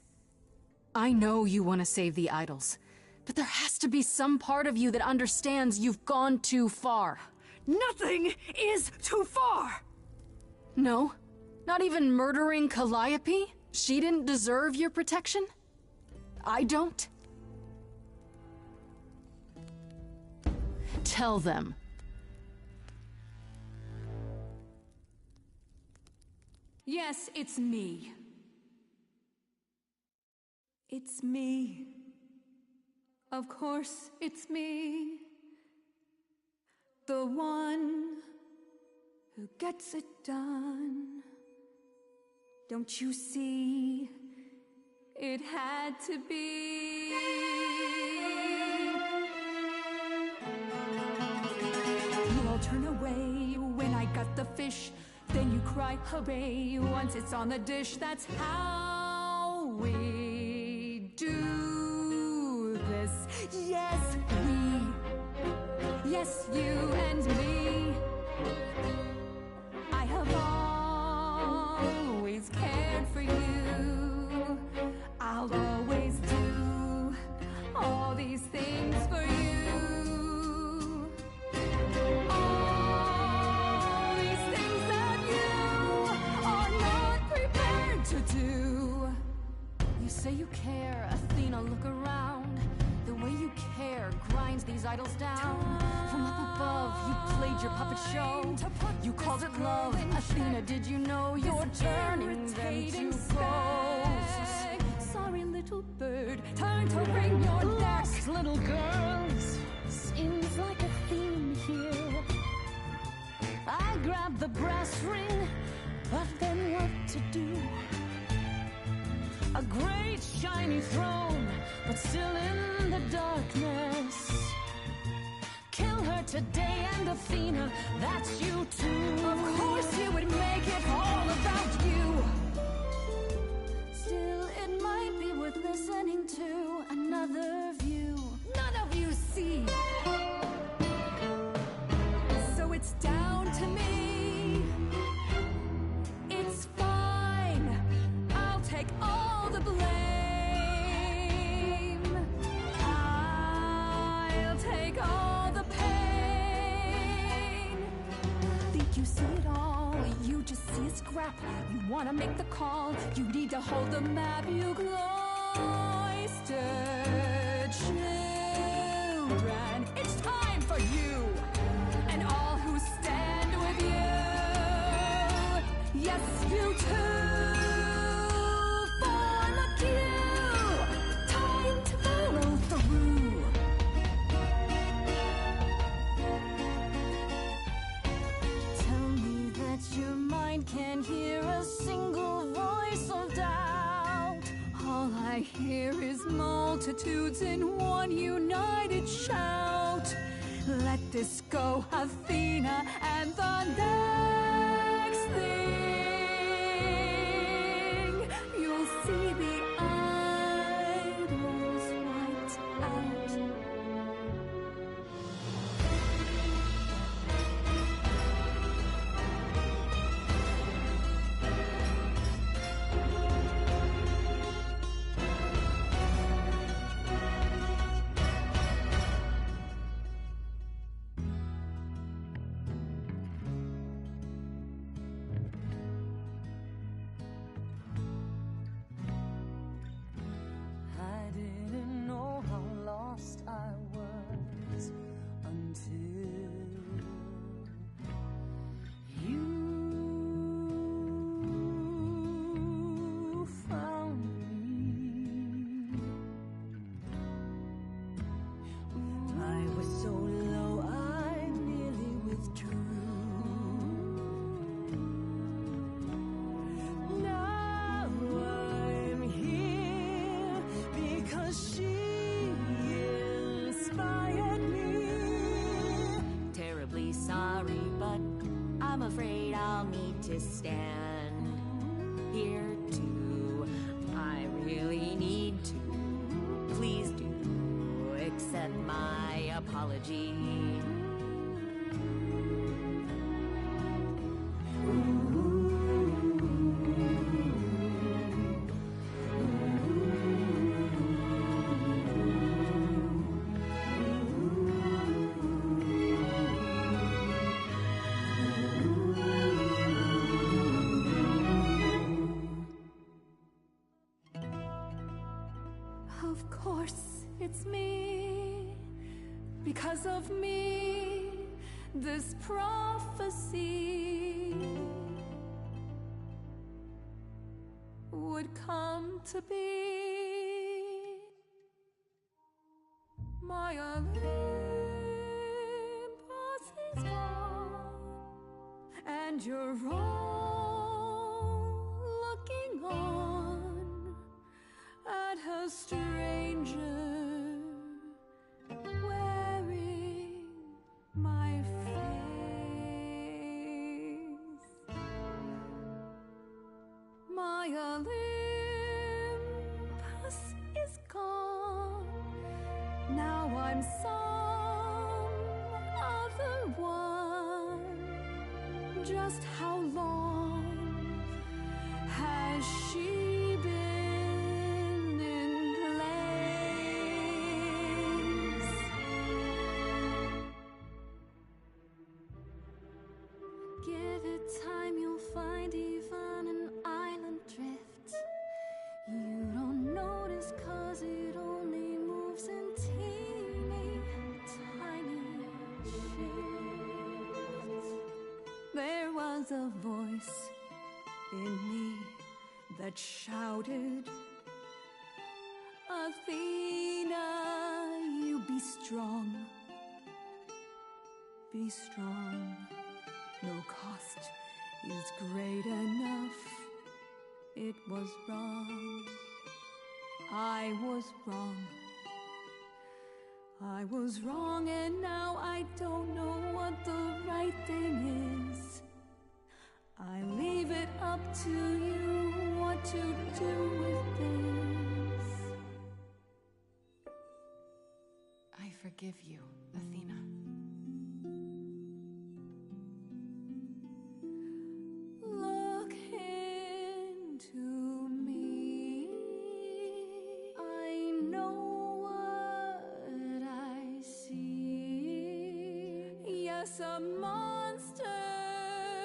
I know you want to save the idols, but there has to be some part of you that understands you've gone too far. Nothing is too far! No? Not even murdering Calliope? She didn't deserve your protection? I don't? Tell them. Yes, it's me. It's me. Of course, it's me. The one who gets it done. Don't you see? It had to be. You all turn away when I got the fish. Then you cry hooray once it's on the dish. That's how we do this. Yes, we. Yes, you and me. I have always cared for you. I'll always do all these things for you. All these things that you are not prepared to do. You say you care, Athena, look around. The way you care grinds these idols down. From up above, you played your puppet show. You called it love. Athena, did you know you're turning them to ghosts? Sorry, little bird, time to wring your neck. Little girls, seems like a theme here. I grabbed the brass ring, but then what to do? A great shiny throne, but still in the darkness. Kill her today, and Athena, that's you too. Of course you would make it all about you. Still, it might be worth listening to another view. None of you see. So it's down to me. It's fine. I'll take all the blame. I'll take all the pain. Think you see it all. You just see a scrap. You wanna make the call. You need to hold the map. You cloistered children. It's time for you and all who stand with you. Yes, you too. Form a queue. Time to follow through. Tell me that your mind can't hear a single voice of doubt. All I hear is multitudes in one united shout. Let this go, Athena, and the next thing you'll see the idols wiped out. I didn't know how lost I was until you found me. I was so low I nearly withdrew. Now I'm here because she inspired me. Terribly sorry, but I'm afraid I'll need to stand here too. I really need to. Please do accept my apology. Of course, it's me. Because of me, this prophecy would come to be. And you're all looking on at a stranger wearing my face. My Olympus is gone. Now I'm some other one. Just how long has she been in place? Give it time, you'll find even an island drift. You don't notice 'cause it only moves in teeny tiny shifts. There was a voice in me that shouted, Athena, you be strong. Be strong. No cost is great enough. It was wrong. I was wrong. I was wrong, and now I don't know what the right thing is. I leave it up to you what to do with this. I forgive you, Athena. Look into me. I know what I see. Yes, a monster.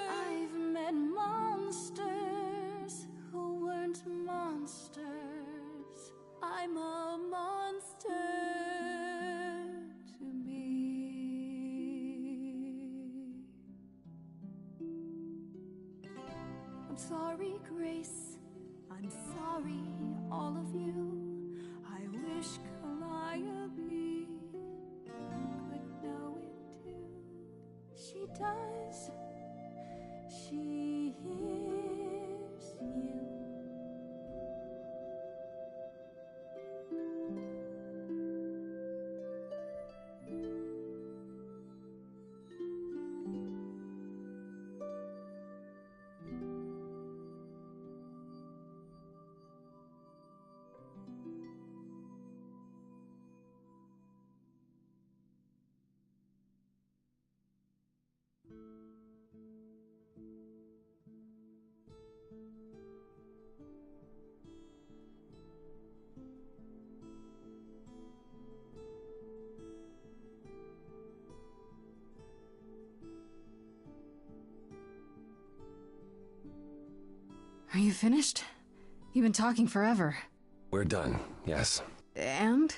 I've met monsters who weren't monsters. I'm a monster to me. I'm sorry, Grace. I'm sorry, all of you. I wish Calliope could know it too. She does. She hears you. Are you finished? You've been talking forever. We're done, yes. And?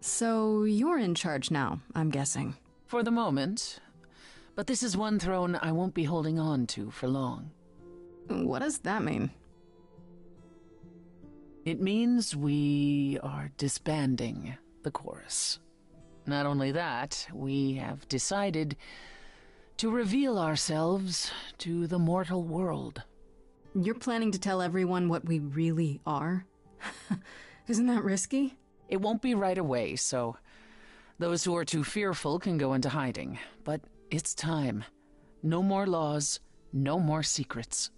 So you're in charge now, I'm guessing. For the moment. But this is one throne I won't be holding on to for long. What does that mean? It means we are disbanding the chorus. Not only that, we have decided to reveal ourselves to the mortal world. You're planning to tell everyone what we really are? Isn't that risky? It won't be right away, so those who are too fearful can go into hiding. But it's time. No more laws, no more secrets.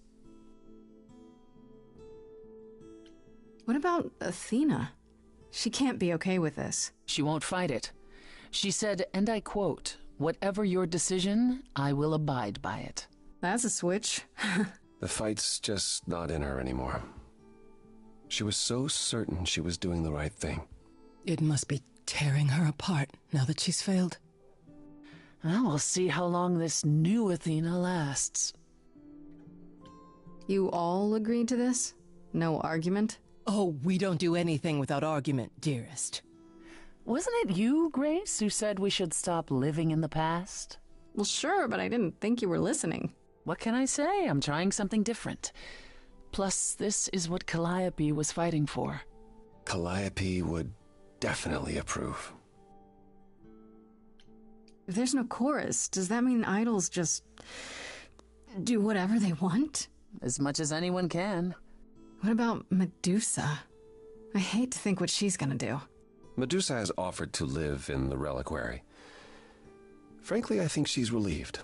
What about Athena? She can't be okay with this. She won't fight it. She said, and I quote, "Whatever your decision, I will abide by it." That's a switch. The fight's just not in her anymore. She was so certain she was doing the right thing. It must be tearing her apart now that she's failed. Well, we'll see how long this new Athena lasts. You all agreed to this? No argument? Oh, we don't do anything without argument, dearest. Wasn't it you, Grace, who said we should stop living in the past? Well, sure, but I didn't think you were listening. What can I say? I'm trying something different. Plus, this is what Calliope was fighting for. Calliope would definitely approve. If there's no chorus, does that mean idols just do whatever they want? As much as anyone can. What about Medusa? I hate to think what she's gonna do. Medusa has offered to live in the reliquary. Frankly, I think she's relieved.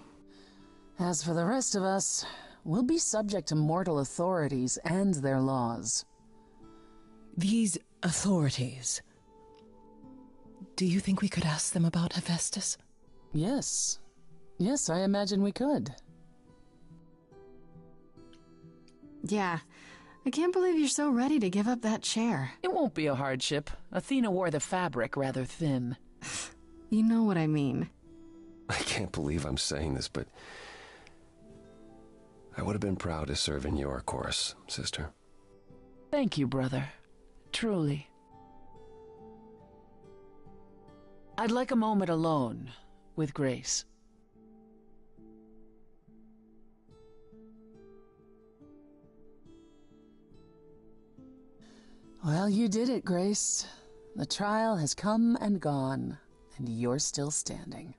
As for the rest of us, we'll be subject to mortal authorities and their laws. These authorities. Do you think we could ask them about Hephaestus? Yes. Yes, I imagine we could. Yeah, I can't believe you're so ready to give up that chair. It won't be a hardship. Athena wore the fabric rather thin. You know what I mean. I can't believe I'm saying this, but I would have been proud to serve in your chorus, sister. Thank you, brother. Truly. I'd like a moment alone with Grace. Well, you did it, Grace. The trial has come and gone, and you're still standing.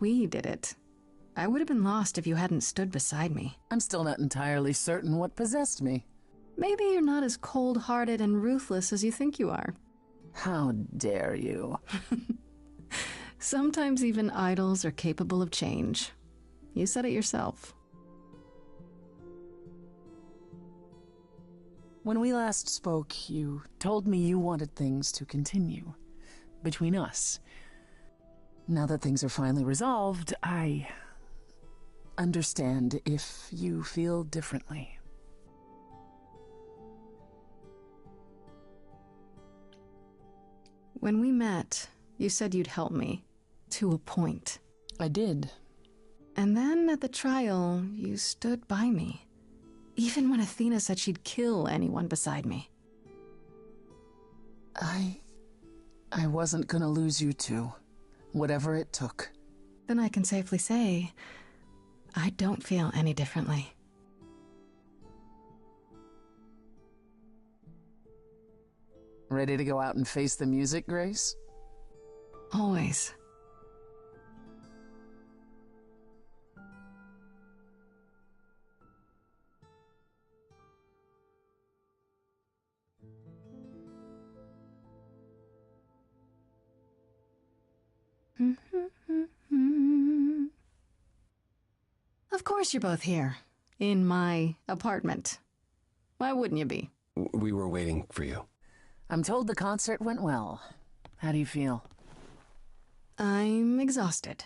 We did it. I would have been lost if you hadn't stood beside me. I'm still not entirely certain what possessed me. Maybe you're not as cold-hearted and ruthless as you think you are. How dare you? Sometimes even idols are capable of change. You said it yourself. When we last spoke, you told me you wanted things to continue between us. Now that things are finally resolved, I understand if you feel differently. When we met, you said you'd help me. To a point. I did. And then at the trial, you stood by me. Even when Athena said she'd kill anyone beside me. I wasn't gonna lose you too. Whatever it took. Then I can safely say, I don't feel any differently. Ready to go out and face the music, Grace? Always. Of course you're both here. In my apartment. Why wouldn't you be? We were waiting for you. I'm told the concert went well. How do you feel? I'm exhausted.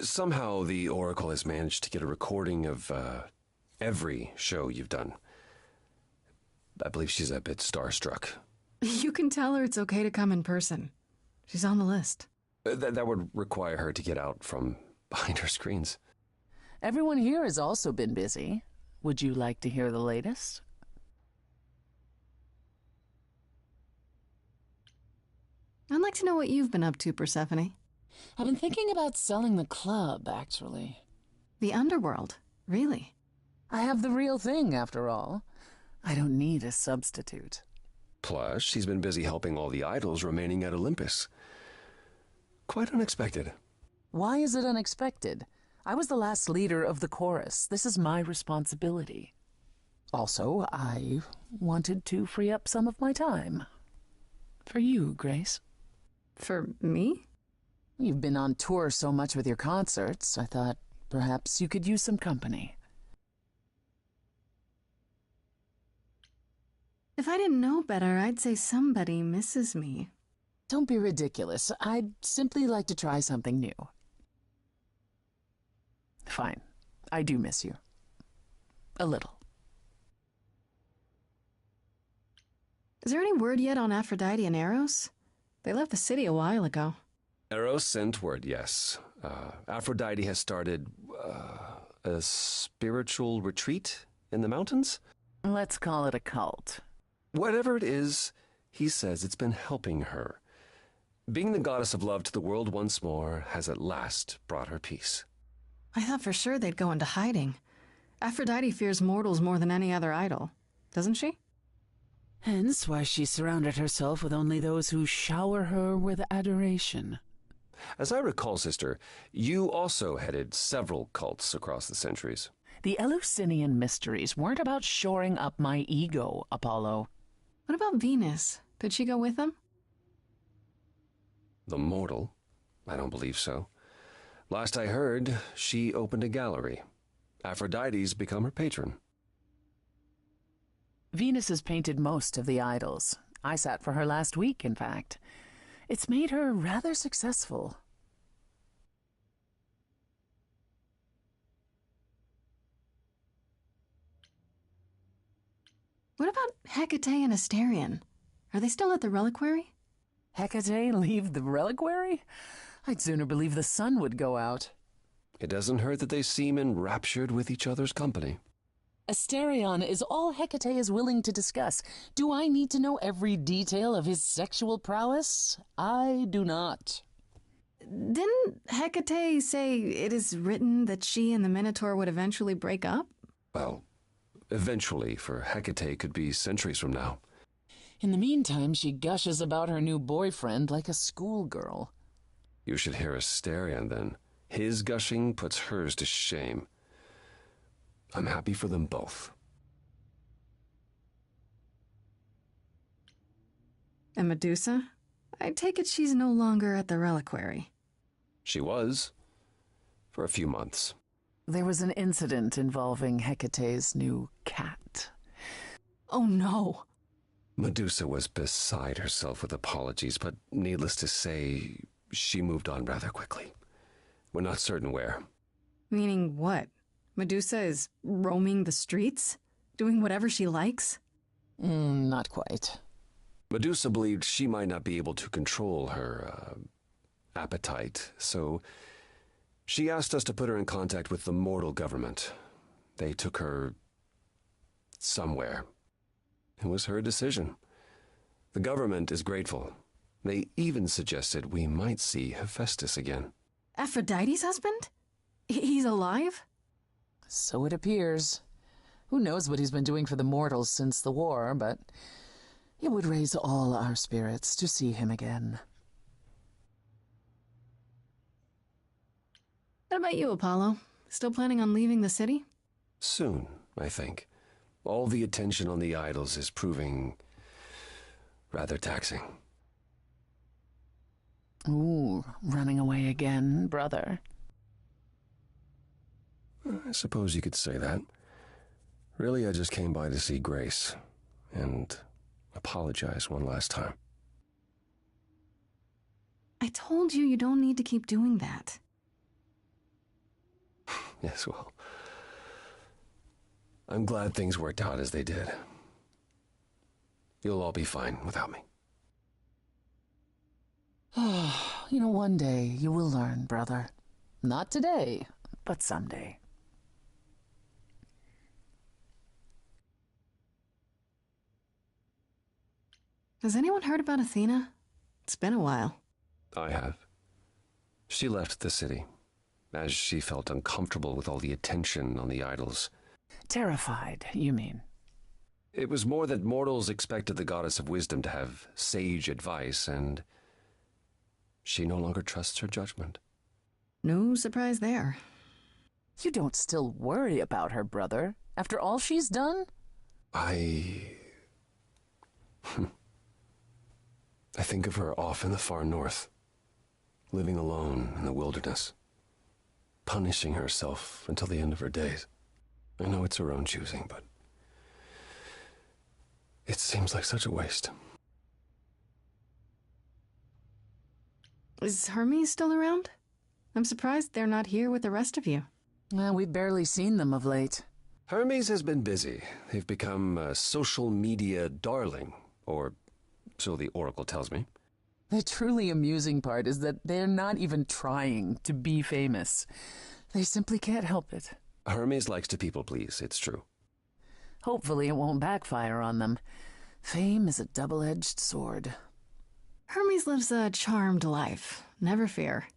Somehow the Oracle has managed to get a recording of every show you've done. I believe she's a bit starstruck. You can tell her it's okay to come in person. She's on the list. That would require her to get out from behind her screens. Everyone here has also been busy. Would you like to hear the latest? I'd like to know what you've been up to, Persephone. I've been thinking about selling the club, actually. The underworld? Really? I have the real thing, after all. I don't need a substitute. Plus, she's been busy helping all the idols remaining at Olympus. Quite unexpected. Why is it unexpected? I was the last leader of the chorus. This is my responsibility. Also, I wanted to free up some of my time. For you, Grace. For me? You've been on tour so much with your concerts, I thought perhaps you could use some company. If I didn't know better, I'd say somebody misses me. Don't be ridiculous. I'd simply like to try something new. Fine. I do miss you. A little. Is there any word yet on Aphrodite and Eros? They left the city a while ago. Eros sent word, yes. Aphrodite has started a spiritual retreat in the mountains? Let's call it a cult. Whatever it is, he says it's been helping her. Being the goddess of love to the world once more has at last brought her peace. I thought for sure they'd go into hiding. Aphrodite fears mortals more than any other idol, doesn't she? Hence why she surrounded herself with only those who shower her with adoration. As I recall, sister, you also headed several cults across the centuries. The Eleusinian mysteries weren't about shoring up my ego, Apollo. What about Venus? Did she go with them? The mortal? I don't believe so. Last I heard, she opened a gallery. Aphrodite's become her patron. Venus has painted most of the idols. I sat for her last week, in fact. It's made her rather successful. What about Hecate and Asterion? Are they still at the reliquary? Hecate leave the reliquary? I'd sooner believe the sun would go out. It doesn't hurt that they seem enraptured with each other's company. Asterion is all Hecate is willing to discuss. Do I need to know every detail of his sexual prowess? I do not. Didn't Hecate say it is written that she and the Minotaur would eventually break up? Well, eventually, for Hecate could be centuries from now. In the meantime, she gushes about her new boyfriend like a schoolgirl. You should hear Asterion, then. His gushing puts hers to shame. I'm happy for them both. And Medusa? I take it she's no longer at the reliquary. She was. For a few months. There was an incident involving Hecate's new cat. Oh no! Medusa was beside herself with apologies, but needless to say, she moved on rather quickly. We're not certain where. Meaning what? Medusa is roaming the streets? Doing whatever she likes? Not quite. Medusa believed she might not be able to control her, appetite, so she asked us to put her in contact with the mortal government. They took her somewhere. It was her decision. The government is grateful. They even suggested we might see Hephaestus again. Aphrodite's husband? He's alive? So it appears. Who knows what he's been doing for the mortals since the war, but it would raise all our spirits to see him again. What about you, Apollo? Still planning on leaving the city? Soon, I think. All the attention on the idols is proving rather taxing. Ooh, running away again, brother. I suppose you could say that. Really, I just came by to see Grace and apologize one last time. I told you don't need to keep doing that. Yes, well, I'm glad things worked out as they did. You'll all be fine without me. One day you will learn, brother. Not today, but someday. Has anyone heard about Athena? It's been a while. I have. She left the city, as she felt uncomfortable with all the attention on the idols. Terrified, you mean? It was more that mortals expected the goddess of wisdom to have sage advice, and she no longer trusts her judgment. No surprise there. You don't still worry about her, brother, after all she's done? I think of her off in the far north, living alone in the wilderness, punishing herself until the end of her days. I know it's her own choosing, but it seems like such a waste. Is Hermes still around? I'm surprised they're not here with the rest of you. Well, we've barely seen them of late. Hermes has been busy. They've become a social media darling, or so the Oracle tells me. The truly amusing part is that they're not even trying to be famous. They simply can't help it. Hermes likes to people please, it's true. Hopefully it won't backfire on them. Fame is a double-edged sword. Hermes lives a charmed life. Never fear.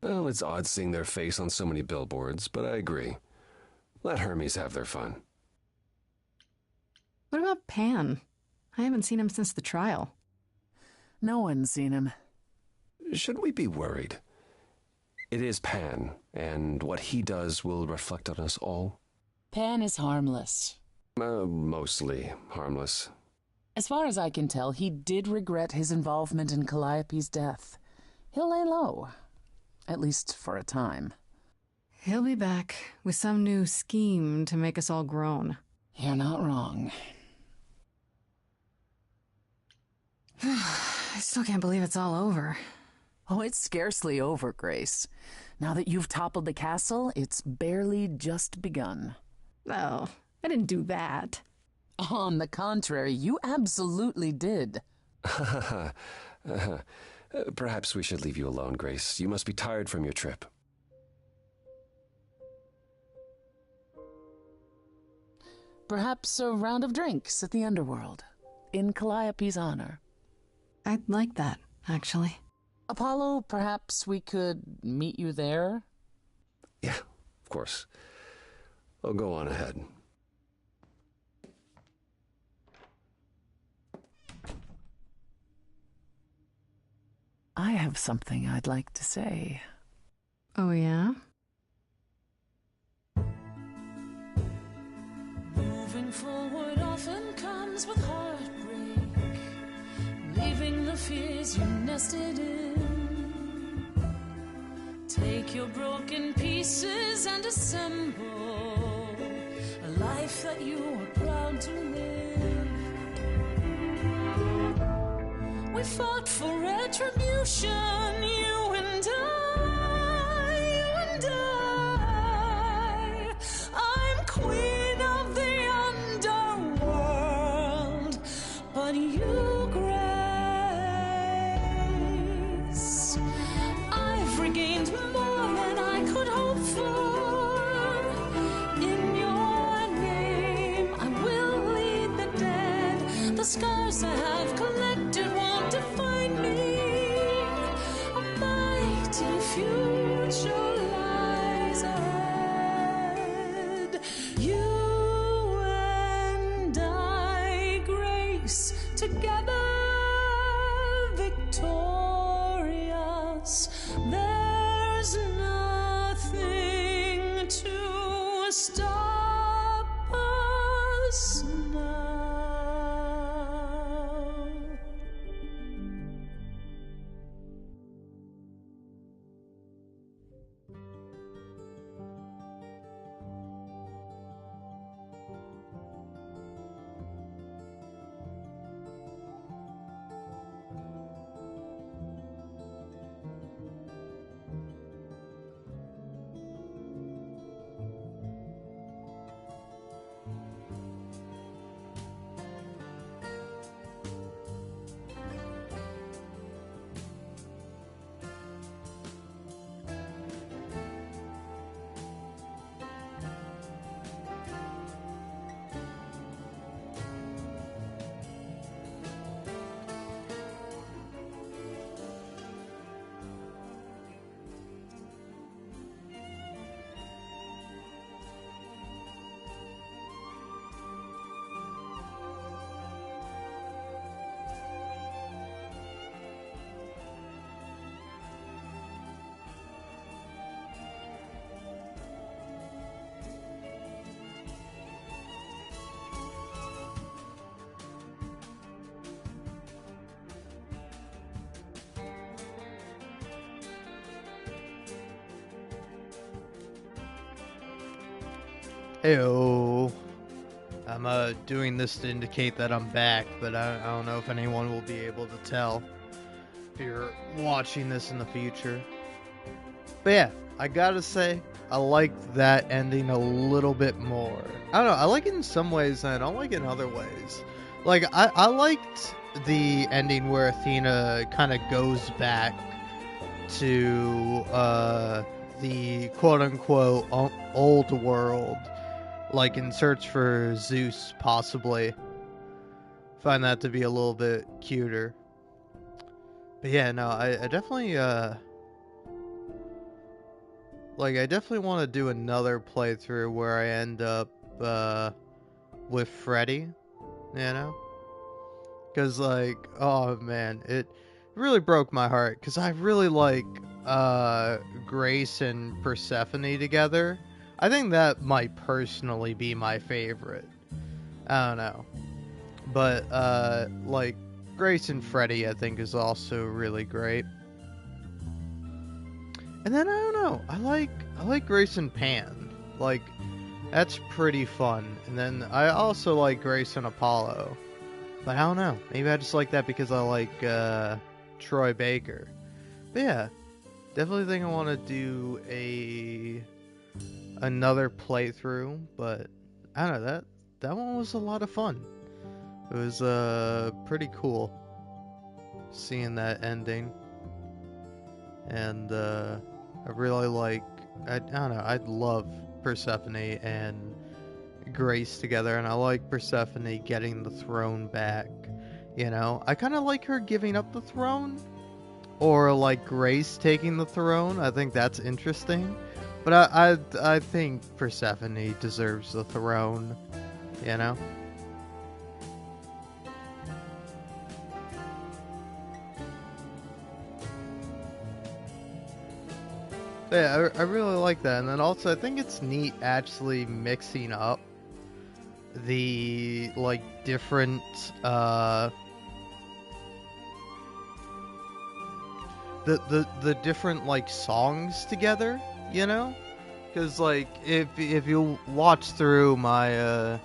Well, it's odd seeing their face on so many billboards, but I agree. Let Hermes have their fun. What about Pan? I haven't seen him since the trial. No one's seen him. Should we be worried? It is Pan, and what he does will reflect on us all. Pan is harmless. Mostly harmless. As far as I can tell, he did regret his involvement in Calliope's death. He'll lay low. At least for a time. He'll be back with some new scheme to make us all groan. You're not wrong. I still can't believe it's all over. Oh, it's scarcely over, Grace. Now that you've toppled the castle, it's barely just begun. Oh, I didn't do that. On the contrary, you absolutely did. Perhaps we should leave you alone, Grace. You must be tired from your trip. Perhaps a round of drinks at the underworld, in Calliope's honor. I'd like that, actually. Apollo, perhaps we could meet you there? Yeah, of course. I'll go on ahead. I have something I'd like to say. Oh, yeah? Moving forward often comes with heartbreak, leaving the fears you nested in. Take your broken pieces and assemble a life that you are proud to live. We fought for retribution, you and I, I'm queen of the underworld, but you, Grace, I've regained more than I could hope for. In your name, I will lead the dead. The scars I have collected won't define me. A mighty future lies ahead. You and I, Grace, together victorious. There's nothing to stop us now. Heyo. I'm doing this to indicate that I'm back, but I don't know if anyone will be able to tell if you're watching this in the future. But yeah, I gotta say, I like that ending a little bit more. I don't know, I like it in some ways and I don't like it in other ways. Like, I liked the ending where Athena kind of goes back to the quote-unquote old world, like in search for Zeus, possibly. Find that to be a little bit cuter. But yeah, no, I definitely like, I definitely want to do another playthrough where I end up with Freddy, you know? Because, like, oh man, it really broke my heart. Because I really like Grace and Persephone together. I think that might personally be my favorite. I don't know. But, like, Grace and Freddy, I think, is also really great. And then, I don't know, I like Grace and Pan. Like, that's pretty fun. And then, I also like Grace and Apollo. But I don't know, maybe I just like that because I like, Troy Baker. But yeah, definitely think I want to do another playthrough, but I don't know, that one was a lot of fun. It was pretty cool seeing that ending, and I really like, I don't know, I love Persephone and Grace together, and I like Persephone getting the throne back. You know, I kind of like her giving up the throne, or like Grace taking the throne. I think that's interesting, but I think Persephone deserves the throne. You know. Yeah, I really like that. And then also, I think it's neat actually mixing up the, like, different, the different, like, songs together, you know? Because, like, if you watch through my,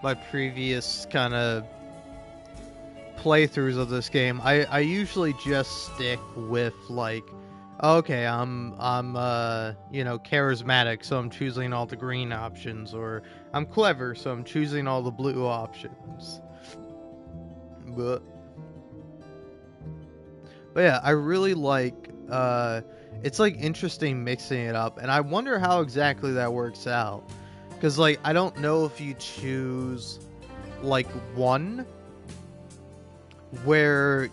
my previous kind of playthroughs of this game, I usually just stick with, like, okay, I'm you know, charismatic, so I'm choosing all the green options, or I'm clever, so I'm choosing all the blue options. But yeah, I really like, it's like interesting mixing it up, and I wonder how exactly that works out. Because, like, I don't know if you choose, like, one where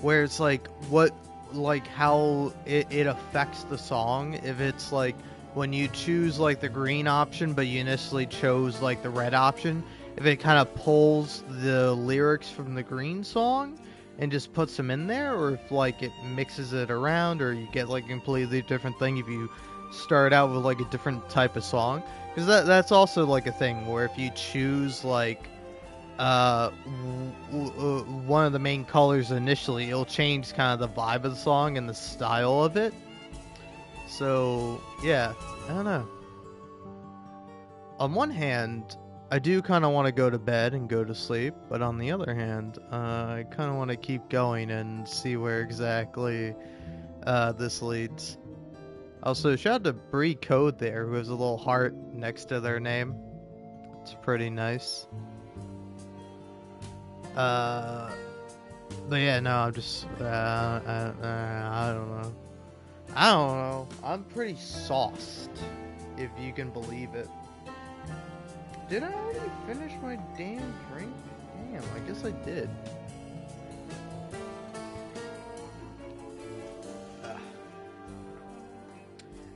where it's like what, like, how it affects the song. If it's like when you choose like the green option but you initially chose like the red option, if it kind of pulls the lyrics from the green song and just puts them in there, or if like it mixes it around, or you get like a completely different thing if you start out with like a different type of song. Because that's also like a thing where if you choose like one of the main colors initially, it'll change kind of the vibe of the song and the style of it. So yeah, I don't know. On one hand, I do kind of want to go to bed and go to sleep, but on the other hand, I kind of want to keep going and see where exactly this leads. Also, shout out to Bree Code there, who has a little heart next to their name. It's pretty nice. But yeah, no, I'm just, I don't know. I don't know. I'm pretty sauced, if you can believe it. Did I already finish my damn drink? Damn, I guess I did.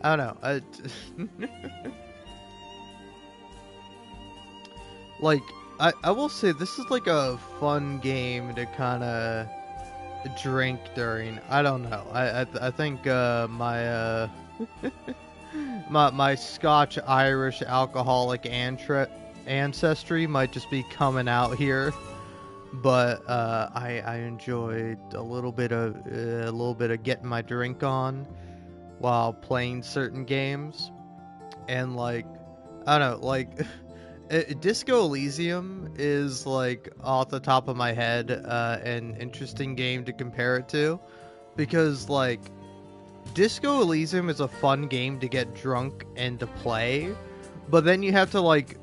I don't know. Like, I will say this is like a fun game to kind of drink during. I don't know. I think my my Scotch Irish alcoholic ancestry might just be coming out here. But I enjoyed a little bit of getting my drink on while playing certain games, and like, I don't know, like Disco Elysium is, like, off the top of my head an interesting game to compare it to, because like Disco Elysium is a fun game to get drunk and to play, but then you have to like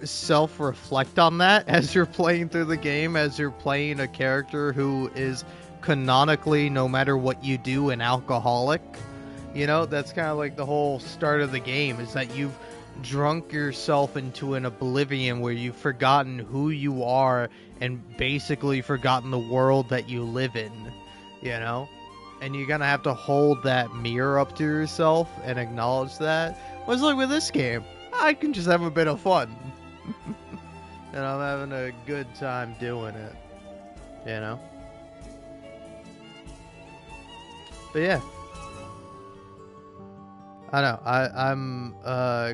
self-reflect on that as you're playing through the game, as you're playing a character who is canonically, no matter what you do, an alcoholic. You know, that's kind of like the whole start of the game, is that you've drunk yourself into an oblivion where you've forgotten who you are and basically forgotten the world that you live in, you know? and you're gonna have to hold that mirror up to yourself and acknowledge that. Whereas like with this game, I can just have a bit of fun. And I'm having a good time doing it. You know? But yeah. I know. I'm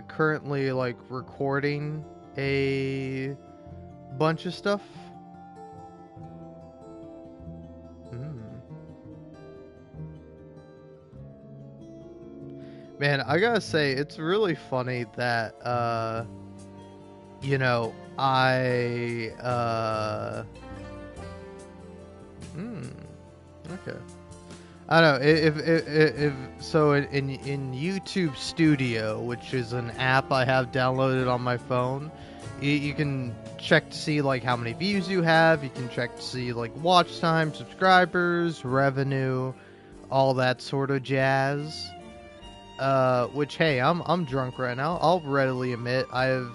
currently like recording a bunch of stuff. Man, I gotta say, it's really funny that, you know, okay. I don't know, if so in YouTube Studio, which is an app I have downloaded on my phone, you can check to see, like, how many views you have, you can check to see, like, watch time, subscribers, revenue, all that sort of jazz. Which, hey, I'm drunk right now. I'll readily admit I've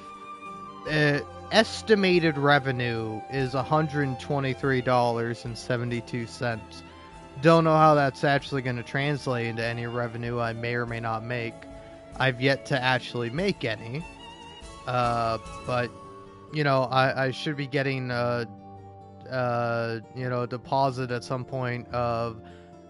estimated revenue is $123.72. Don't know how that's actually going to translate into any revenue I may or may not make. I've yet to actually make any. But you know, I should be getting you know, a deposit at some point of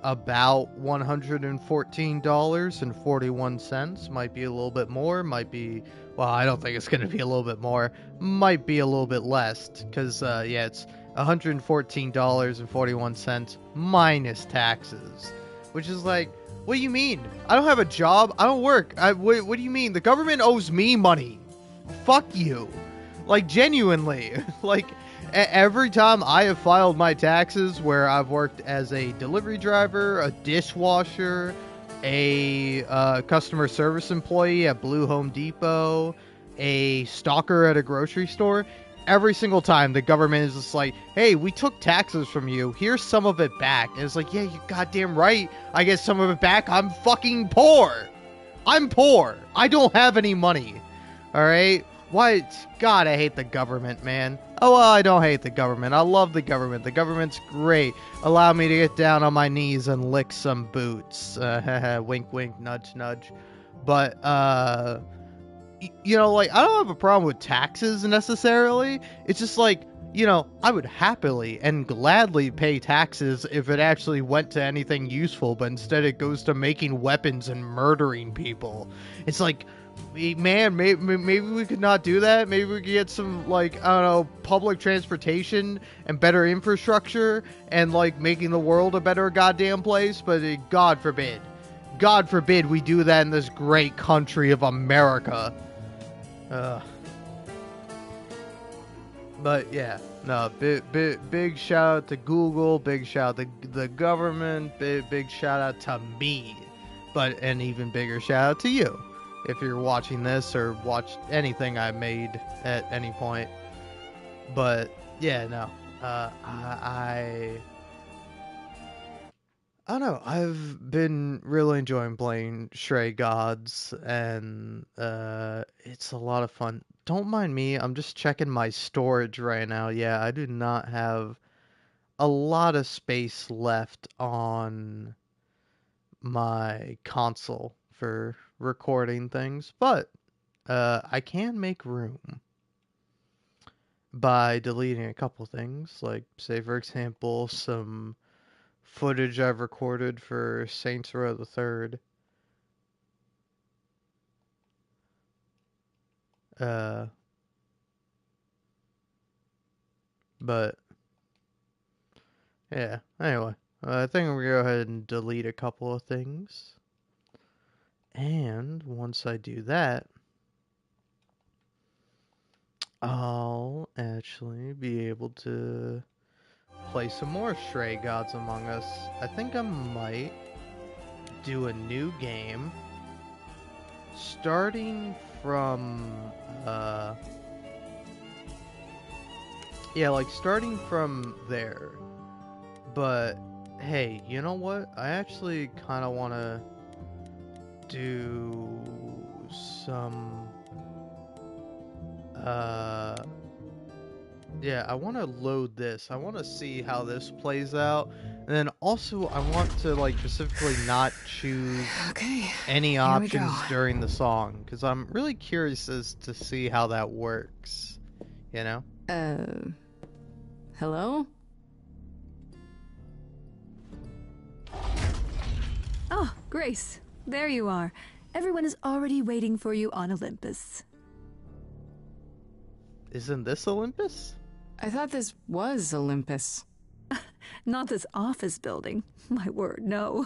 about $114.41. Might be a little bit more, might be, well, I don't think it's going to be a little bit more, might be a little bit less, because yeah, it's $114.41 minus taxes, which is like, what do you mean? I don't have a job, I don't work, what do you mean? The government owes me money. Fuck you. Like, genuinely. Like, every time I have filed my taxes where I've worked as a delivery driver, a dishwasher, a customer service employee at Blue Home Depot, a stalker at a grocery store, every single time the government is just like, hey, we took taxes from you, here's some of it back. And it's like, yeah, you goddamn right, I get some of it back. I'm fucking poor. I'm poor. I don't have any money. Alright? What? God, I hate the government, man. Oh, well, I don't hate the government. I love the government. The government's great. Allow me to get down on my knees and lick some boots. Wink, wink, nudge, nudge. But, you know, like, I don't have a problem with taxes necessarily. It's just like, you know, I would happily and gladly pay taxes if it actually went to anything useful, but instead it goes to making weapons and murdering people. It's like, man, maybe we could not do that. Maybe we could get some, like, I don't know, public transportation and better infrastructure and, like, making the world a better goddamn place. But God forbid we do that in this great country of America. But yeah, no, big shout out to Google, big shout out to the government, big shout out to me, but an even bigger shout out to you if you're watching this or watched anything I made at any point. But yeah, no, I don't know. I've been really enjoying playing Stray Gods, and it's a lot of fun. Don't mind me, I'm just checking my storage right now. Yeah, I do not have a lot of space left on my console for recording things, but I can make room by deleting a couple things, like, say, for example, some footage I've recorded for Saints Row the Third. But yeah, anyway, I think I'm gonna go ahead and delete a couple of things. And once I do that, I'll actually be able to play some more Stray Gods Among Us. I think I might do a new game starting from yeah, like starting from there. But hey, you know what? I actually kind of want to do some yeah, I want to load this. I want to see how this plays out And then also, I want to like specifically not choose any here we options go. during the song because I'm really curious as to see how that works. You know? Hello? Oh, Grace, there you are. Everyone is already waiting for you on Olympus. Isn't this Olympus? I thought this was Olympus. Not this office building. My word, no.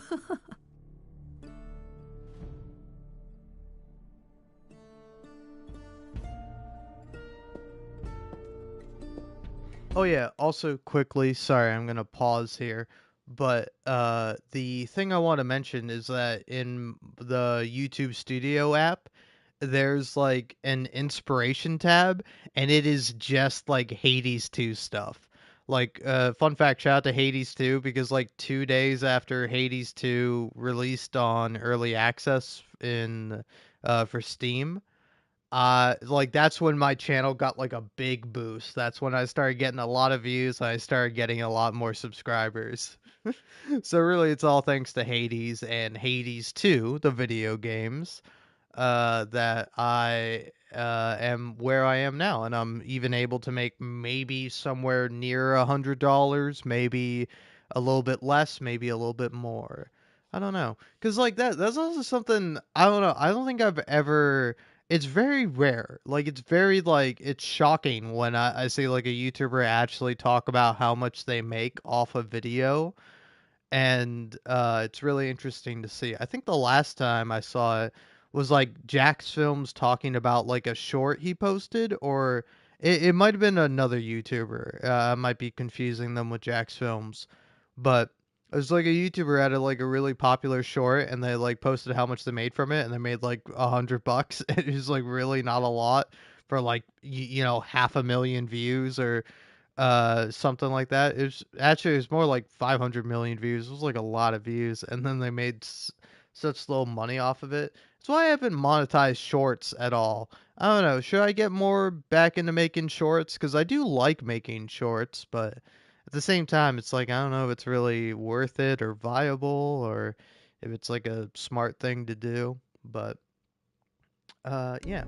Oh yeah, also quickly, sorry, I'm going to pause here, but the thing I want to mention is that in the YouTube Studio app, there's like an inspiration tab and it is just like Hades 2 stuff. Like fun fact, shout out to Hades 2 because like 2 days after Hades 2 released on early access in for Steam, like that's when my channel got like a big boost. That's when I started getting a lot of views. I started getting a lot more subscribers. So really it's all thanks to Hades and Hades 2, the video games, that I am where I am now, and I'm even able to make maybe somewhere near $100, maybe a little bit less, maybe a little bit more. I don't know, cause like that's also something I don't know. I don't think I've ever. It's very rare. Like it's very like it's shocking when I see like a YouTuber actually talk about how much they make off a video, and it's really interesting to see. I think the last time I saw it was like Jack's Films talking about like a short he posted, or it might have been another YouTuber. I might be confusing them with Jack's Films, but it was like a YouTuber had like a really popular short, and they like posted how much they made from it, and they made like $100. It was like really not a lot for like you know 500,000 views or something like that. It was more like 500 million views. It was like a lot of views, and then they made such little money off of it. That's why I haven't monetized shorts at all. I don't know. Should I get more back into making shorts? Because I do like making shorts, but at the same time, it's like I don't know if it's really worth it or viable or if it's like a smart thing to do. But yeah.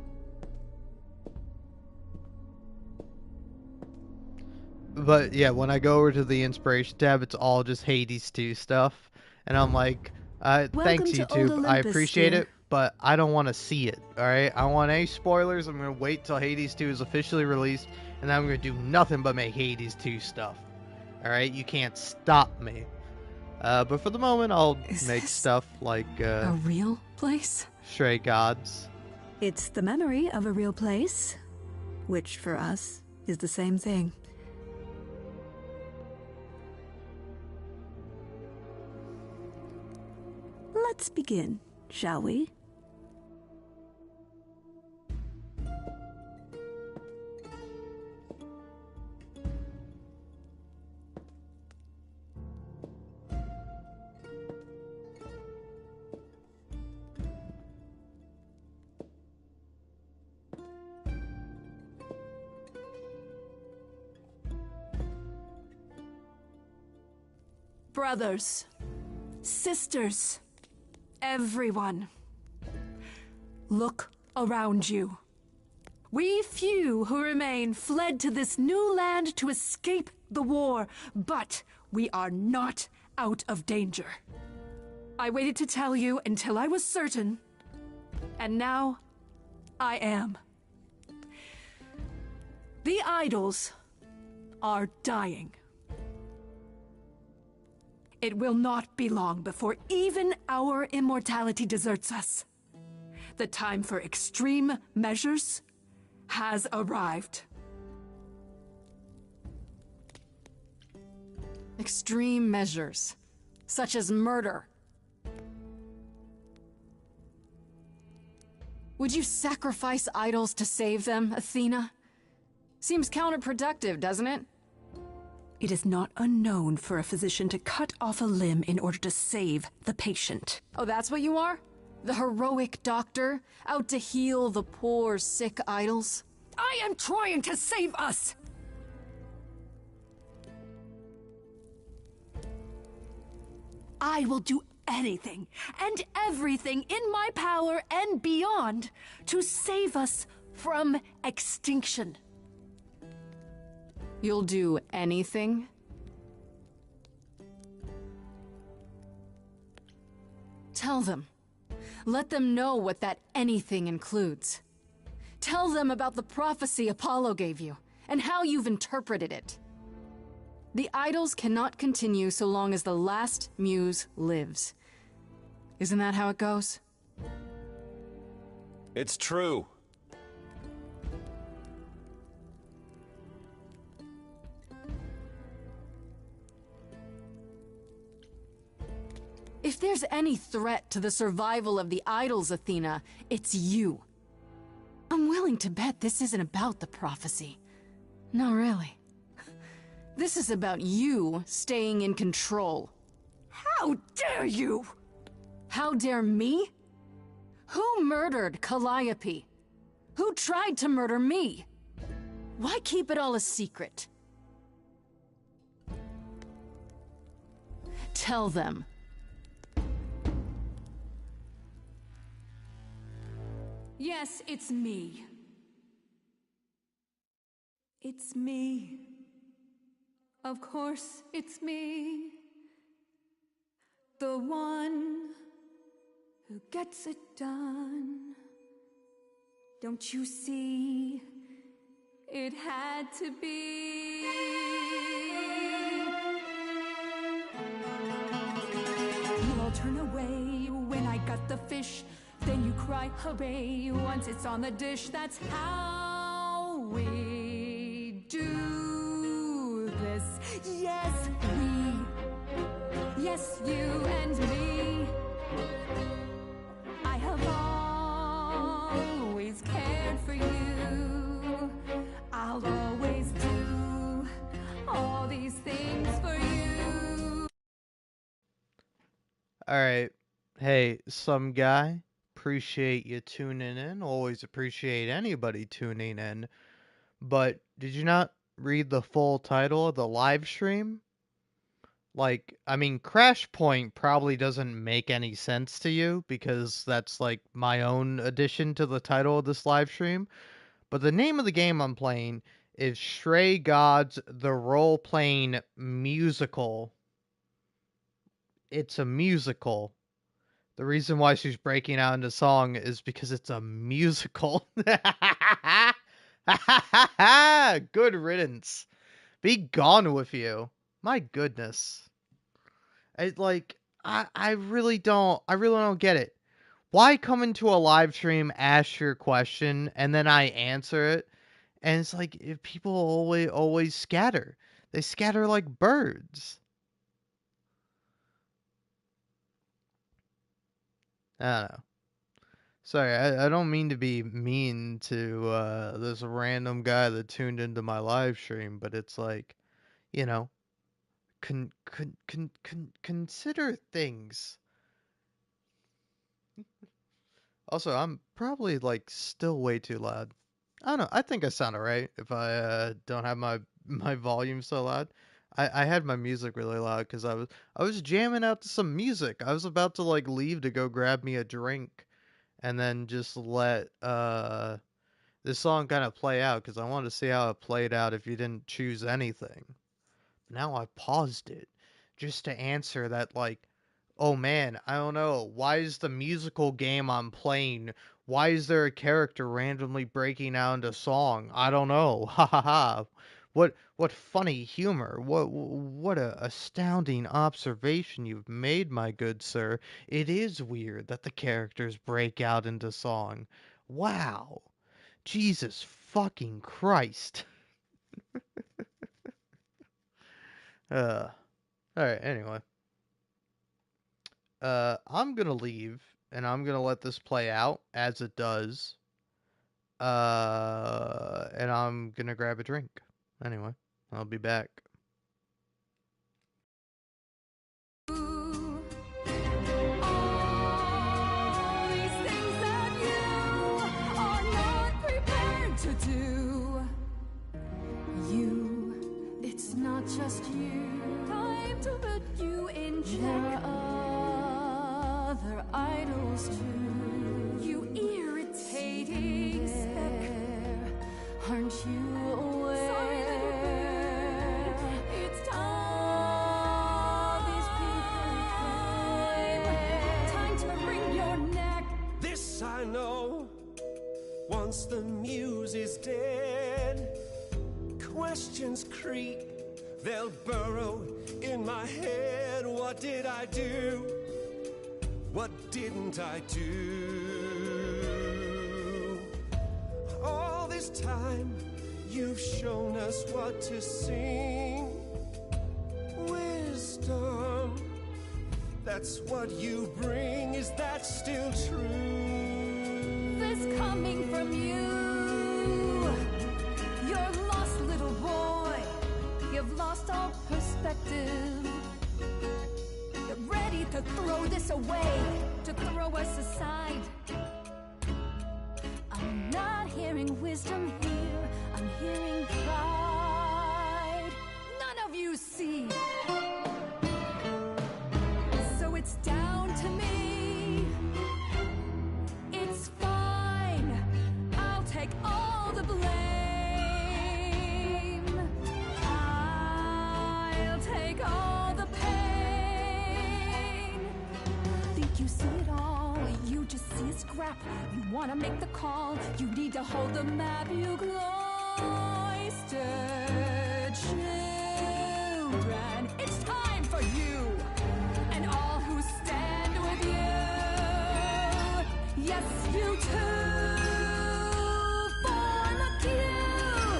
But yeah, when I go over to the inspiration tab, it's all just Hades 2 stuff. And I'm like, thanks, Welcome to Old YouTube. I Olympus, appreciate dear. it, but I don't want to see it. All right? I don't want any spoilers. I'm going to wait till Hades 2 is officially released, and then I'm going to do nothing but make Hades 2 stuff. All right? You can't stop me. But for the moment, I'll make stuff like A real place? Stray Gods. It's the memory of a real place, which for us is the same thing. Let's begin, shall we? Brothers, sisters, everyone, look around you. We few who remain fled to this new land to escape the war, but we are not out of danger. I waited to tell you until I was certain, and now I am. The idols are dying. It will not be long before even our immortality deserts us. The time for extreme measures has arrived. Extreme measures, such as murder. Would you sacrifice idols to save them, Athena? Seems counterproductive, doesn't it? It is not unknown for a physician to cut off a limb in order to save the patient. Oh, that's what you are? The heroic doctor, out to heal the poor, sick idols? I am trying to save us! I will do anything and everything in my power and beyond to save us from extinction. You'll do anything? Tell them. Let them know what that anything includes. Tell them about the prophecy Apollo gave you, and how you've interpreted it. The idols cannot continue so long as the last muse lives. Isn't that how it goes? It's true. If there's any threat to the survival of the idols, Athena, it's you. I'm willing to bet this isn't about the prophecy. No, really. This is about you staying in control. How dare you! How dare me? Who murdered Calliope? Who tried to murder me? Why keep it all a secret? Tell them. Yes, it's me. It's me. Of course, it's me. The one who gets it done. Don't you see? It had to be. You all turn away when I got the fish. Then you cry hooray once it's on the dish. That's how we do this. Yes, we. Yes, you and me. I have always cared for you. I'll always do all these things for you. Alright. Hey, some guy. Appreciate you tuning in. Always appreciate anybody tuning in. But did you not read the full title of the live stream? Like, I mean, Crash Point probably doesn't make any sense to you because that's like my own addition to the title of this live stream. But the name of the game I'm playing is Stray Gods, the Role-Playing Musical. It's a musical. The reason why she's breaking out into song is because it's a musical. Good riddance. Be gone with you. My goodness. I really don't get it. Why come into a live stream, ask your question, and then I answer it? And it's like if people always scatter. They scatter like birds. I don't know. Sorry, I don't mean to be mean to this random guy that tuned into my live stream, but it's like, you know, consider things. Also, I'm probably like still way too loud. I don't know. I think I sound alright if I don't have my volume so loud. I had my music really loud because I was jamming out to some music. I was about to like leave to go grab me a drink, and then just let this song kind of play out because I wanted to see how it played out if you didn't choose anything. Now I paused it just to answer that, like, oh man, I don't know. Why is the musical game I'm playing? Why is there a character randomly breaking out into song? I don't know. Ha ha ha. What funny humor. What a astounding observation you've made, my good sir. It is weird that the characters break out into song. Wow. Jesus fucking Christ. Alright, anyway. I'm gonna leave, and I'm gonna let this play out as it does. And I'm gonna grab a drink. Anyway, I'll be back. To do you, it's not just you. Time to put you in check. I know, once the muse is dead, questions creep, they'll burrow in my head. What did I do? What didn't I do? All this time, you've shown us what to sing. Wisdom, that's what you bring. Is that still true? This coming from you. You're lost, little boy. You've lost all perspective. You're ready to throw this away, to throw us aside. I'm not hearing wisdom here. I'm hearing pride. None of you see. So it's down to me. It's fine. I'll take all the blame. I'll take all the pain. Think you see it all. You just see a scrap. You wanna make the call. You need to hold the map. You cloistered children. It's time for you and all who stand with you. Yes, you too. Form a queue.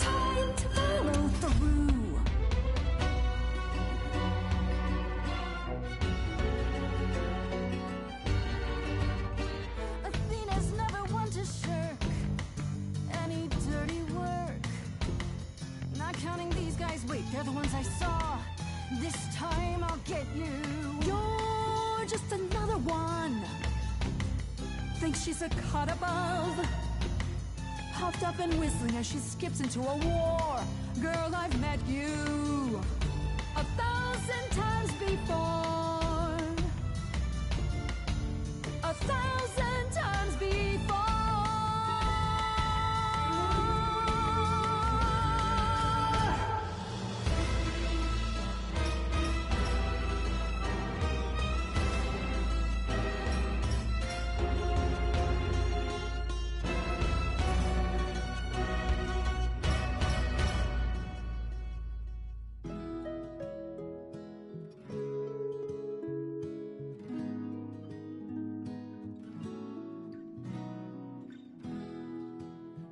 Time to follow through. Athena's never one to shirk any dirty work. Not counting these guys. Wait, they're the ones I saw. This time I'll get you. You're just another one. Thinks she's a cut above. Puffed up and whistling as she skips into a war. Girl, I've met you 1,000 times before. 1,000 times before.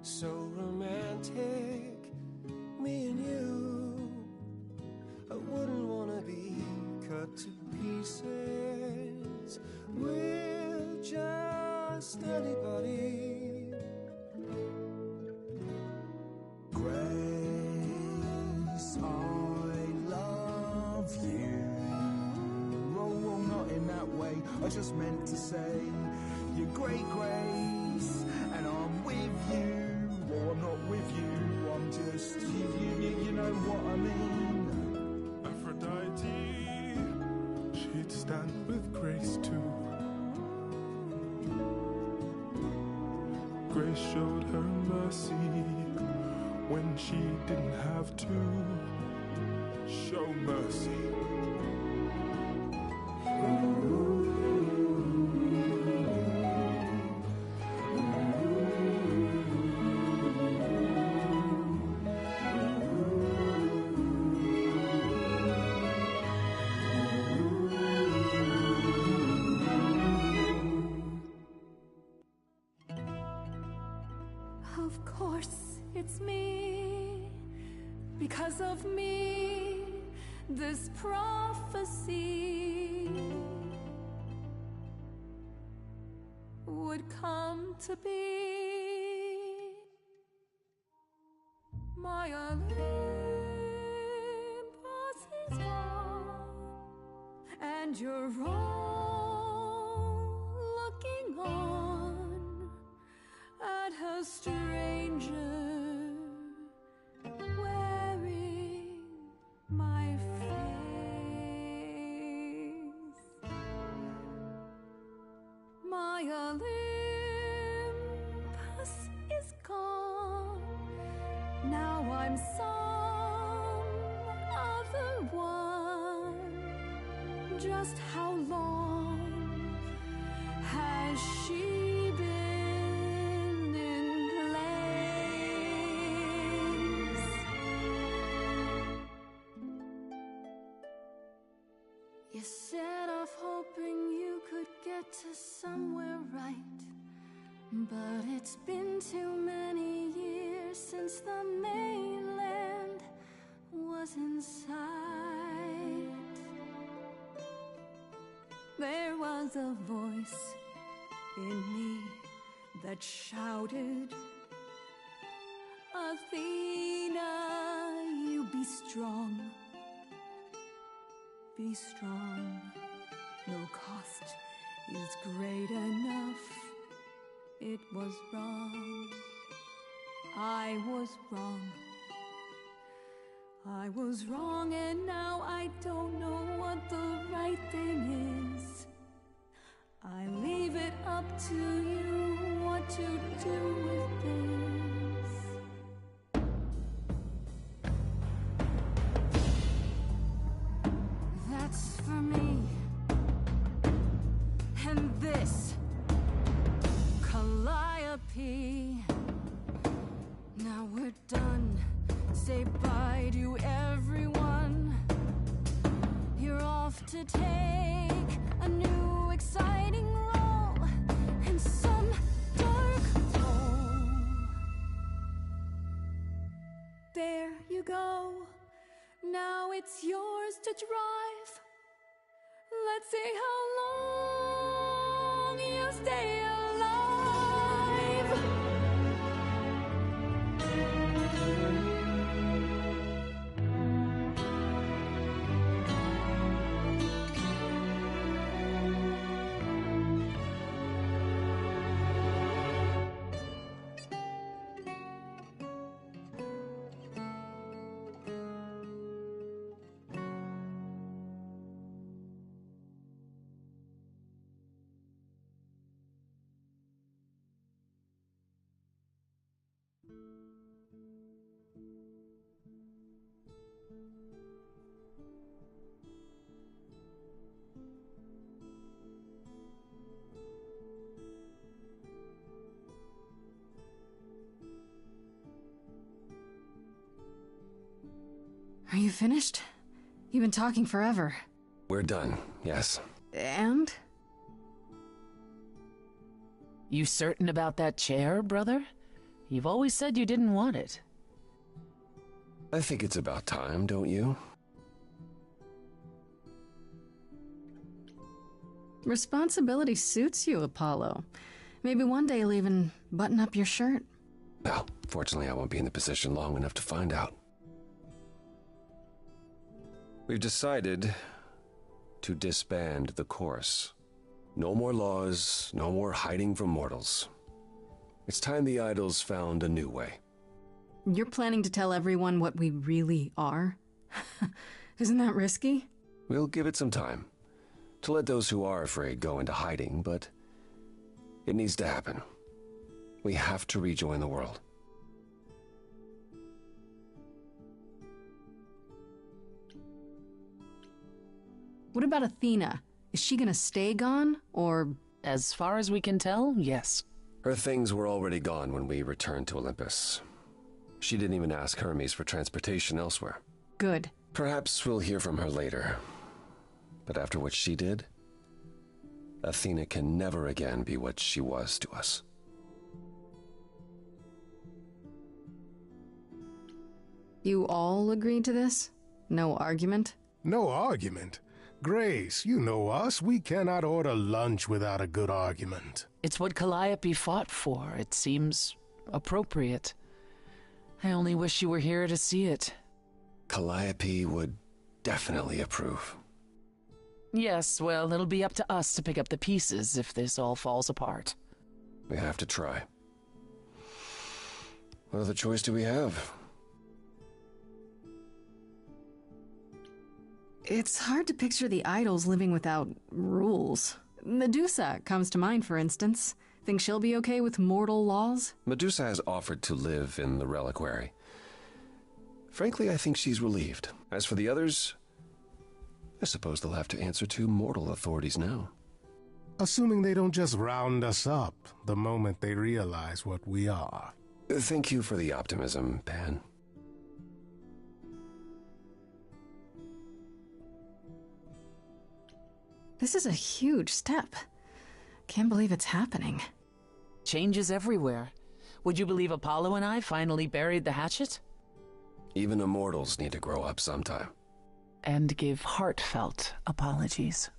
So romantic, me and you. I wouldn't wanna be cut to pieces with just anybody. Grace, I love you. Oh, not in that way. I just meant to say you're great, Grace, and I'm with you. Or I'm not with you. I'm just you know what I mean. Aphrodite, she'd stand with Grace too. Grace showed her mercy when she didn't have to show mercy. Of course, it's me. Because of me, this prophecy would come to be. My Olympus is gone, and you're all looking on at a stranger wearing my face. My Olympus is gone. Now I'm some other one. Just how long has she been right. But it's been too many years since the mainland was in sight. There was a voice in me that shouted, Athena, you be strong. Be strong. No cost is great enough. It was wrong. I was wrong. I was wrong, and now I don't know what the right thing is. I leave it up to you what to do with this. That's for me. And this, Calliope. Now we're done. Say bye to everyone. You're off to take a new exciting role in some dark hole. There you go. Now it's yours to drive. Let's see how long you stay alive. Are you finished? You've been talking forever. We're done, yes. And? You certain about that chair, brother? You've always said you didn't want it. I think it's about time, don't you? Responsibility suits you, Apollo. Maybe one day you'll even button up your shirt. Well, fortunately I won't be in the position long enough to find out. We've decided to disband the course. No more laws, no more hiding from mortals. It's time the idols found a new way. You're planning to tell everyone what we really are? Isn't that risky? We'll give it some time to let those who are afraid go into hiding, but it needs to happen. We have to rejoin the world. What about Athena? Is she gonna stay gone, or...? As far as we can tell, yes. Her things were already gone when we returned to Olympus. She didn't even ask Hermes for transportation elsewhere. Good. Perhaps we'll hear from her later. But after what she did, Athena can never again be what she was to us. You all agreed to this? No argument? No argument? Grace, you know us. We cannot order lunch without a good argument. It's what Calliope fought for. It seems appropriate. I only wish you were here to see it. Calliope would definitely approve. Yes, well, it'll be up to us to pick up the pieces if this all falls apart. We have to try. What other choice do we have? It's hard to picture the idols living without rules. Medusa comes to mind, for instance. Think she'll be okay with mortal laws? Medusa has offered to live in the reliquary. Frankly, I think she's relieved. As for the others, I suppose they'll have to answer to mortal authorities now. Assuming they don't just round us up the moment they realize what we are. Thank you for the optimism, Pan. This is a huge step. Can't believe it's happening. Changes everywhere. Would you believe Apollo and I finally buried the hatchet? Even immortals need to grow up sometime. And give heartfelt apologies.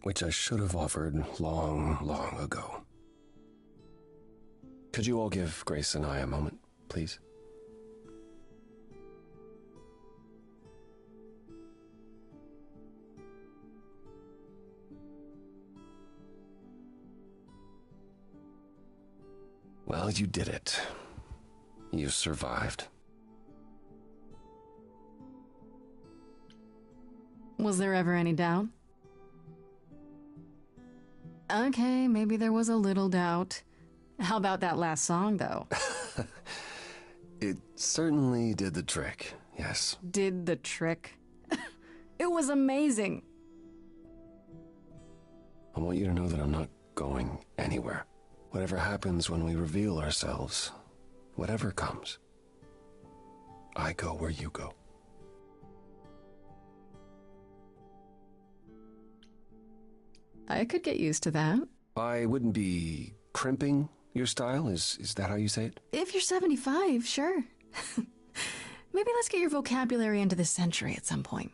Which I should have offered long, long ago. Could you all give Grace and I a moment, please? Well, you did it. You survived. Was there ever any doubt? Okay, maybe there was a little doubt. How about that last song, though? It certainly did the trick, yes. Did the trick? It was amazing. I want you to know that I'm not going anywhere. Whatever happens when we reveal ourselves, whatever comes, I go where you go. I could get used to that. I wouldn't be crimping your style? Is that how you say it? If you're 75, sure. Maybe let's get your vocabulary into this century at some point.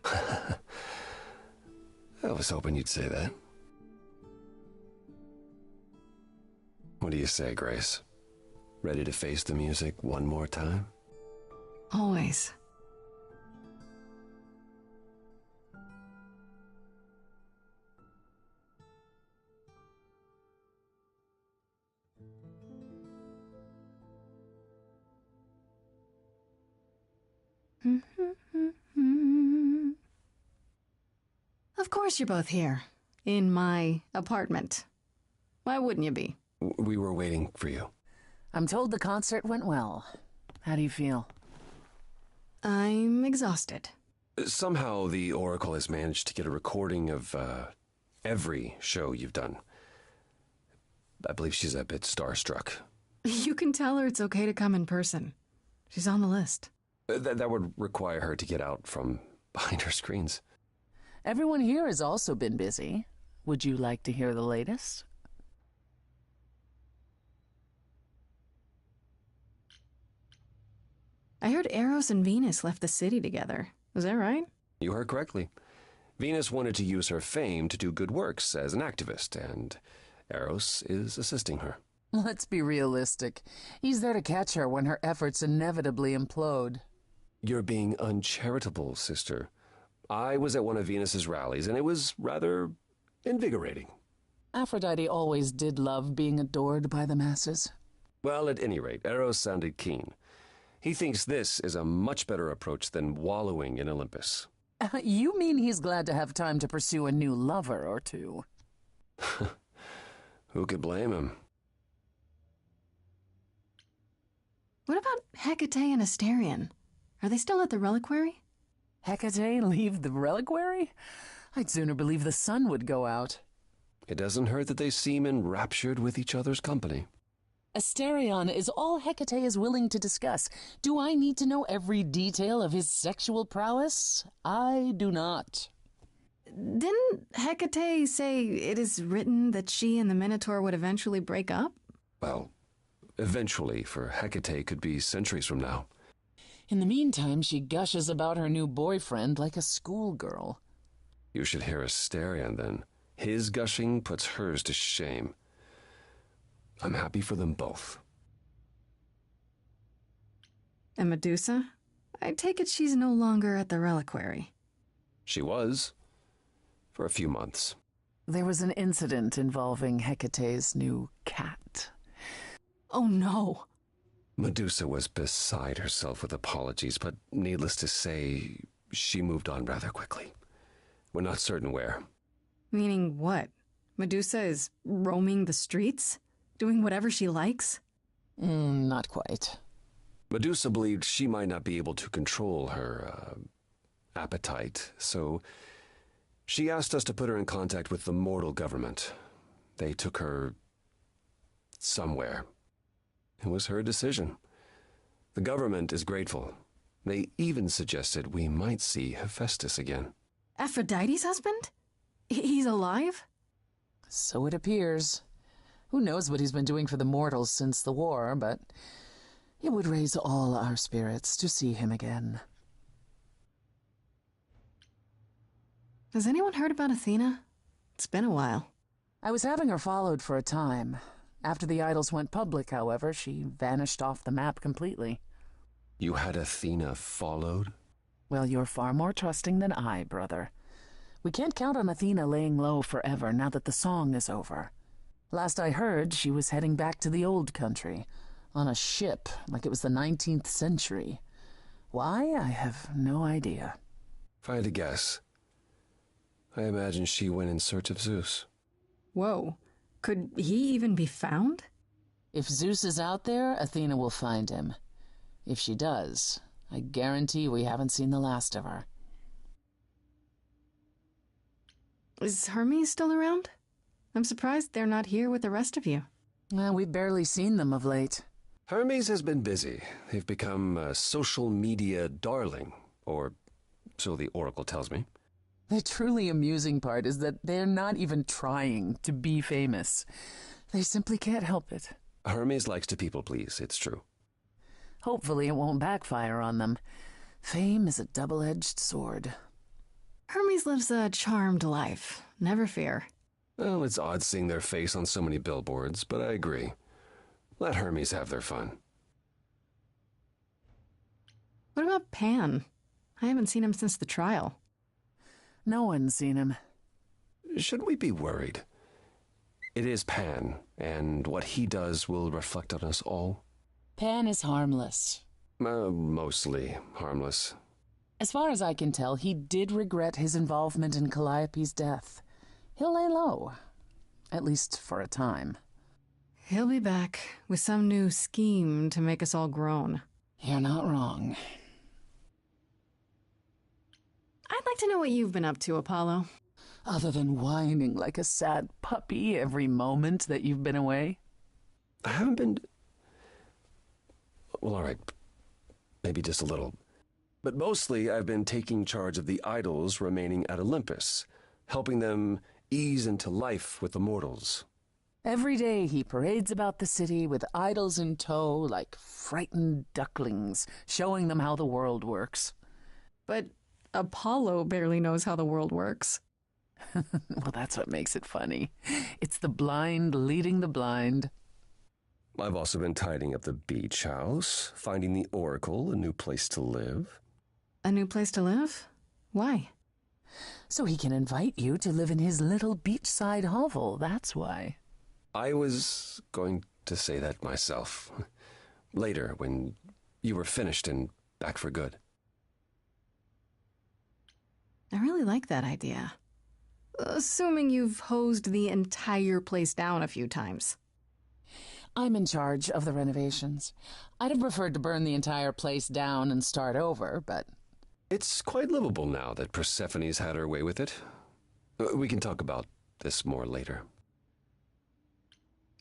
I was hoping you'd say that. What do you say, Grace? Ready to face the music one more time? Always. Of course you're both here. In my apartment. Why wouldn't you be? We were waiting for you. I'm told the concert went well. How do you feel? I'm exhausted. Somehow the Oracle has managed to get a recording of every show you've done. I believe she's a bit starstruck. You can tell her it's okay to come in person. She's on the list. That would require her to get out from behind her screens. Everyone here has also been busy. Would you like to hear the latest? I heard Eros and Venus left the city together. Was that right? You heard correctly. Venus wanted to use her fame to do good works as an activist, and Eros is assisting her. Let's be realistic. He's there to catch her when her efforts inevitably implode. You're being uncharitable, sister. I was at one of Venus's rallies, and it was rather invigorating. Aphrodite always did love being adored by the masses. Well, at any rate, Eros sounded keen. He thinks this is a much better approach than wallowing in Olympus. You mean he's glad to have time to pursue a new lover or two? Who could blame him? What about Hecate and Asterion? Are they still at the reliquary? Hecate leave the reliquary? I'd sooner believe the sun would go out. It doesn't hurt that they seem enraptured with each other's company. Asterion is all Hecate is willing to discuss. Do I need to know every detail of his sexual prowess? I do not. Didn't Hecate say it is written that she and the Minotaur would eventually break up? Well, eventually for Hecate could be centuries from now. In the meantime, she gushes about her new boyfriend like a schoolgirl. You should hear Asterion, then. His gushing puts hers to shame. I'm happy for them both. And Medusa? I take it she's no longer at the reliquary. She was. For a few months. There was an incident involving Hecate's new cat. Oh no. Medusa was beside herself with apologies, but needless to say, she moved on rather quickly. We're not certain where. Meaning what? Medusa is roaming the streets? Doing whatever she likes? Not quite. Medusa believed she might not be able to control her appetite, so she asked us to put her in contact with the mortal government. They took her somewhere. It was her decision. The government is grateful. They even suggested we might see Hephaestus again. Aphrodite's husband? He's alive? So it appears. Who knows what he's been doing for the mortals since the war, but it would raise all our spirits to see him again. Has anyone heard about Athena? It's been a while. I was having her followed for a time. After the idols went public, however, she vanished off the map completely. You had Athena followed? Well, you're far more trusting than I, brother. We can't count on Athena laying low forever now that the song is over. Last I heard, she was heading back to the old country, on a ship like it was the 19th century. Why? I have no idea. If I had to guess, I imagine she went in search of Zeus. Whoa. Could he even be found? If Zeus is out there, Athena will find him. If she does, I guarantee we haven't seen the last of her. Is Hermes still around? I'm surprised they're not here with the rest of you. We've barely seen them of late. Hermes has been busy. They've become a social media darling, or so the Oracle tells me. The truly amusing part is that they're not even trying to be famous. They simply can't help it. Hermes likes to people please, it's true. Hopefully it won't backfire on them. Fame is a double-edged sword. Hermes lives a charmed life. Never fear. Well, it's odd seeing their face on so many billboards, but I agree. Let Hermes have their fun. What about Pan? I haven't seen him since the trial. No one's seen him. Shouldn't we be worried? It is Pan, and what he does will reflect on us all. Pan is harmless. Mostly harmless. As far as I can tell, he did regret his involvement in Calliope's death. He'll lay low, at least for a time. He'll be back with some new scheme to make us all groan. You're not wrong. I'd like to know what you've been up to, Apollo. Other than whining like a sad puppy every moment that you've been away? I haven't been... Well, all right. Maybe just a little. But mostly I've been taking charge of the idols remaining at Olympus, helping them ease into life with the mortals. Every day he parades about the city with idols in tow like frightened ducklings, showing them how the world works. But Apollo barely knows how the world works. Well, that's what makes it funny. It's the blind leading the blind. I've also been tidying up the beach house, finding the Oracle a new place to live. A new place to live? Why? So he can invite you to live in his little beachside hovel, that's why. I was going to say that myself. Later, when you were finished and back for good. I really like that idea. Assuming you've hosed the entire place down a few times. I'm in charge of the renovations. I'd have preferred to burn the entire place down and start over, but... It's quite livable now that Persephone's had her way with it. We can talk about this more later.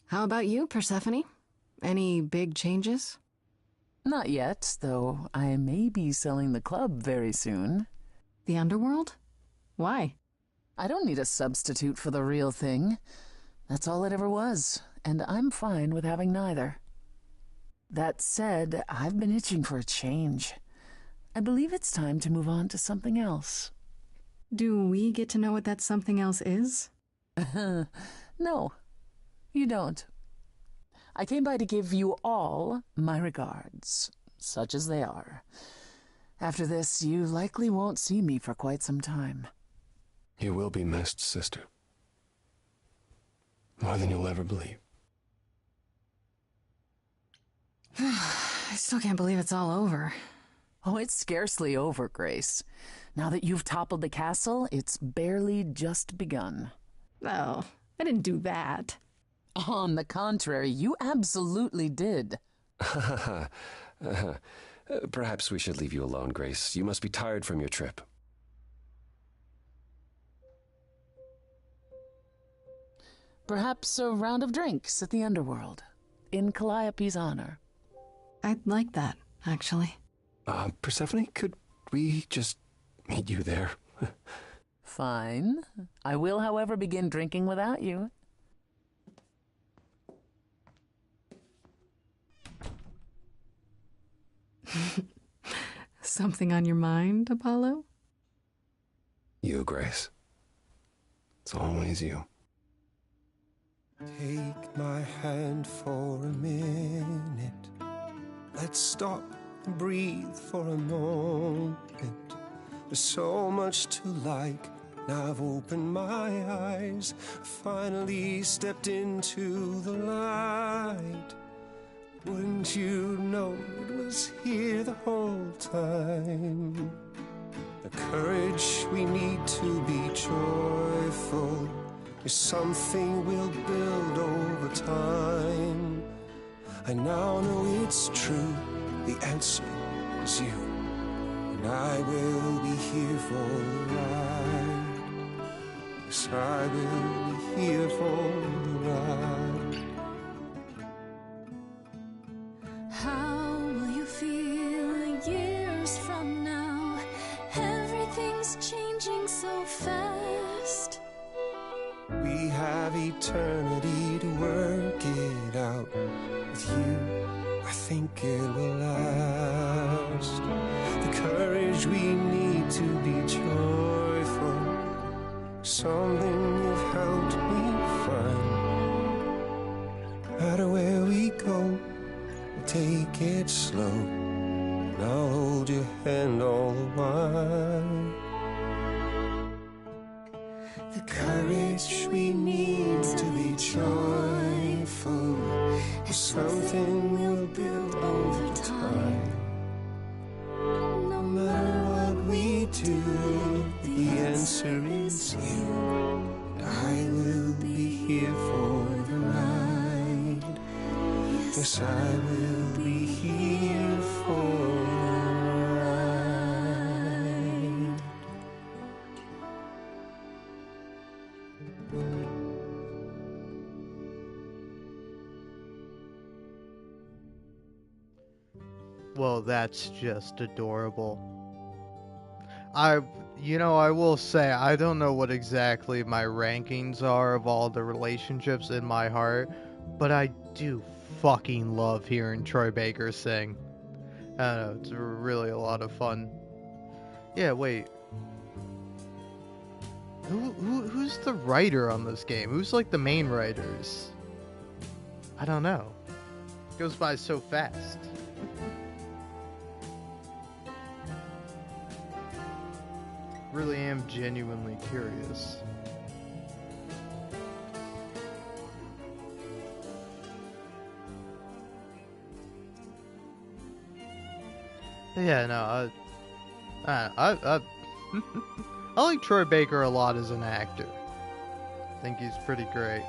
How about you, Persephone? Any big changes? Not yet, though I may be selling the club very soon. The underworld? Why? I don't need a substitute for the real thing. That's all it ever was, and I'm fine with having neither. That said, I've been itching for a change. I believe it's time to move on to something else. Do we get to know what that something else is? No, you don't. I came by to give you all my regards, such as they are. After this, you likely won't see me for quite some time. You will be missed, sister. More than you'll ever believe. I still can't believe it's all over. Oh, it's scarcely over, Grace. Now that you've toppled the castle, it's barely just begun. Oh, I didn't do that. On the contrary, you absolutely did. Perhaps we should leave you alone, Grace. You must be tired from your trip. Perhaps a round of drinks at the underworld, in Calliope's honor. I'd like that, actually. Persephone, could we just meet you there? Fine. I will, however, begin drinking without you. Something on your mind, Apollo? You, Grace. It's always you. Take my hand for a minute. Let's stop and breathe for a moment. There's so much to like. Now I've opened my eyes, finally stepped into the light. Wouldn't you know it was here the whole time? The courage we need to be joyful is something we'll build over time. I now know it's true, the answer is you, and I will be here for the ride. Yes, I will be here for the ride. How will you feel years from now? Everything's changing so fast. We have eternity to work it out. With you, I think it will last. The courage we need to be joyful, something you've helped me find. No matter where we go, we'll take it slow, and I'll hold your hand all the while. The courage we need to be joyful is something we'll build over time. No matter what we do, the answer is you. And I will be here for the ride. Yes, I will be here for the ride. Well, that's just adorable. I will say, I don't know what exactly my rankings are of all the relationships in my heart, but I do fucking love hearing Troy Baker sing. I don't know, it's really a lot of fun. Yeah, wait. Who's the writer on this game? Who's like the main writers? I don't know. It goes by so fast. Really am genuinely curious. Yeah, no, I like Troy Baker a lot as an actor. I think he's pretty great.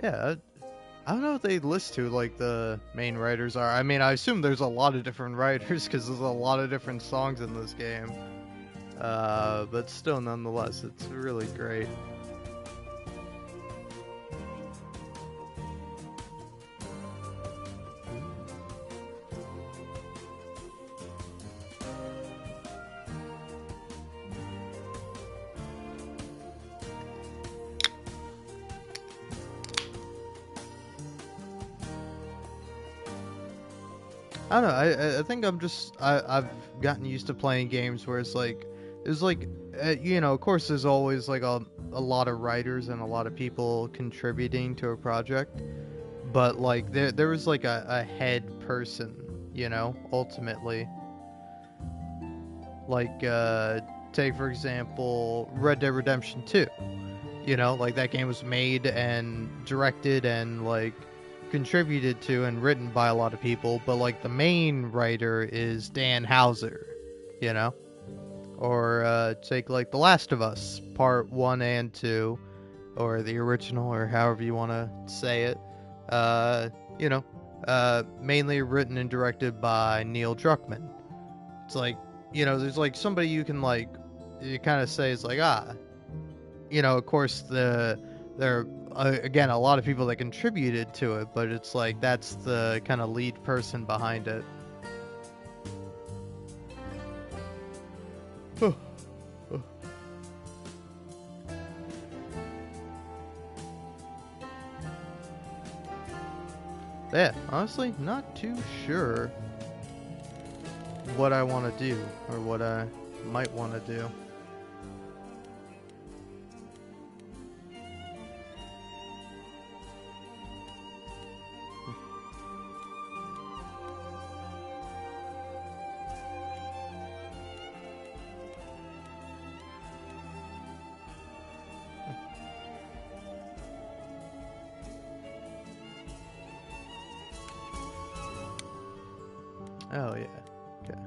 Yeah, I don't know if they list who like the main writers are. I mean, I assume there's a lot of different writers because there's a lot of different songs in this game. But still, nonetheless, it's really great. I don't know. I think I've gotten used to playing games where it's like, of course there's always like a lot of writers and a lot of people contributing to a project, but like there was like a head person, ultimately. Like take for example Red Dead Redemption 2. Like that game was made and directed and like contributed to and written by a lot of people, but like the main writer is Dan Houser, or take like The Last of Us Part 1 and 2, or the original, or however you want to say it, mainly written and directed by Neil Druckmann. It's like, there's like somebody you can like you kind of say it's like, of course there are again a lot of people that contributed to it, but it's like that's the kind of lead person behind it. Yeah, honestly, not too sure what I want to do or what I might want to do. Oh yeah, okay.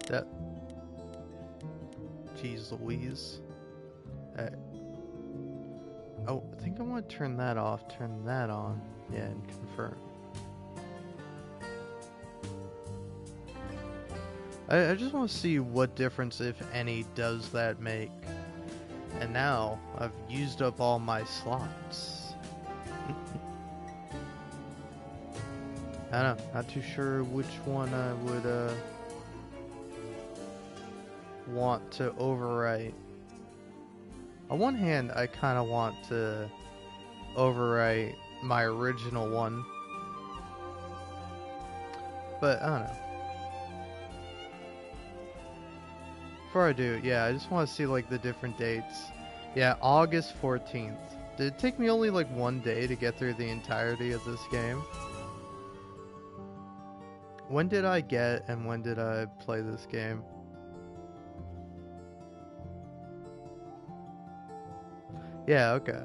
That. Jeez Louise. Oh, I think I want to turn that off, turn that on, yeah, and confirm. I just want to see what difference, if any, does that make. And now, I've used up all my slots. I don't know, not too sure which one I would, want to overwrite. On one hand, I kind of want to overwrite my original one. But, I don't know. Before I do, yeah, I just want to see, like, the different dates. Yeah, August 14th. Did it take me only, like, one day to get through the entirety of this game? When did I get and when did I play this game? Yeah, okay.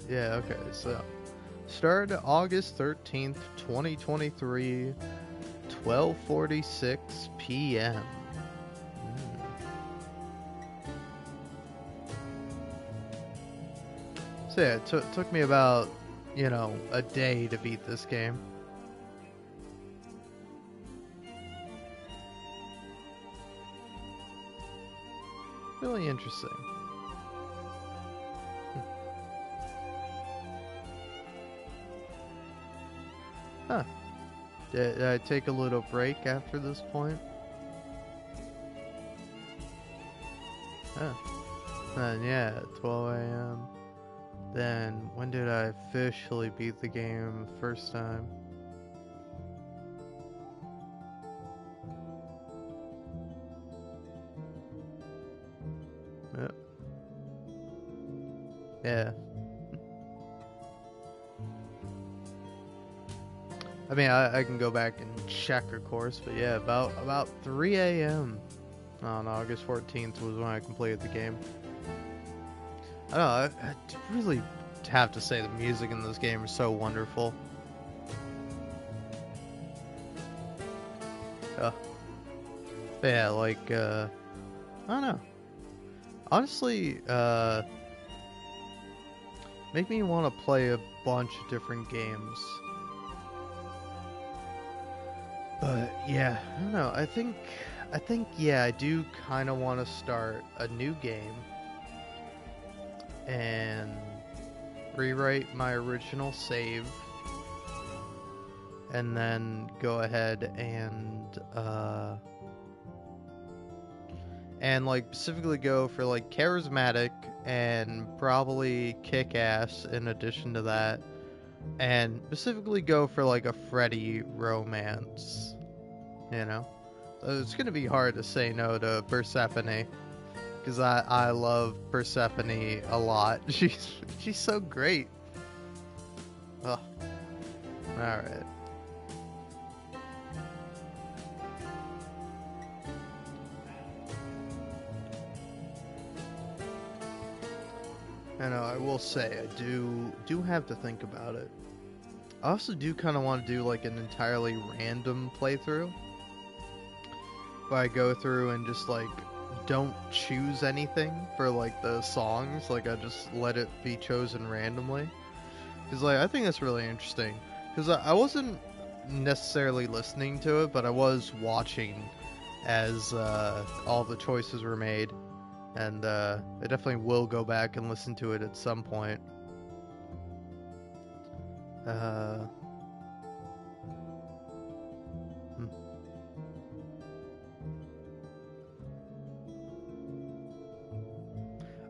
Yeah, okay, so started August 13th, 2023, 12:46 p.m. So yeah, it took me about, a day to beat this game. Really interesting. Huh. Did I take a little break after this point? Huh. Then yeah, 12 a.m. Then when did I officially beat the game first time? Yep. Yeah. I mean, I can go back and check, of course, but yeah, about 3 a.m. on August 14th was when I completed the game. I don't know, I really have to say the music in this game is so wonderful. Yeah, like, I don't know. Honestly, make me want to play a bunch of different games. But yeah, I don't know. I think yeah, I do kind of want to start a new game and rewrite my original save, and then go ahead and like specifically go for like charismatic and probably kick ass in addition to that. And specifically go for like a Freddy romance, So it's gonna be hard to say no to Persephone, because I love Persephone a lot. She's so great. Oh, all right. I know. I will say I do have to think about it. I also do kind of want to do like an entirely random playthrough, where I go through and just like don't choose anything for like the songs, like I just let it be chosen randomly. Because like I think that's really interesting. Because I wasn't necessarily listening to it, but I was watching as all the choices were made, and I definitely will go back and listen to it at some point.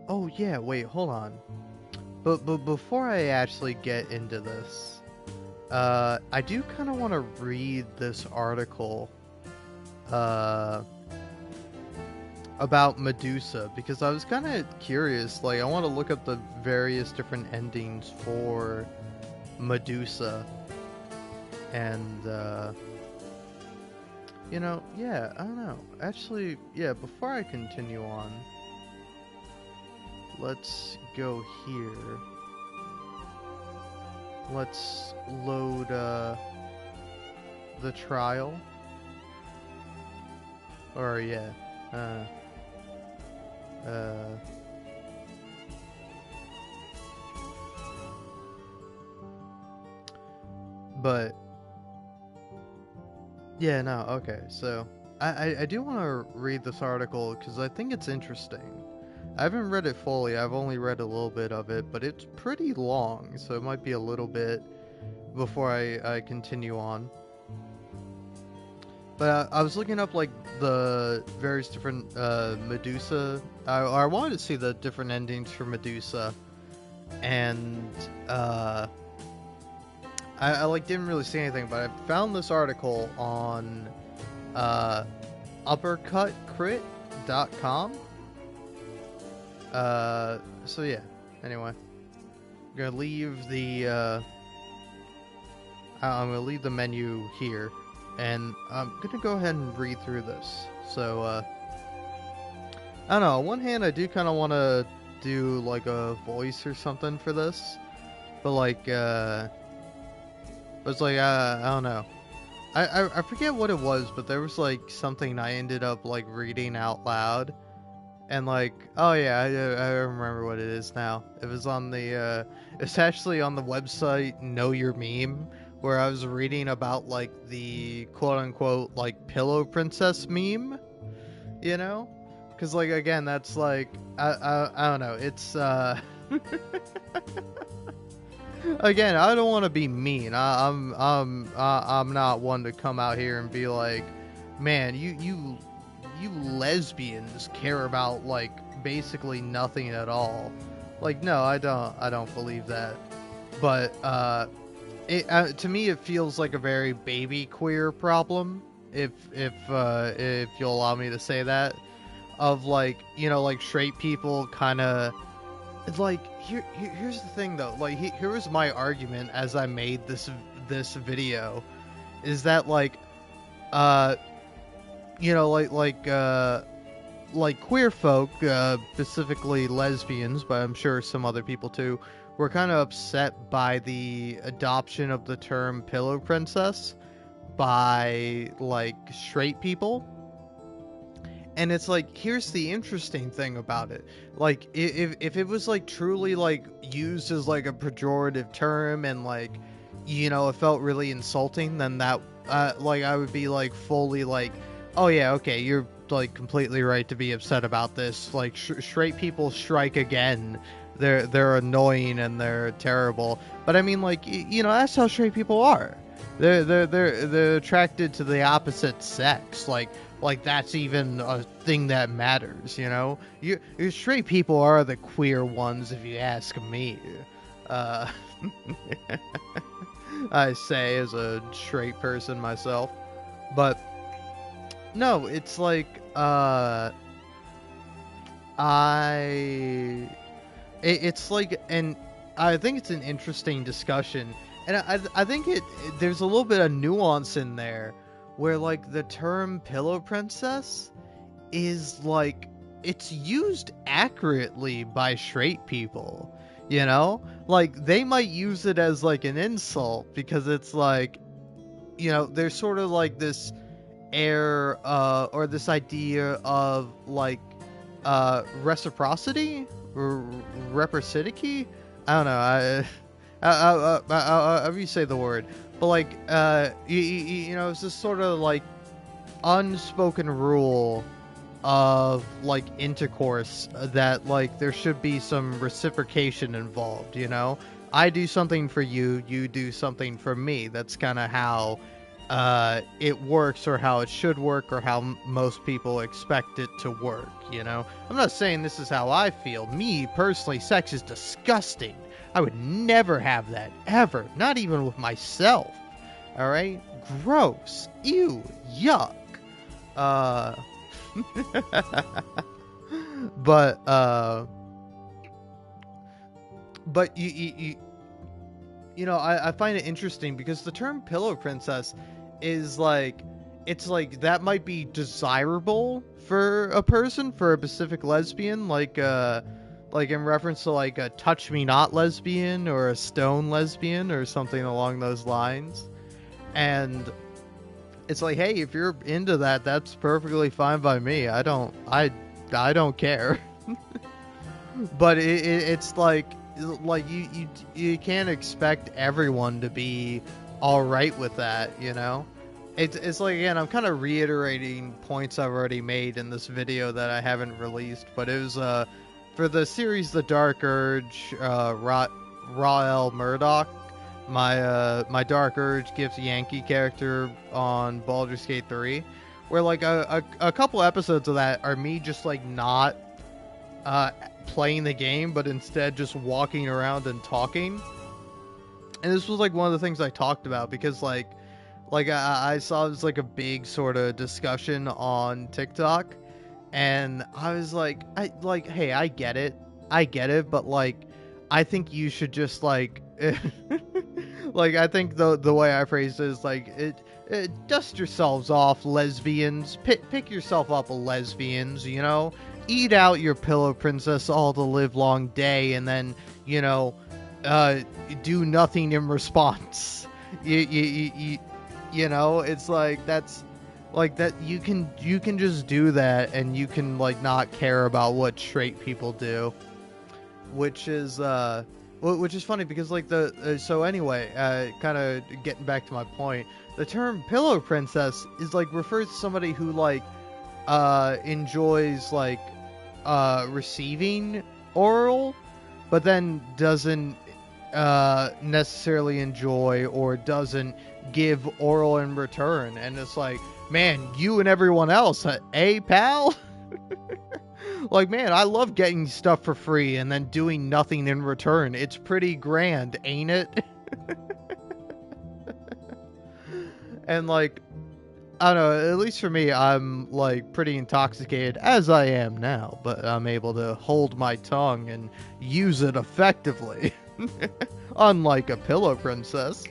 Oh yeah, wait, hold on. But before I actually get into this, I do kind of want to read this article about Medusa, because I was kind of curious. Like, I want to look up the various different endings for Medusa, and you know, yeah, I don't know. Actually, yeah, before I continue on, let's go here. Let's load the trial. Or yeah, but yeah, no, okay. So I do want to read this article because I think it's interesting. I haven't read it fully. I've only read a little bit of it, but it's pretty long, so it might be a little bit before I continue on. But I was looking up like the various different Medusa. I wanted to see the different endings for Medusa, and I like didn't really see anything. But I found this article on uppercutcrit.com. So yeah. Anyway, I'm gonna leave the I'm gonna leave the menu here. And I'm gonna go ahead and read through this. So, I don't know. On one hand, I do kind of want to do like a voice or something for this, but like, it's like I don't know. I forget what it was, but there was like something I ended up like reading out loud, and like, oh yeah, I remember what it is now. It was on the it's actually on the website Know Your Meme, where I was reading about like the quote-unquote like pillow princess meme, you know, because like again, that's like I don't know, it's again, I don't want to be mean. I'm not one to come out here and be like, man, you lesbians care about like basically nothing at all. Like, no, I don't believe that. But to me, it feels like a very baby queer problem, if you'll allow me to say that, of like, you know, like straight people kind of like here's the thing though, like here was my argument as I made this video, is that like you know, like queer folk, specifically lesbians, but I'm sure some other people too, were kind of upset by the adoption of the term pillow princess by like straight people. And it's like, here's the interesting thing about it. Like, if it was like truly like used as like a pejorative term and like, you know, it felt really insulting, then that like I would be like fully like, oh yeah, okay, you're like completely right to be upset about this. Like straight people strike again. They're annoying and they're terrible. But I mean, like, you know, that's how straight people are. They're attracted to the opposite sex. Like that's even a thing that matters, you know? You straight people are the queer ones, if you ask me. I say, as a straight person myself. But no, it's like it's like, and I think it's an interesting discussion, and I think there's a little bit of nuance in there, where like the term pillow princess is like, it's used accurately by straight people. you know? Like, they might use it as, like, an insult, because it's like, you know, there's sort of, like, this air, or this idea of, like, reciprocity? Or reciprocity? I don't know, however you say the word. But, like, you know, it's this sort of, like, unspoken rule of, like, intercourse that, like, there should be some reciprocation involved, you know? I do something for you, you do something for me. That's kind of how it works, or how it should work, or how most people expect it to work, you know? I'm not saying this is how I feel. Me, personally, sex is disgusting. I would never have that, ever. Not even with myself. Alright? Gross. Ew. Yuck. But you know, I find it interesting because the term pillow princess is like, it's like that might be desirable for a person, for a specific lesbian, like in reference to like a touch me not lesbian or a stone lesbian or something along those lines. And it's like, hey, if you're into that, that's perfectly fine by me. I don't care. But it's like you can't expect everyone to be all right with that, you know? It's like, again, I'm kind of reiterating points I've already made in this video that I haven't released, but it was for the series The Dark Urge, Rael Murdoch, my Dark Urge gives Yankee character on Baldur's Gate 3, where like a couple episodes of that are me just like not playing the game, but instead just walking around and talking. And this was like one of the things I talked about, because like I saw this like a big sort of discussion on TikTok, and I was like, hey, I get it, but like I think you should just like like, I think the way I phrased it is like, dust yourselves off, lesbians. Pick yourself up, lesbians, you know? Eat out your pillow princess all the live long day, and then, you know, do nothing in response. You know, it's like, that's like that you can just do that, and you can like not care about what straight people do, which is funny, because like so anyway, kind of getting back to my point, the term pillow princess is like refers to somebody who like enjoys like receiving oral, but then doesn't necessarily enjoy or doesn't give oral in return. And it's like, man, you and everyone else, pal? Like, man, I love getting stuff for free and then doing nothing in return. It's pretty grand, ain't it? And like, I don't know, at least for me, I'm like pretty intoxicated, as I am now, but I'm able to hold my tongue and use it effectively. Unlike a pillow princess.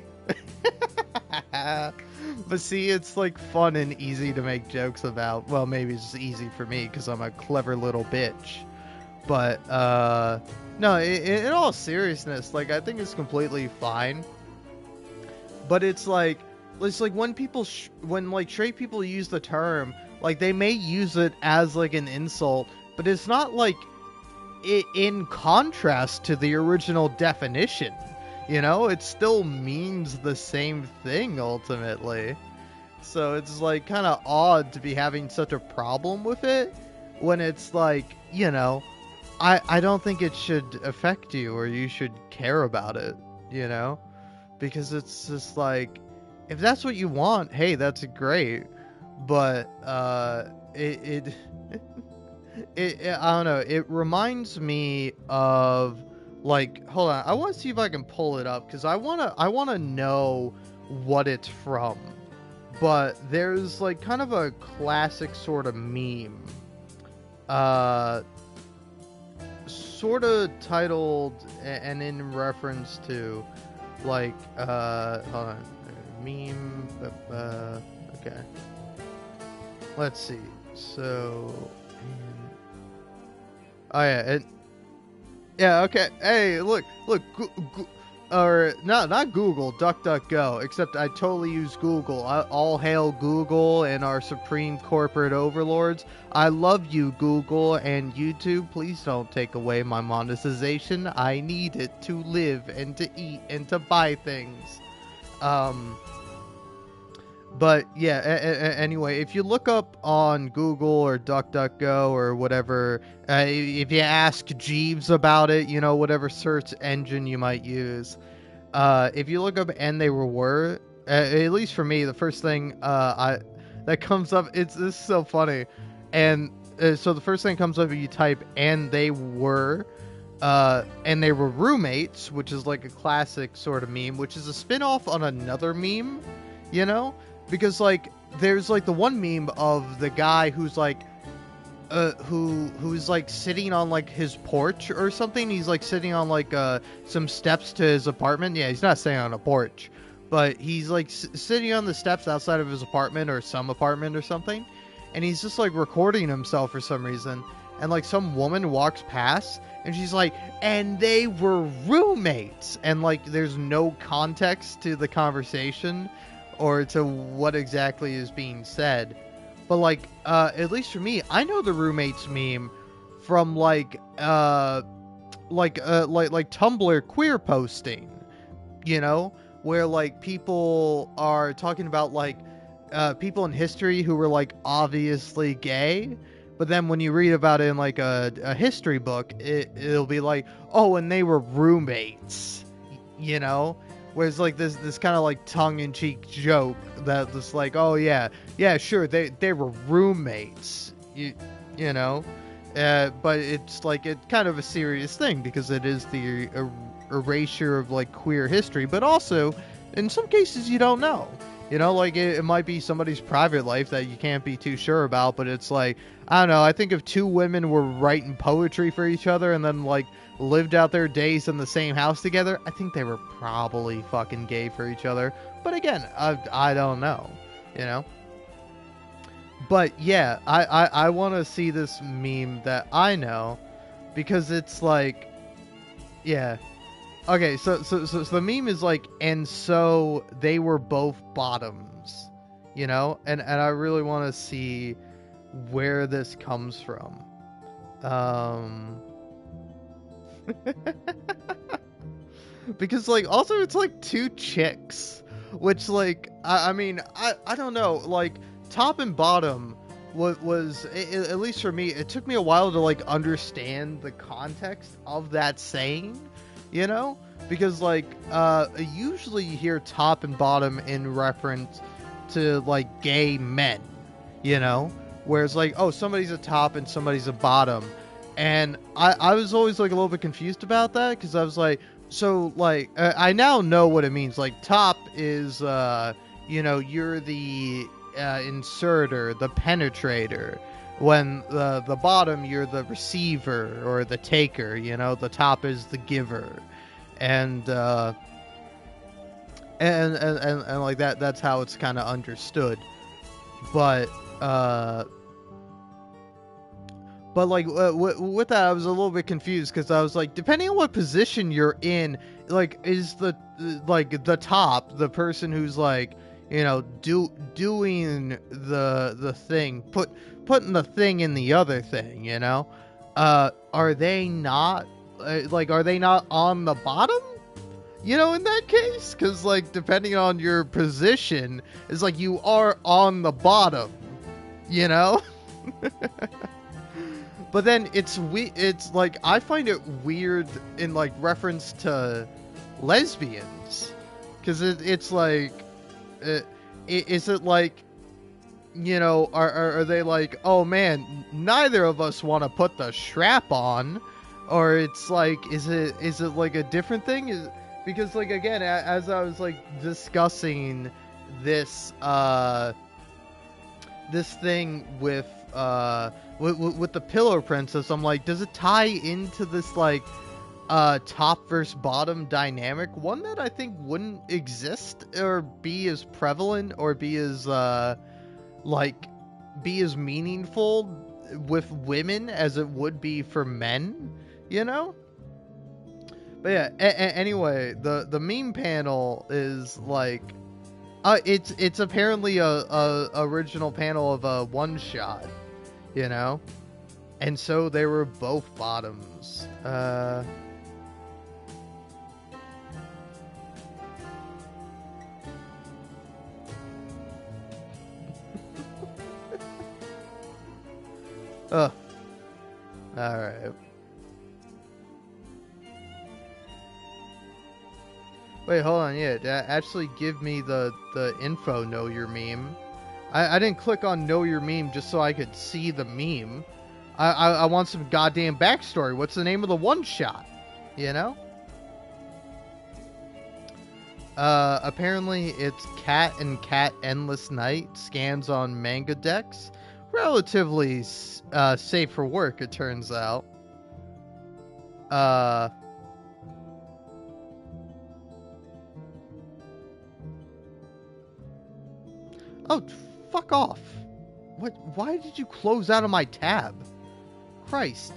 But see, it's like fun and easy to make jokes about. Well, maybe it's just easy for me because I'm a clever little bitch. But no, in all seriousness, like, I think it's completely fine. But it's like when people when like straight people use the term, like, they may use it as like an insult, but it's not like in contrast to the original definition. You know, it still means the same thing ultimately. So it's like kind of odd to be having such a problem with it when it's like, you know, I don't think it should affect you or you should care about it, you know? Because it's just like, if that's what you want, hey, that's great. But it I don't know, it reminds me of, like, hold on, I want to see if I can pull it up, because I want to know what it's from. But there's like kind of a classic sort of meme, sort of titled and in reference to, like, hold on, meme, okay, let's see, so, oh yeah, Yeah, okay. Hey, look, or not Google, DuckDuckGo. Except I totally use Google. All hail Google and our supreme corporate overlords. I love you, Google and YouTube. Please don't take away my monetization. I need it to live and to eat and to buy things. But yeah, anyway, if you look up on Google or DuckDuckGo or whatever, if you ask Jeeves about it, you know, whatever search engine you might use, if you look up "and they were," at least for me, the first thing that comes up, this is so funny, and so the first thing comes up if you type "and they were." And they were roommates, which is like a classic sort of meme, which is a spin-off on another meme, you know? Because like there's like the one meme of the guy who's like who's like sitting on like his porch or something. He's like sitting on like some steps to his apartment. Yeah, he's not sitting on a porch, but he's like sitting on the steps outside of his apartment or some apartment or something, and he's just like recording himself for some reason. And like some woman walks past and she's like, "And they were roommates," and like there's no context to the conversation or to what exactly is being said. But like at least for me, I know the roommates meme from like Tumblr queer posting, you know, where like people are talking about like people in history who were like obviously gay, but then when you read about it in like a history book, it'll be like, oh, and they were roommates, you know? Whereas like this kind of like tongue-in-cheek joke that just like, oh yeah, sure, they were roommates, you know? But it's like it kind of a serious thing because it is the erasure of like queer history, but also in some cases you don't know. You know, like it might be somebody's private life that you can't be too sure about, but it's like, I don't know, I think if two women were writing poetry for each other and then like lived out their days in the same house together, I think they were probably fucking gay for each other. But again, I don't know, you know? But yeah, I want to see this meme that I know because it's like, yeah. Okay, so the meme is like, and so they were both bottoms, you know? And I really want to see where this comes from. Because like also it's like two chicks, which like I mean I don't know, like top and bottom was at least for me, it took me a while to like understand the context of that saying, you know, because like usually you hear top and bottom in reference to like gay men, you know, whereas like, oh, somebody's a top and somebody's a bottom. And I was always like a little bit confused about that because I was like, so like I now know what it means. Like top is you know, you're the inserter, the penetrator. When the bottom, you're the receiver or the taker. You know, the top is the giver, and like that. That's how it's kind of understood. But like with that, I was a little bit confused because I was like, depending on what position you're in, like is the like the top, the person who's like, you know, doing the thing, putting the thing in the other thing, you know, are they not like, are they not on the bottom? You know, in that case, because like depending on your position, it's like you are on the bottom, you know. But then it's like I find it weird in like reference to lesbians, because it's like, is it like, you know, are they like, oh man, neither of us want to put the strap on, or it's like, is it like a different thing? Because like again, as I was like discussing this this thing with the Pillow Princess, I'm like, does it tie into this like top versus bottom dynamic, one that I think wouldn't exist or be as prevalent or be as meaningful with women as it would be for men, you know? But yeah, anyway, the meme panel is like, it's apparently a original panel of a one shot, you know, and so they were both bottoms. Oh, all right. Wait, hold on. Yeah, actually give me the info. Know your meme. I didn't click on know your meme just so I could see the meme. I want some goddamn backstory. What's the name of the one shot? You know? Apparently it's Cat and Cat Endless Night scans on manga decks. Relatively safe for work, it turns out. Oh, fuck off. What? Why did you close out of my tab? Christ.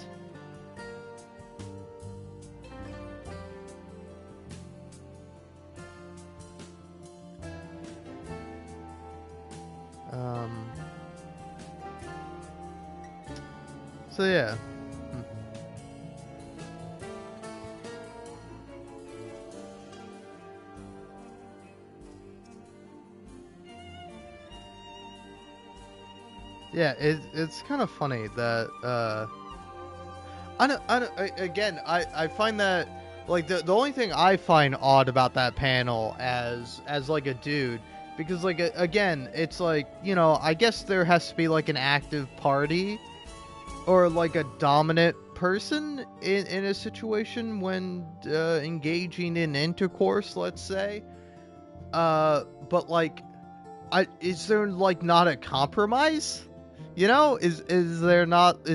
So yeah. Yeah, it's kind of funny that I find that like the only thing I find odd about that panel as like a dude, because like again it's like, you know, I guess there has to be like an active party or like a dominant person in a situation when engaging in intercourse, let's say. But like, is there like not a compromise? You know, is there not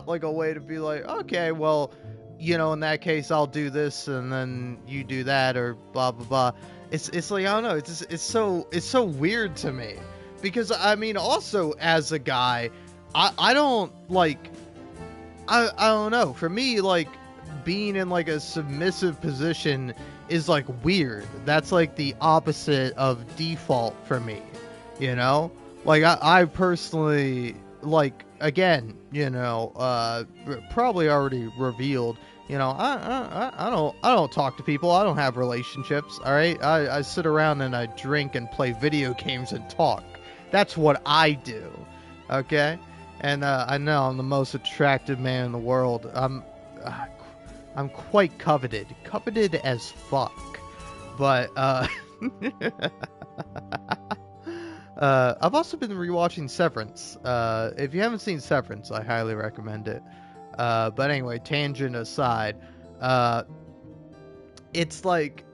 like a way to be like, okay, well, you know, in that case I'll do this and then you do that, or blah blah blah. It's like, I don't know, it's so weird to me, because I mean, also as a guy, I don't like, I don't know, for me, like being in like a submissive position is like weird. That's like the opposite of default for me, you know? Like I personally, like, again, you know, probably already revealed, you know, I don't talk to people. I don't have relationships. All right. I sit around and I drink and play video games and talk. That's what I do. Okay. And I know I'm the most attractive man in the world. I'm quite coveted as fuck. But I've also been rewatching Severance. If you haven't seen Severance, I highly recommend it. But anyway, tangent aside, it's like,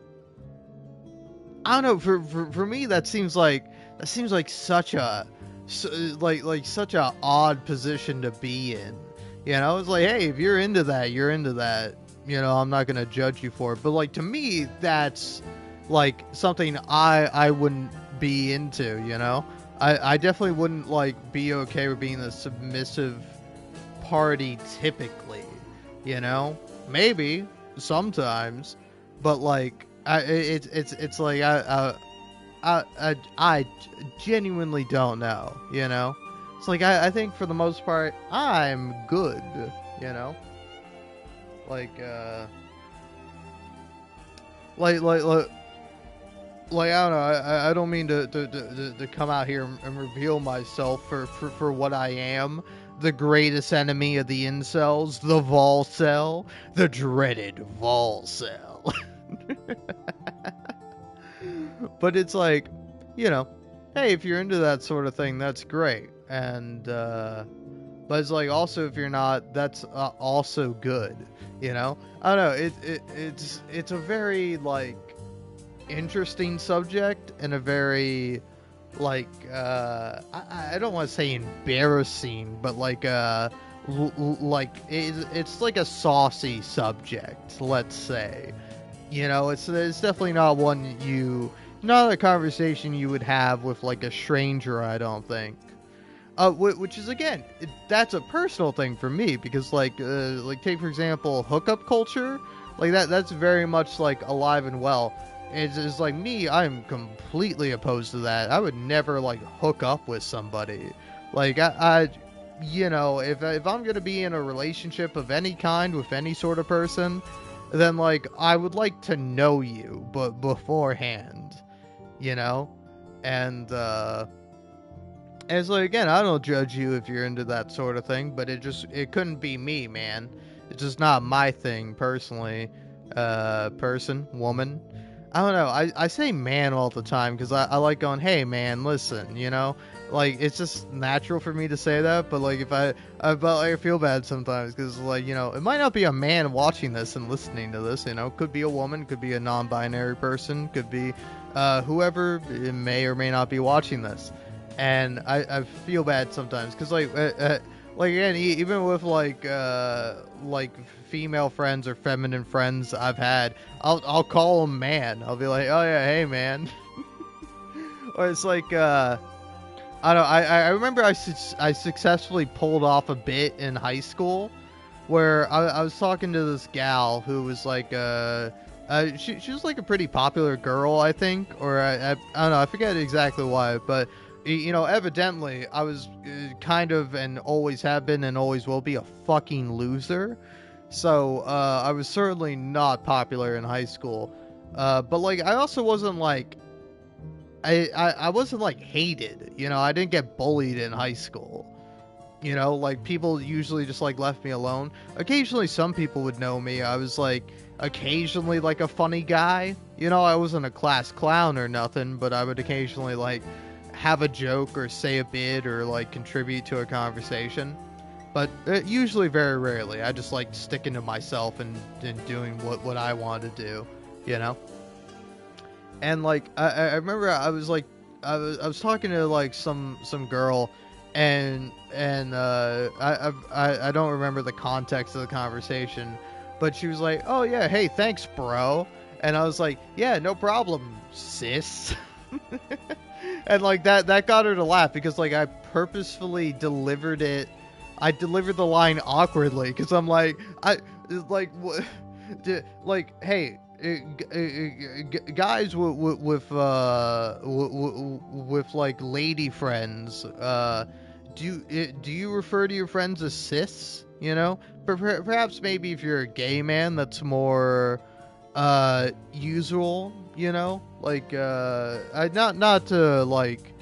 I don't know, for me that seems like such a such a odd position to be in. You know, it's like, hey, if you're into that, you're into that. You know, I'm not gonna judge you for it. But like, to me, that's like something I wouldn't be into, you know? I definitely wouldn't like be okay with being the submissive party typically, you know? Maybe sometimes, but like it's like I genuinely don't know, you know? It's like I think for the most part I'm good, you know? Like like, I don't know, I don't mean to come out here and reveal myself for what I am. The greatest enemy of the incels, the Vol Cell, the dreaded Vol Cell. But it's like, you know, hey, if you're into that sort of thing, that's great. And, but it's like, also, if you're not, that's also good, you know? I don't know, it's a very, like, interesting subject, and a very like I don't want to say embarrassing, but like like it's like a saucy subject, let's say. You know, it's definitely not not a conversation you would have with like a stranger, I don't think. Which is, again, that's a personal thing for me, because like take for example hookup culture. Like that's very much like alive and well. It's like me, I'm completely opposed to that. I would never like hook up with somebody. Like I you know, if I'm gonna be in a relationship of any kind with any sort of person, then like I would like to know you, but beforehand, you know, and it's like, again, I don't judge you if you're into that sort of thing, but it couldn't be me, man. It's just not my thing personally. Person, woman. I don't know. I say man all the time because I like going, hey man, listen, you know? Like, it's just natural for me to say that, but like if but like, I feel bad sometimes because like, you know, it might not be a man watching this and listening to this, you know? Could be a woman, could be a non-binary person, could be whoever may or may not be watching this. And I feel bad sometimes because like again, even with like female friends or feminine friends I've had, I'll call them man. I'll be like, oh yeah, hey man. Or it's like I don't I remember I successfully pulled off a bit in high school where I was talking to this gal who was like she was like a pretty popular girl, I think, or I don't know, I forget exactly why, but you know, evidently I was kind of and always have been and always will be a fucking loser. So I was certainly not popular in high school, but like I also wasn't like I wasn't like hated. You know, I didn't get bullied in high school. You know, like people usually just like left me alone. Occasionally some people would know me. I was like occasionally like a funny guy. You know, I wasn't a class clown or nothing, but I would occasionally like have a joke or say a bit or like contribute to a conversation. But usually very rarely. I just like sticking to myself and doing what I want to do, you know? And like I remember I was like I was talking to like some girl and I don't remember the context of the conversation, but she was like, "Oh yeah, hey, thanks, bro." And I was like, "Yeah, no problem, sis." And like that got her to laugh because like I purposefully delivered it. I delivered the line awkwardly because I'm like like what like hey guys with like lady friends, do you refer to your friends as sis, you know? Perhaps maybe if you're a gay man that's more usual, you know, like not to like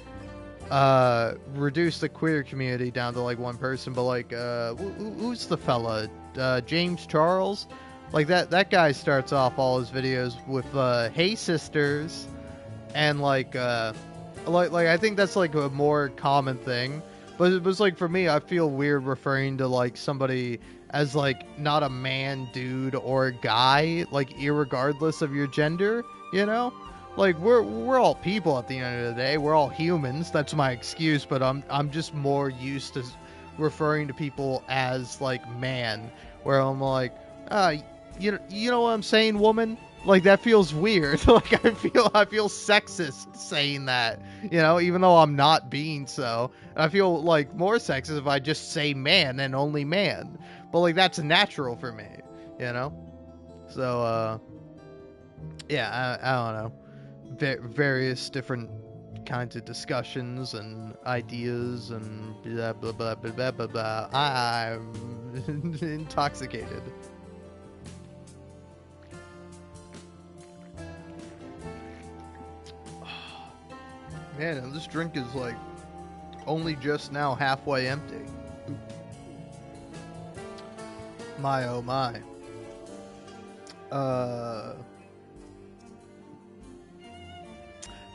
reduce the queer community down to like one person, but like who's the fella, James Charles, like that guy starts off all his videos with hey sisters, and like I think that's like a more common thing, but it was like for me I feel weird referring to like somebody as like not a man, dude, or a guy, like irregardless of your gender, you know? Like we're all people at the end of the day. We're all humans. That's my excuse, but I'm just more used to referring to people as like man, where I'm like, you know what I'm saying, woman? Like that feels weird. Like I feel sexist saying that, you know, even though I'm not being so. I feel like more sexist if I just say man and only man. But like that's natural for me, you know? So yeah, I don't know. Various different kinds of discussions and ideas and blah blah blah blah blah blah blah. I'm intoxicated. Man, and this drink is like only just now halfway empty. My oh my.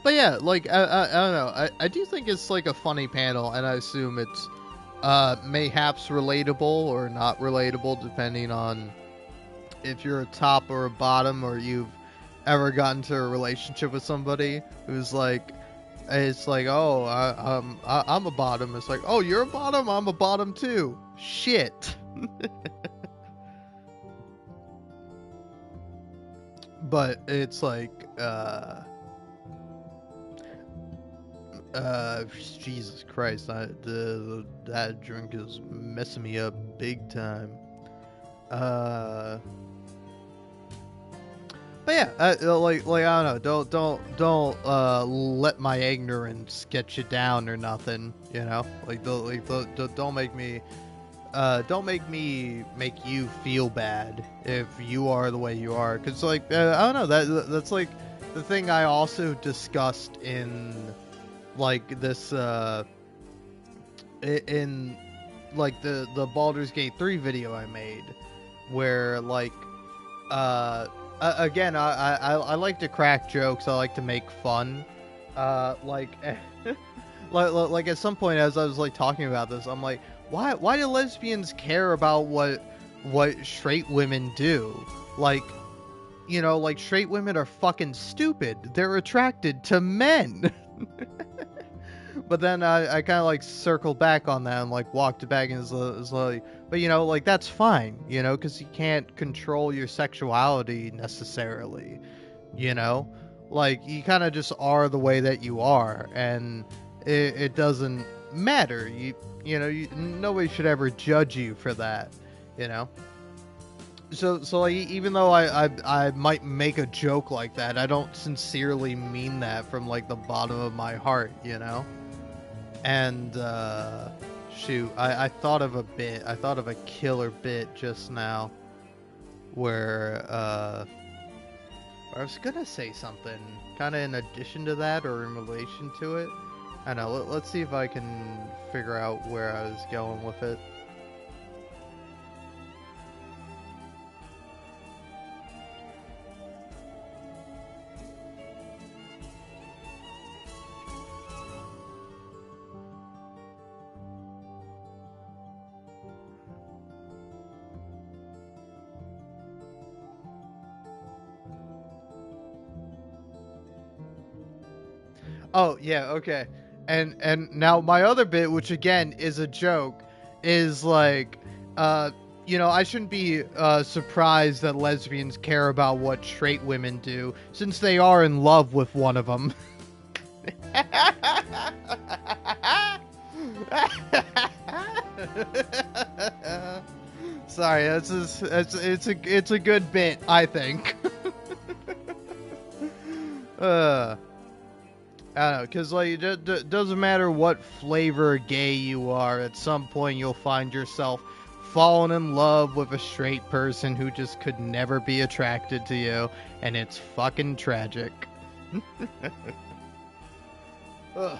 But yeah, like I don't know. I do think it's like a funny panel, and I assume it's mayhaps relatable or not relatable, depending on if you're a top or a bottom, or you've ever gotten into a relationship with somebody who's like, it's like, oh, I'm a bottom. It's like, oh, you're a bottom. I'm a bottom too. Shit. But it's like, Jesus Christ, that drink is messing me up big time. But yeah, like I don't know, don't let my ignorance get you down or nothing, you know. Don't make me make you feel bad if you are the way you are, because like I don't know, that's like the thing I also discussed in like this in like the Baldur's Gate 3 video I made, where like again, I like to crack jokes. I like to make fun. Like, like at some point as I was like talking about this, I'm like, why do lesbians care about what straight women do? Like, you know, like straight women are fucking stupid. They're attracted to men. But then I kind of like circled back on that and like walked it back and was like, but you know, like that's fine, you know, because you can't control your sexuality necessarily, you know, like you kind of just are the way that you are, and it doesn't matter. You know, nobody should ever judge you for that, you know. So like, even though I might make a joke like that, I don't sincerely mean that from like the bottom of my heart, you know. And shoot, I thought of a bit. I thought of a killer bit just now, where I was gonna say something kind of in addition to that or in relation to it. I don't know. Let's see if I can figure out where I was going with it. Oh, yeah, okay. And now my other bit, which again is a joke, is like, you know, I shouldn't be surprised that lesbians care about what straight women do, since they are in love with one of them. Sorry, it's a good bit, I think. I don't know, because like, it doesn't matter what flavor gay you are, at some point you'll find yourself falling in love with a straight person who just could never be attracted to you, and it's fucking tragic. Ugh.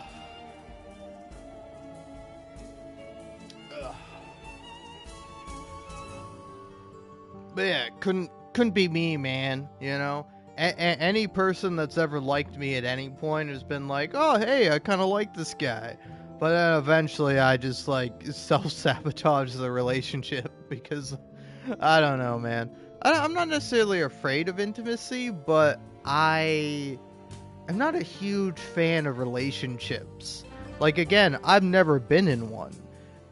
Ugh. But yeah, couldn't be me, man, you know? Any person that's ever liked me at any point has been like, oh, hey, I kind of like this guy. But then eventually I just, like, self-sabotage the relationship because, I don't know, man. I'm not necessarily afraid of intimacy, but I'm not a huge fan of relationships. Like, again, I've never been in one.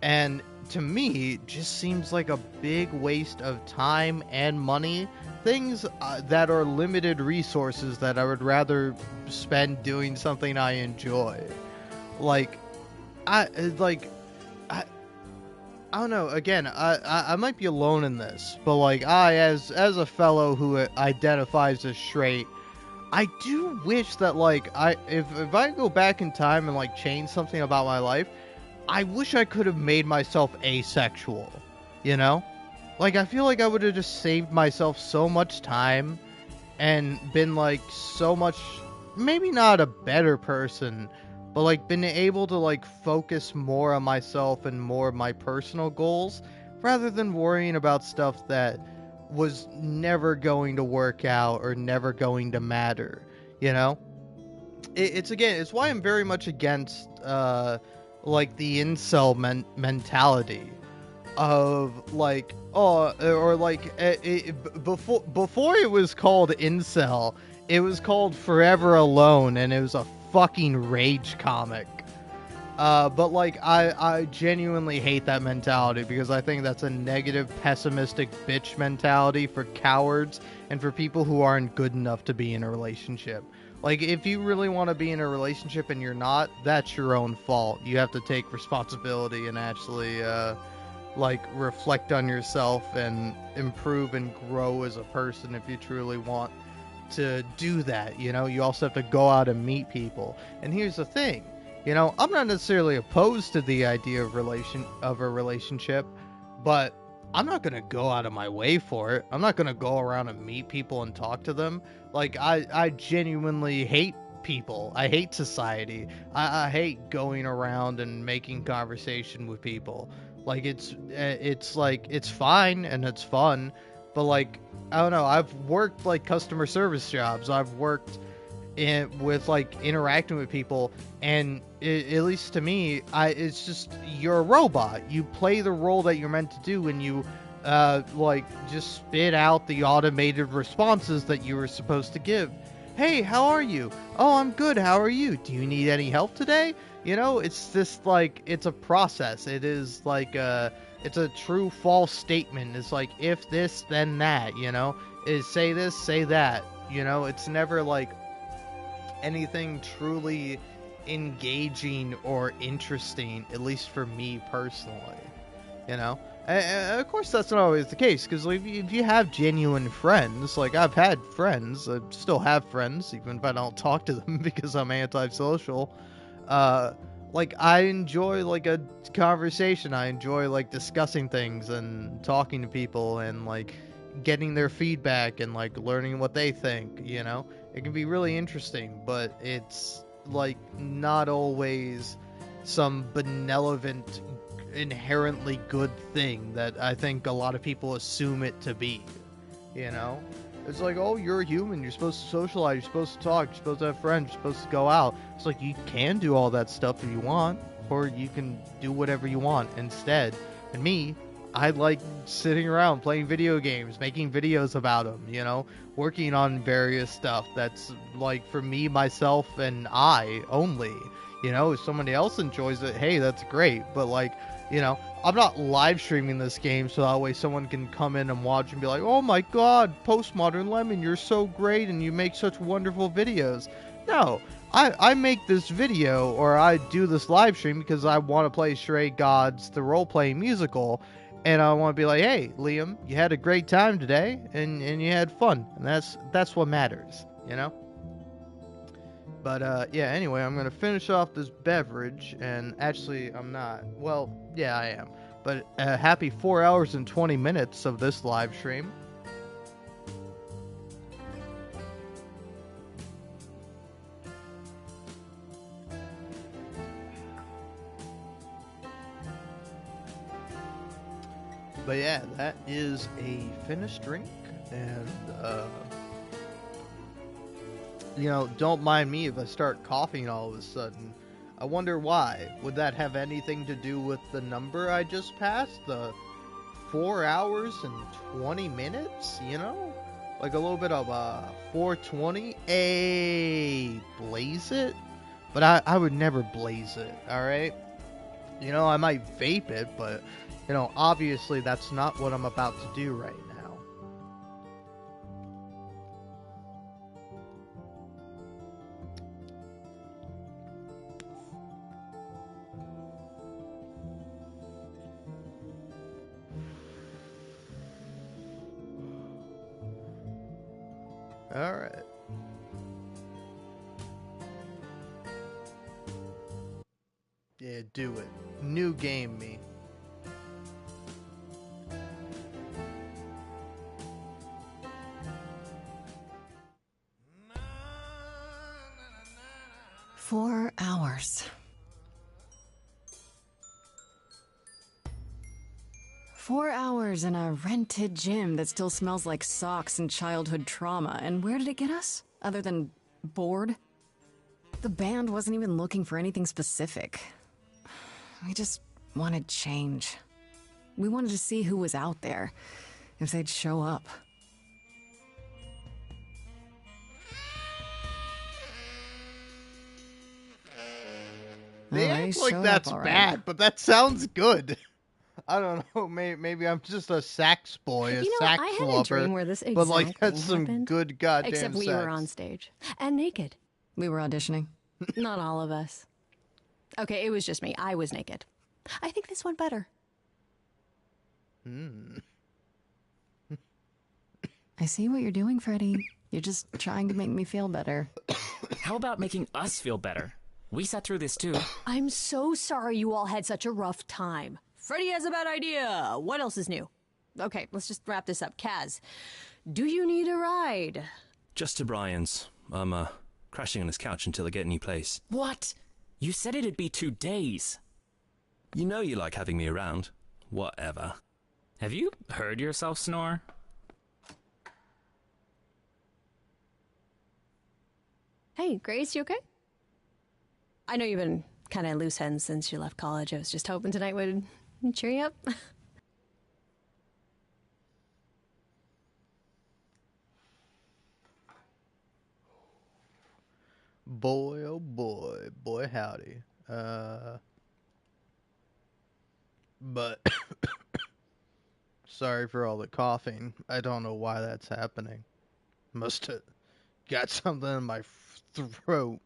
And to me, it just seems like a big waste of time and money. Things that are limited resources that I would rather spend doing something I enjoy. Like, I don't know. Again, I might be alone in this, but like as a fellow who identifies as straight, I do wish that like if I go back in time and like change something about my life, I wish I could have made myself asexual. You know? Like, I feel like I would have just saved myself so much time and been, like, so much, maybe not a better person, but, like, been able to, like, focus more on myself and more of my personal goals, rather than worrying about stuff that was never going to work out or never going to matter, you know? It's why I'm very much against, like, the incel mentality of like, oh, or like before it was called incel, it was called Forever Alone, and it was a fucking rage comic. But like I genuinely hate that mentality, because I think that's a negative, pessimistic bitch mentality for cowards and for people who aren't good enough to be in a relationship. Like, if you really want to be in a relationship and you're not, that's your own fault. You have to take responsibility and actually like reflect on yourself and improve and grow as a person if you truly want to do that. You know, you also have to go out and meet people. And here's the thing, you know, I'm not necessarily opposed to the idea of a relationship, but I'm not gonna go out of my way for it. I'm not gonna go around and meet people and talk to them. Like, I genuinely hate people. I hate society. I hate going around and making conversation with people. Like, it's like, it's fine and it's fun, but like, I don't know. I've worked like customer service jobs. I've worked with like interacting with people, and at least to me, it's just, you're a robot. You play the role that you're meant to do, and you like just spit out the automated responses that you were supposed to give. Hey, how are you? Oh, I'm good. How are you? Do you need any help today? You know, it's just like, it's a process. It is like it's a true false statement. It's like, if this, then that, you know? Is say this, say that. You know, it's never like anything truly engaging or interesting, at least for me personally, you know. And of course that's not always the case, because like, if you have genuine friends, like I've had friends, I still have friends even if I don't talk to them because I'm antisocial, like I enjoy like a conversation. I enjoy like discussing things and talking to people and like getting their feedback and like learning what they think, you know. It can be really interesting, but it's like not always some benevolent, inherently good thing that I think a lot of people assume it to be, you know. It's like, oh, you're a human, you're supposed to socialize, you're supposed to talk, you're supposed to have friends, you're supposed to go out. It's like, you can do all that stuff if you want, or you can do whatever you want instead. And me, I like sitting around playing video games, making videos about them, you know, working on various stuff that's like for me, myself, and I only. You know, if somebody else enjoys it, hey, that's great. But like, you know, I'm not live streaming this game so that way someone can come in and watch and be like, oh my god, Postmodern Lemon, you're so great and you make such wonderful videos. No, I make this video, or I do this live stream because I want to play Stray Gods, the role-playing musical, and I want to be like, hey, Liam, you had a great time today, and you had fun, and that's what matters, you know? But, yeah, anyway, I'm going to finish off this beverage, and actually, I'm not. Well, yeah, I am. But happy 4 hours and 20 minutes of this live stream. But yeah, that is a finished drink, and, you know, don't mind me if I start coughing all of a sudden. I wonder why. Would that have anything to do with the number I just passed? The 4 hours and 20 minutes, you know? Like a little bit of 420? Blaze it? But I would never blaze it, alright? You know, I might vape it, but, you know, obviously that's not what I'm about to do right now. Alright. Yeah, do it. New game me. Four hours. 4 hours in a rented gym that still smells like socks and childhood trauma. And where did it get us? Other than bored? The band wasn't even looking for anything specific. We just wanted change. We wanted to see who was out there, if they'd show up. They act like that's bad, but that sounds good. I don't know. Maybe I'm just a sax boy, a sax I had lover. a dream where this exact but like that's thing some happened. good goddamn Except we sex. were on stage and naked. We were auditioning. Not all of us. Okay, it was just me. I was naked. I think this went better. I see what you're doing, Freddy. You're just trying to make me feel better. How about making us feel better? We sat through this too. I'm so sorry you all had such a rough time. Freddy has a bad idea. What else is new? Okay, let's just wrap this up. Kaz, do you need a ride? Just to Brian's. I'm, crashing on his couch until I get a new place. What? You said it'd be 2 days. You know you like having me around. Whatever. Have you heard yourself snore? Hey, Grace, you okay? I know you've been kind of loose ends since you left college. I was just hoping tonight would cheer you up. Boy, oh boy, boy howdy. But sorry for all the coughing. I don't know why that's happening. Must have got something in my throat,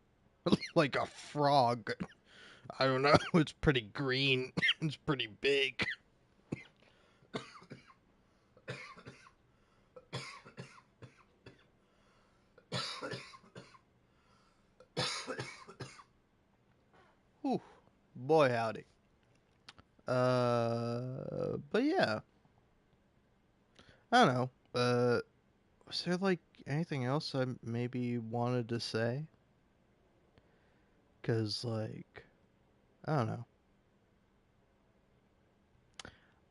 like a frog. I don't know. It's pretty green. It's pretty big. Whew. Boy howdy. But yeah. I don't know. Was there like anything else I maybe wanted to say? 'Cause like, I don't know.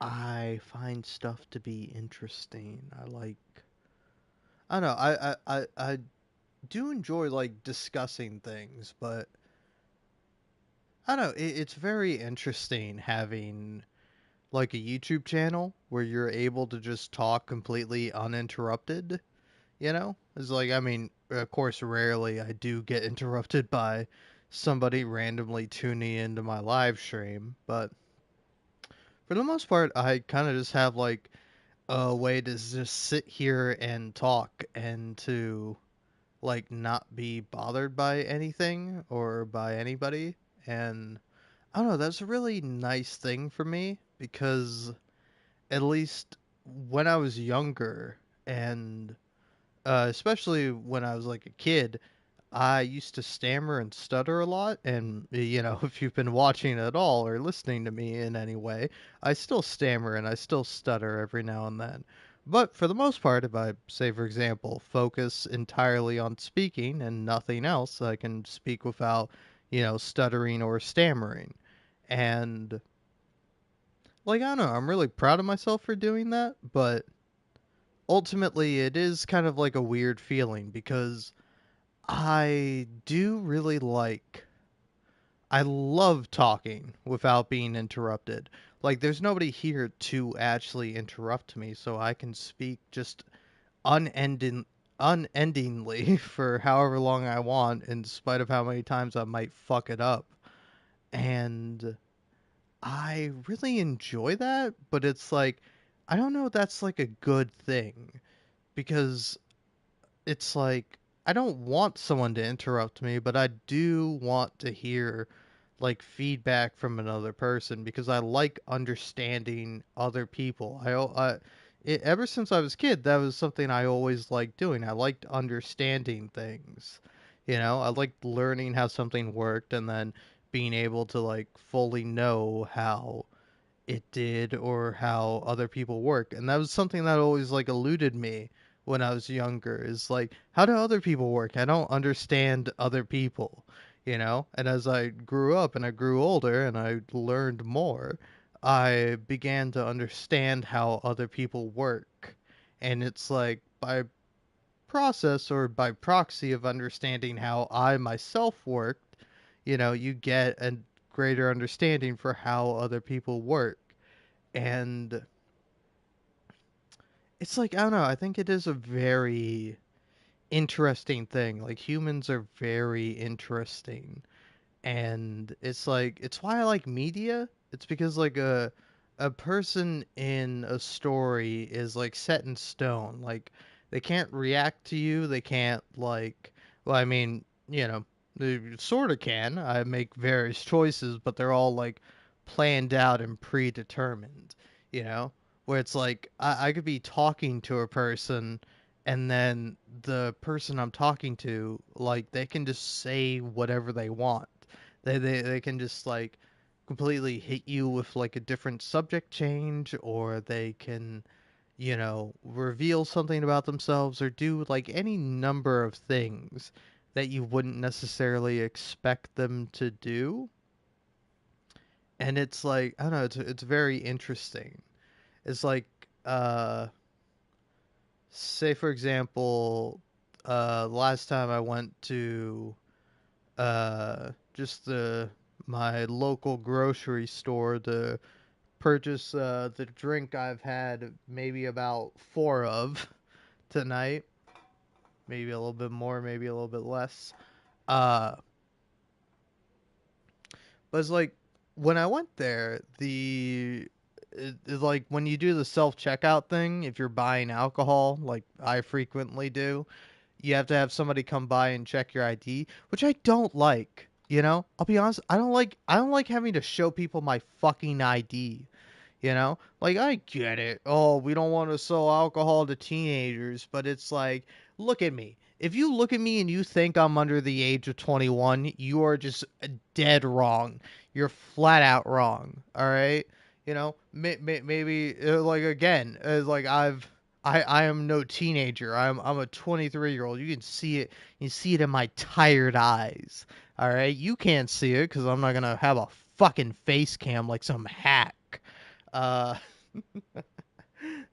I find stuff to be interesting. I don't know. I do enjoy like discussing things, but I don't know. It's very interesting having like a YouTube channel where you're able to just talk completely uninterrupted. You know, it's like, I mean, of course, rarely I do get interrupted by somebody randomly tuning into my live stream, but for the most part, I kind of just have like a way to just sit here and talk and to like not be bothered by anything or by anybody. And I don't know, that's a really nice thing for me because at least when I was younger and especially when I was like a kid, I used to stammer and stutter a lot. And, you know, if you've been watching at all or listening to me in any way, I still stammer and I still stutter every now and then. But for the most part, if I, say, for example, focus entirely on speaking and nothing else, I can speak without, you know, stuttering or stammering. And, like, I don't know, I'm really proud of myself for doing that, but ultimately it is kind of like a weird feeling because I do really I love talking without being interrupted. Like, there's nobody here to actually interrupt me, so I can speak just unendingly for however long I want, in spite of how many times I might fuck it up. And I really enjoy that, but it's like, I don't know if that's like a good thing, because it's like, I don't want someone to interrupt me, but I do want to hear like feedback from another person because I like understanding other people. Ever since I was a kid, that was something I always liked doing. I liked understanding things. You know, I liked learning how something worked and then being able to like fully know how it did or how other people work. And that was something that always like eluded me when I was younger, is like, how do other people work? I don't understand other people, you know? And as I grew up and I grew older and I learned more, I began to understand how other people work. And it's like by process or by proxy of understanding how I myself worked, you know, you get a greater understanding for how other people work. And it's like, I don't know, I think it is a very interesting thing. Like, humans are very interesting. And it's like, it's why I like media. It's because like a person in a story is like set in stone. Like, they can't react to you. They can't like, well, I mean, you know, they sort of can. I make various choices, but they're all like planned out and predetermined, you know, where it's like I could be talking to a person and then the person I'm talking to, like, they can just say whatever they want. They can just like completely hit you with like a different subject change, or they can, reveal something about themselves, or do like any number of things that you wouldn't necessarily expect them to do. And it's like, I don't know, it's very interesting. It's like, say for example, last time I went to just my local grocery store to purchase the drink I've had maybe about four of tonight. Maybe a little bit more, maybe a little bit less. Uh, but it's like when I went there, like when you do the self checkout thing, if you're buying alcohol, like I frequently do, you have to have somebody come by and check your ID, which I don't like. I'll be honest, I don't like having to show people my fucking ID. Like, I get it. Oh, we don't want to sell alcohol to teenagers, but it's like, look at me. If you look at me and you think I'm under the age of 21, you are just dead wrong. You're flat out wrong. All right? Maybe like again, like I am no teenager. I'm a 23-year-old. You can see it. You see it in my tired eyes. All right? You can't see it cuz I'm not going to have a fucking face cam like some hack. Uh,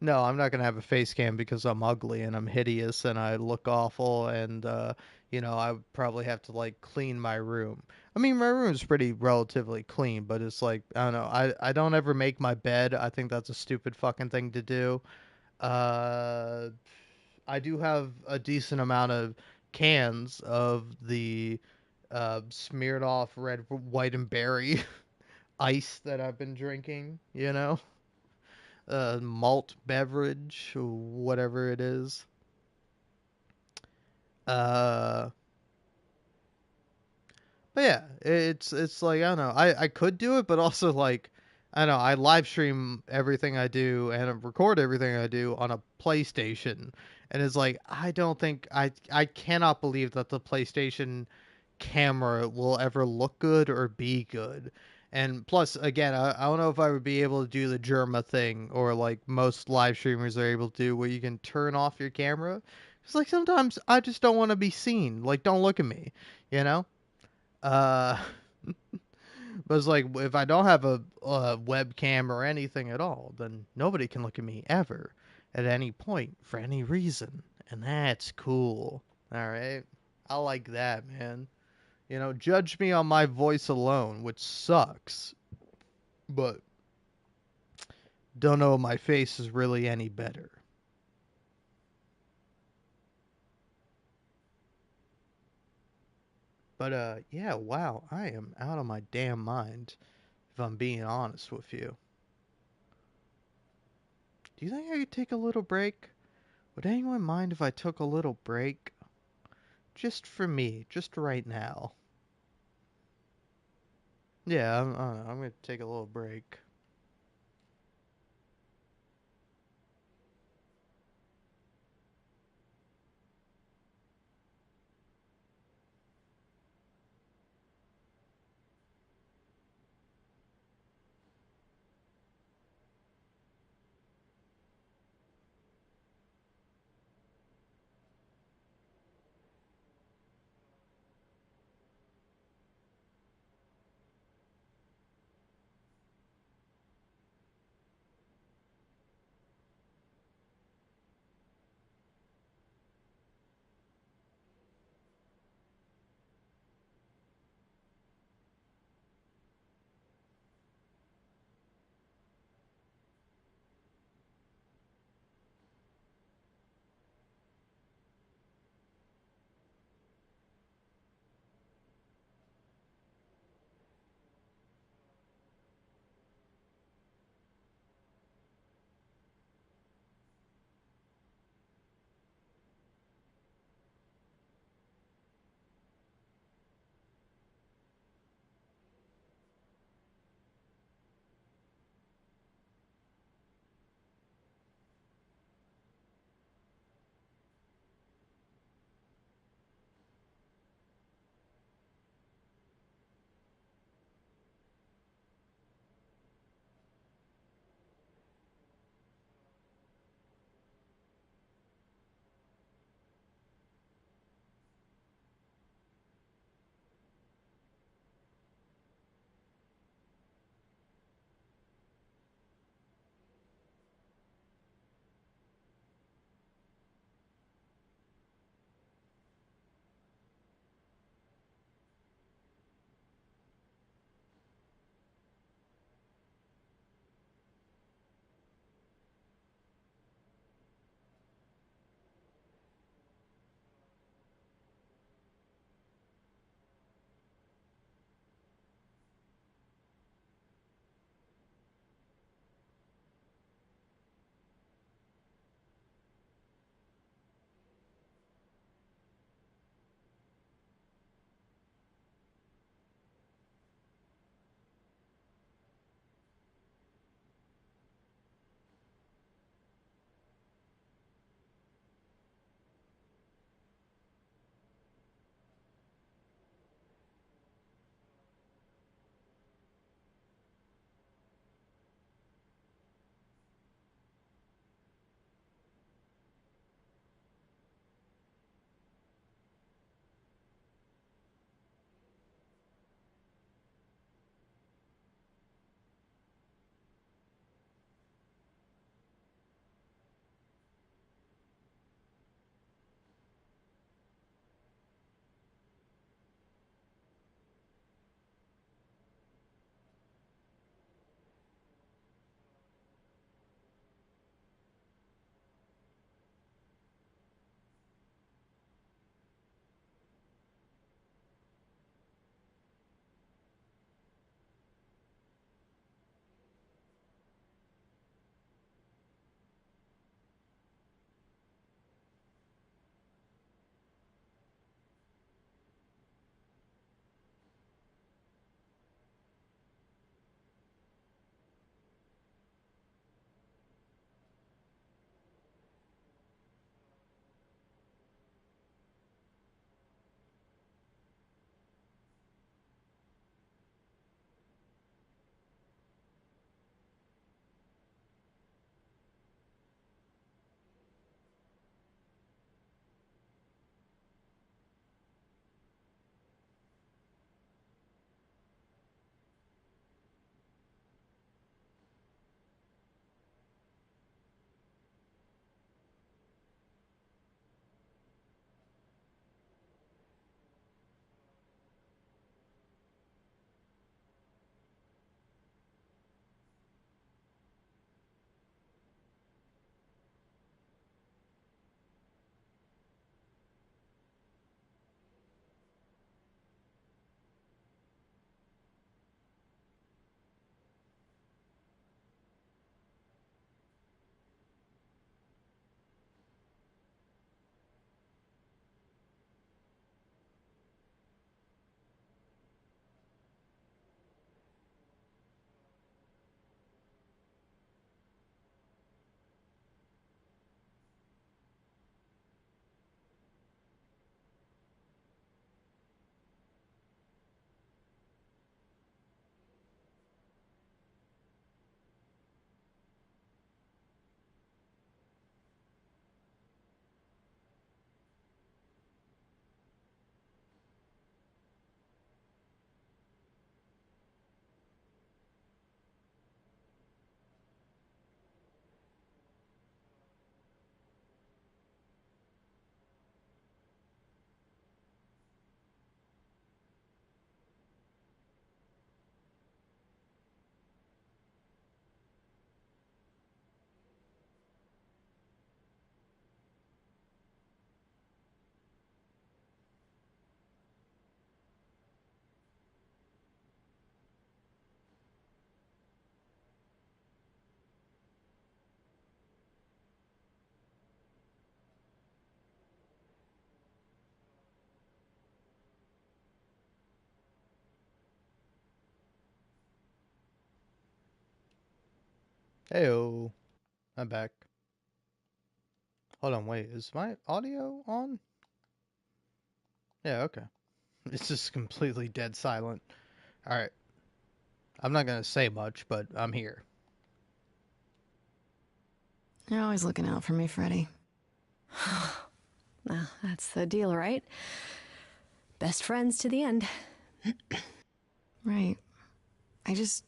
no, I'm not gonna have a face cam because I'm ugly and I'm hideous and I look awful, and I would probably have to like clean my room. I mean, my room's pretty relatively clean, but it's like, I don't know. I don't ever make my bed. I think that's a stupid fucking thing to do. Uh, I do have a decent amount of cans of the smeared off red, white, and berry ice that I've been drinking. Malt beverage, or whatever it is. Uh, but yeah, it's like, I don't know. I could do it, but also like, I don't know. I live stream everything I do and record everything I do on a PlayStation, and it's like, I don't think I cannot believe that the PlayStation camera will ever look good or be good. And plus, again, I don't know if I would be able to do the Germa thing, or like most live streamers are able to do, where you can turn off your camera. It's like sometimes I just don't want to be seen. Like, don't look at me, you know? Uh, but it's like, if I don't have a webcam or anything at all, then nobody can look at me ever at any point for any reason. And that's cool. All right? I like that, man. Judge me on my voice alone, which sucks. But don't know if my face is really any better. But, yeah, wow, I am out of my damn mind, if I'm being honest with you. Do you think I could take a little break? Would anyone mind if I took a little break? Just for me, just right now. Yeah, I don't know, I'm gonna take a little break. Heyo, I'm back. Hold on, wait, is my audio on? Yeah, okay. It's just completely dead silent. Alright. I'm not gonna say much, but I'm here. You're always looking out for me, Freddy. Well, that's the deal, right? Best friends to the end. Right. I just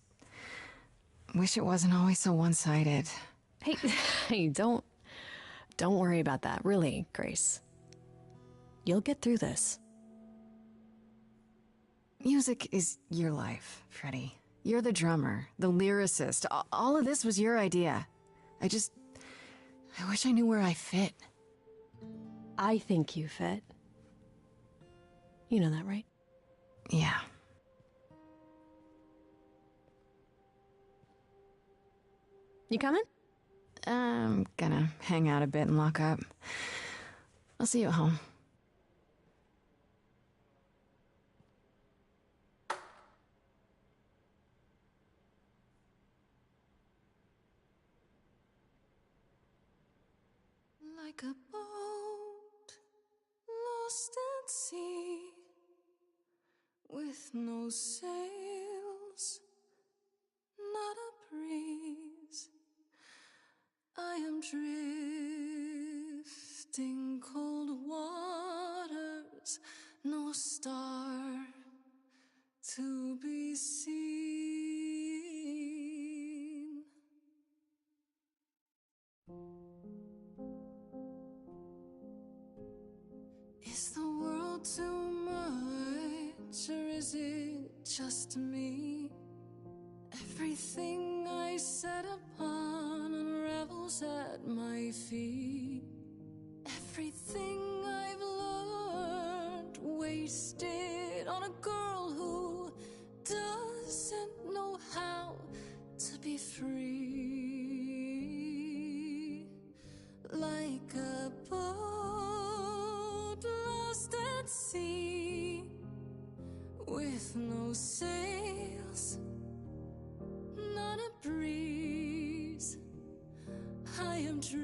wish it wasn't always so one-sided. Hey, don't worry about that, really, Grace. You'll get through this. Music is your life, Freddy. You're the drummer, the lyricist. All of this was your idea. I wish I knew where I fit. I think you fit. You know that, right? Yeah. You coming? I'm gonna hang out a bit and lock up. I'll see you at home. Like a boat lost at sea, with no sails, not a breeze. I am drifting cold waters, no star to be seen. Is the world too much, or is it just me? Everything I set upon unravels at my feet. Everything I've learned wasted on a girl who doesn't know how to be free. Like a boat lost at sea, with no sails, not a breeze. I am drifting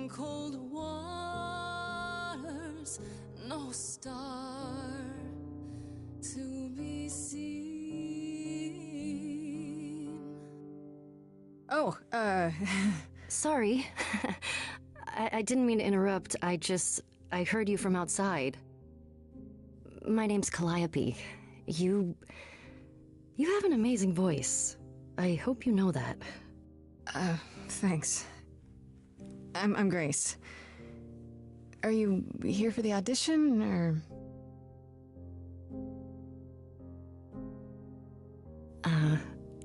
cold waters, no star to be seen. Oh, Sorry. I didn't mean to interrupt. I heard you from outside. My name's Calliope. You have an amazing voice. I hope you know that. Thanks. I'm Grace. Are you here for the audition, or...?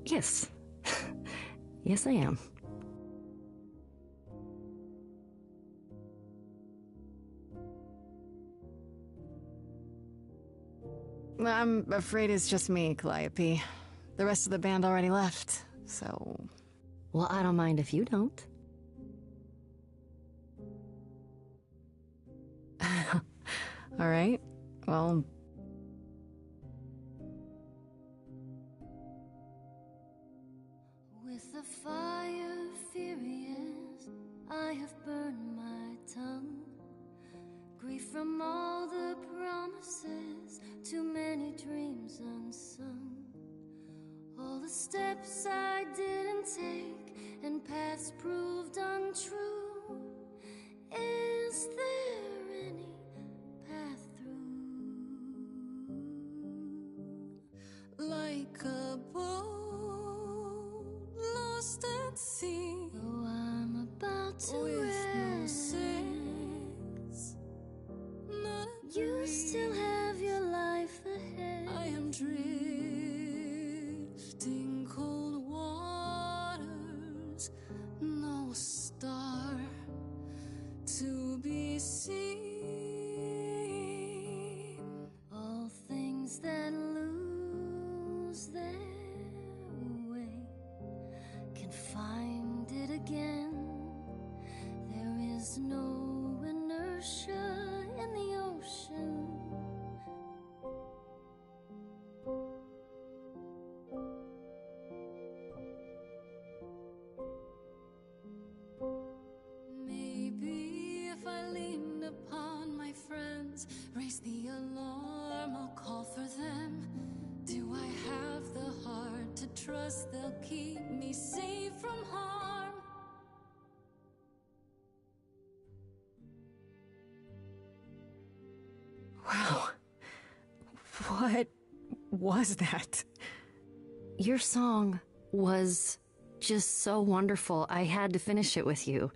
Yes. Yes, I am. I'm afraid it's just me, Calliope. The rest of the band already left, so... Well, I don't mind if you don't. All right. Well... With the fire furious, I have burned my tongue. Grief from all the promises, too many dreams unsung. All the steps I didn't take, and paths proved untrue. Is there any path through? Like a boat lost at sea, though I'm about to with no rest, sails, not a you breeze. still have your life ahead. I am drifting cold waters, no star to be seen. All things that lose their way can find it again. There is no inertia in the ocean. trust they'll keep me safe from harm. Wow. What was that? Your song was just so wonderful. I had to finish it with you.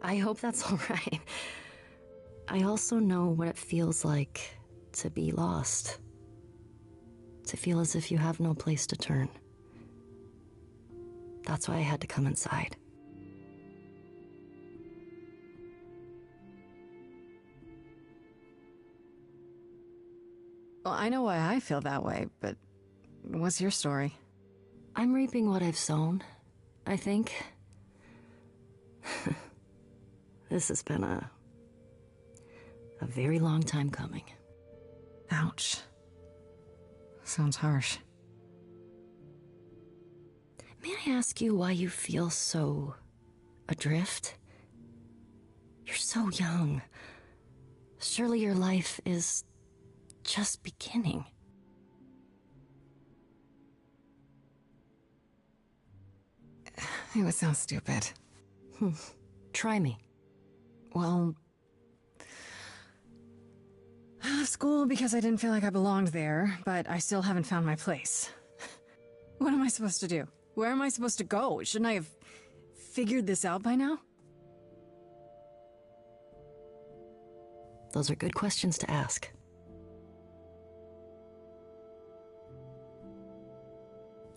I hope that's all right. I also know what it feels like to be lost. To feel as if you have no place to turn. That's why I had to come inside. Well, I know why I feel that way, but what's your story? I'm reaping what I've sown, I think. This has been a very long time coming. Ouch. Sounds harsh. May I ask you why you feel so adrift? You're so young. Surely your life is just beginning. It would sound stupid. Try me. Well, I left school because I didn't feel like I belonged there, but I still haven't found my place. What am I supposed to do? Where am I supposed to go? Shouldn't I have figured this out by now? Those are good questions to ask.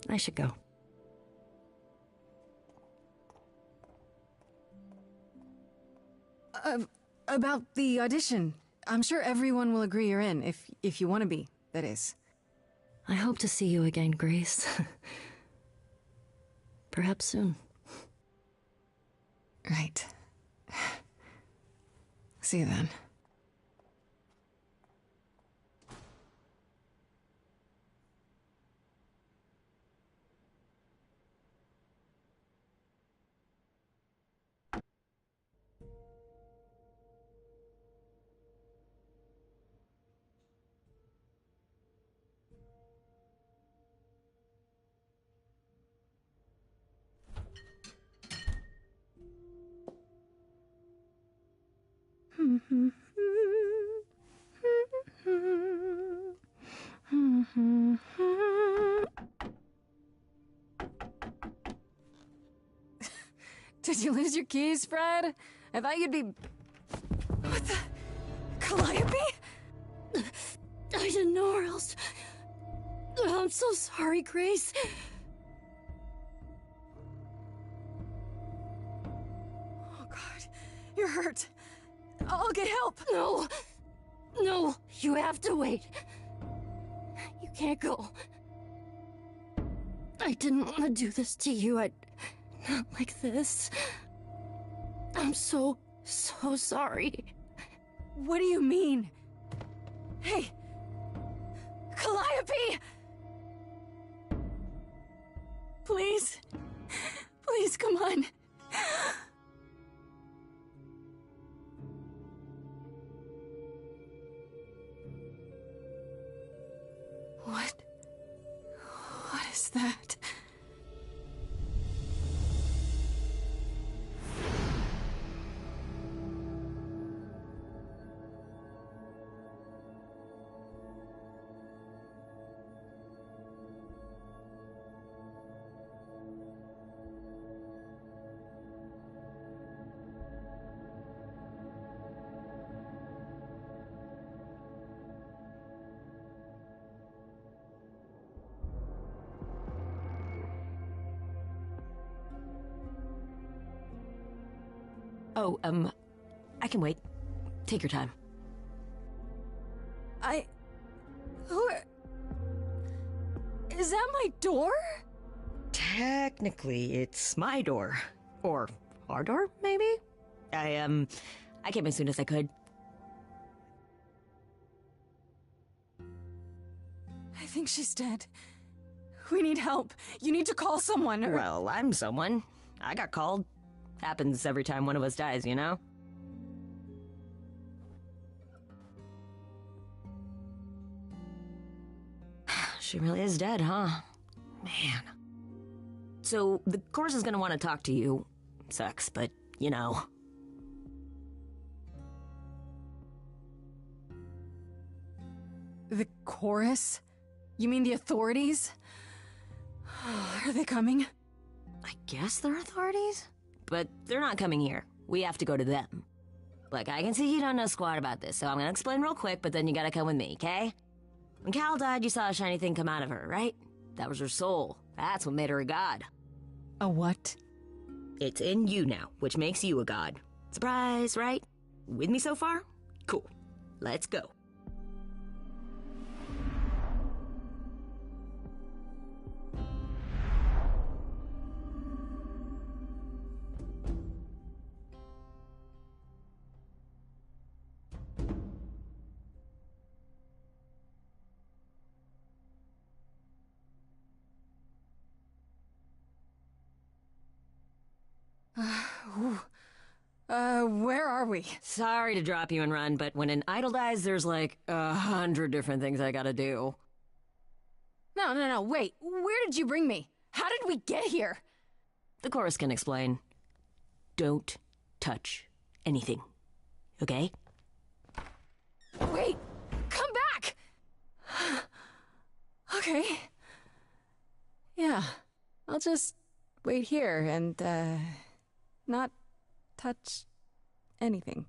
I should go. About the audition. I'm sure everyone will agree you're in, if you want to be, that is. I hope to see you again, Grace. Perhaps soon. Right. See you then. Did you lose your keys, Fred? I thought you'd be... What the... Calliope? I didn't know or else... I'm so sorry, Grace. Oh, God. You're hurt. I'll get help. No. No, you have to wait. You can't go. I didn't want to do this to you. Not like this. I'm so sorry. What do you mean? Hey! Calliope! Please. Please, come on. What is that? Oh, I can wait. Take your time. Is that my door? Technically, it's my door. Or our door, maybe? I came as soon as I could. I think she's dead. We need help. You need to call someone or... Well, I'm someone. I got called. Happens every time one of us dies, you know? She really is dead, huh? Man. So, the chorus is gonna want to talk to you. Sucks, but, you know. The chorus? You mean the authorities? Are they coming? I guess they're authorities? But they're not coming here. We have to go to them. Look, I can see you don't know squat about this, so I'm gonna explain real quick, but then you gotta come with me, okay? When Cal died, you saw a shiny thing come out of her, right? That was her soul. That's what made her a god. A what? It's in you now, which makes you a god. Surprise, right? With me so far? Cool. Let's go. Where are we? Sorry to drop you and run, but when an idol dies, there's like 100 different things I gotta do. No, wait. Where did you bring me? How did we get here? The chorus can explain. Don't touch anything. Okay? Wait! Come back! Okay. Yeah. I'll just wait here and, not touch anything.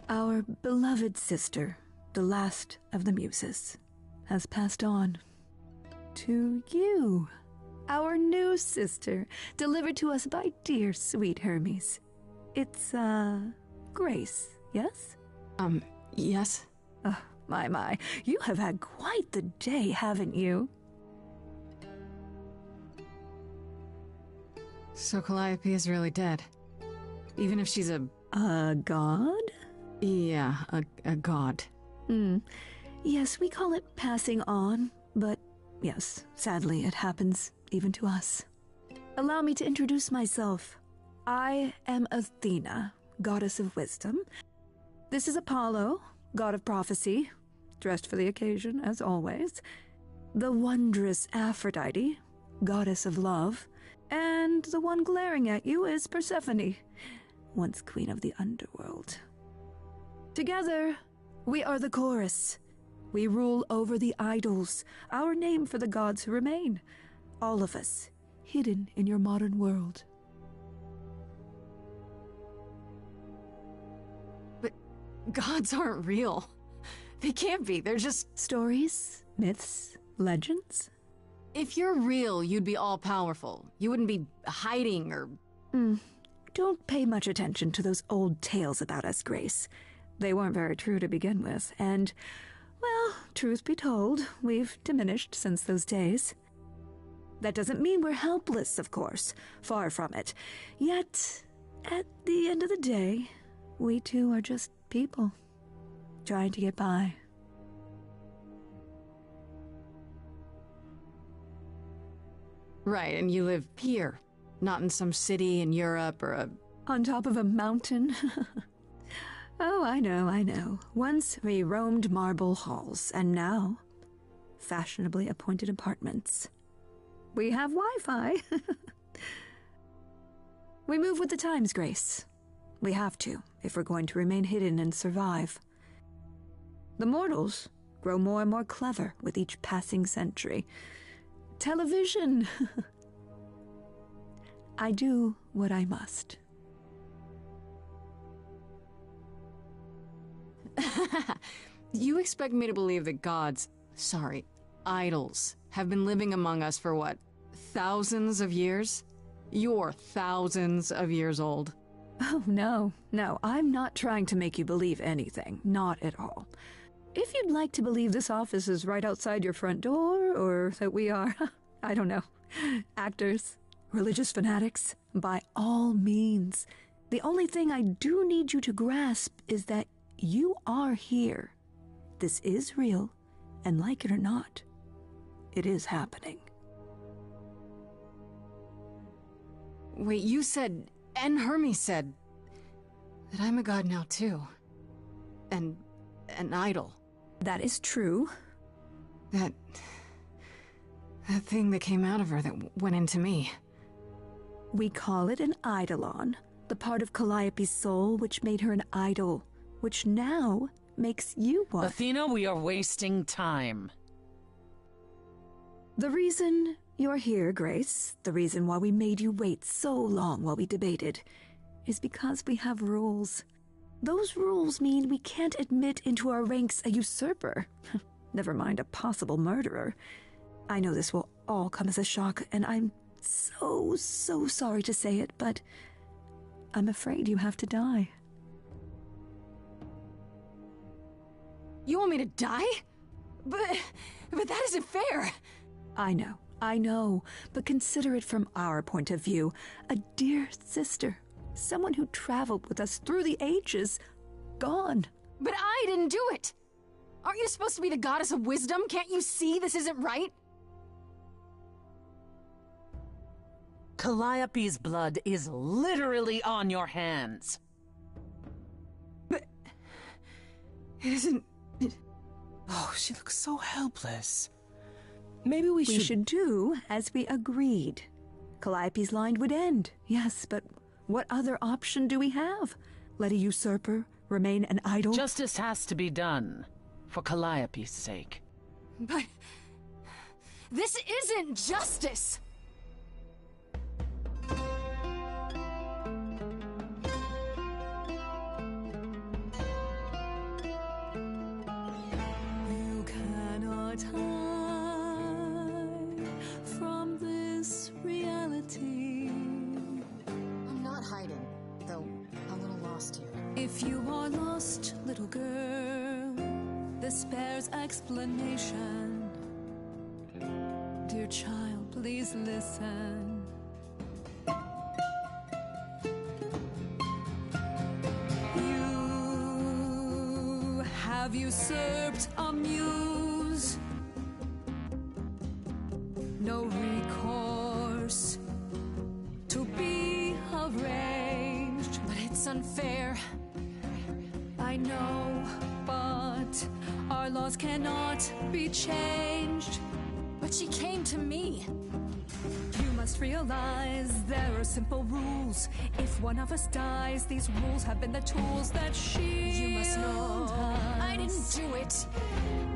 Our beloved sister, the last of the muses, has passed on. To you, our new sister, delivered to us by dear sweet Hermes. It's, Grace, yes? Yes? Oh, my. You have had quite the day, haven't you? So Calliope is really dead. Even if she's a god? Yeah, a god. Yes, we call it passing on, but yes, sadly it happens even to us. Allow me to introduce myself. I am Athena, goddess of wisdom. This is Apollo, god of prophecy, dressed for the occasion, as always. The wondrous Aphrodite, goddess of love. And the one glaring at you is Persephone, once queen of the underworld. Together, we are the chorus. We rule over the idols, our name for the gods who remain. All of us, hidden in your modern world. But gods aren't real. They can't be. They're just stories, myths, legends. If you're real, you'd be all-powerful. You wouldn't be hiding or... Don't pay much attention to those old tales about us, Grace. They weren't very true to begin with, and, well, truth be told, we've diminished since those days. That doesn't mean we're helpless, of course. Far from it. Yet, at the end of the day, we too are just people, trying to get by. Right, and you live here, not in some city in Europe or a... On top of a mountain? Oh, I know. Once we roamed marble halls, and now, fashionably appointed apartments. We have Wi-Fi. We move with the times, Grace. We have to, if we're going to remain hidden and survive. The mortals grow more and more clever with each passing century. Television! I do what I must. You expect me to believe that idols, have been living among us for what, thousands of years? You're thousands of years old. Oh, no, I'm not trying to make you believe anything. Not at all. If you'd like to believe this office is right outside your front door, or that we are, I don't know, actors, religious fanatics, by all means. The only thing I do need you to grasp is that you are here. This is real, and like it or not, it is happening. Wait, you said, and Hermes said, that I'm a god now too. And an idol. That is true. That thing that came out of her that went into me. We call it an eidolon, the part of Calliope's soul which made her an idol, which now makes you one. Athena, we are wasting time. The reason you're here, Grace, the reason why we made you wait so long while we debated, is because we have rules. Those rules mean we can't admit into our ranks a usurper, never mind a possible murderer. I know this will all come as a shock, and I'm so sorry to say it, but I'm afraid you have to die. You want me to die? But that isn't fair. I know, but consider it from our point of view. A dear sister, someone who traveled with us through the ages, gone. But I didn't do it. Aren't you supposed to be the goddess of wisdom? Can't you see this isn't right? Calliope's blood is literally on your hands. But it isn't... Oh, she looks so helpless. Maybe we should do as we agreed. Calliope's line would end, yes, but what other option do we have? Let a usurper remain an idol? Justice has to be done, for Calliope's sake. But this isn't justice! You cannot hide from this reality. I'm not hiding, though a little lost here. If you are lost, little girl, this bears explanation. Dear child, please listen. You have usurped a muse. No recourse to be arranged. But it's unfair. I know, but our laws cannot be changed. But she came to me. You must realize there are simple rules. If one of us dies, these rules have been the tools that shield You must know us. I didn't do it.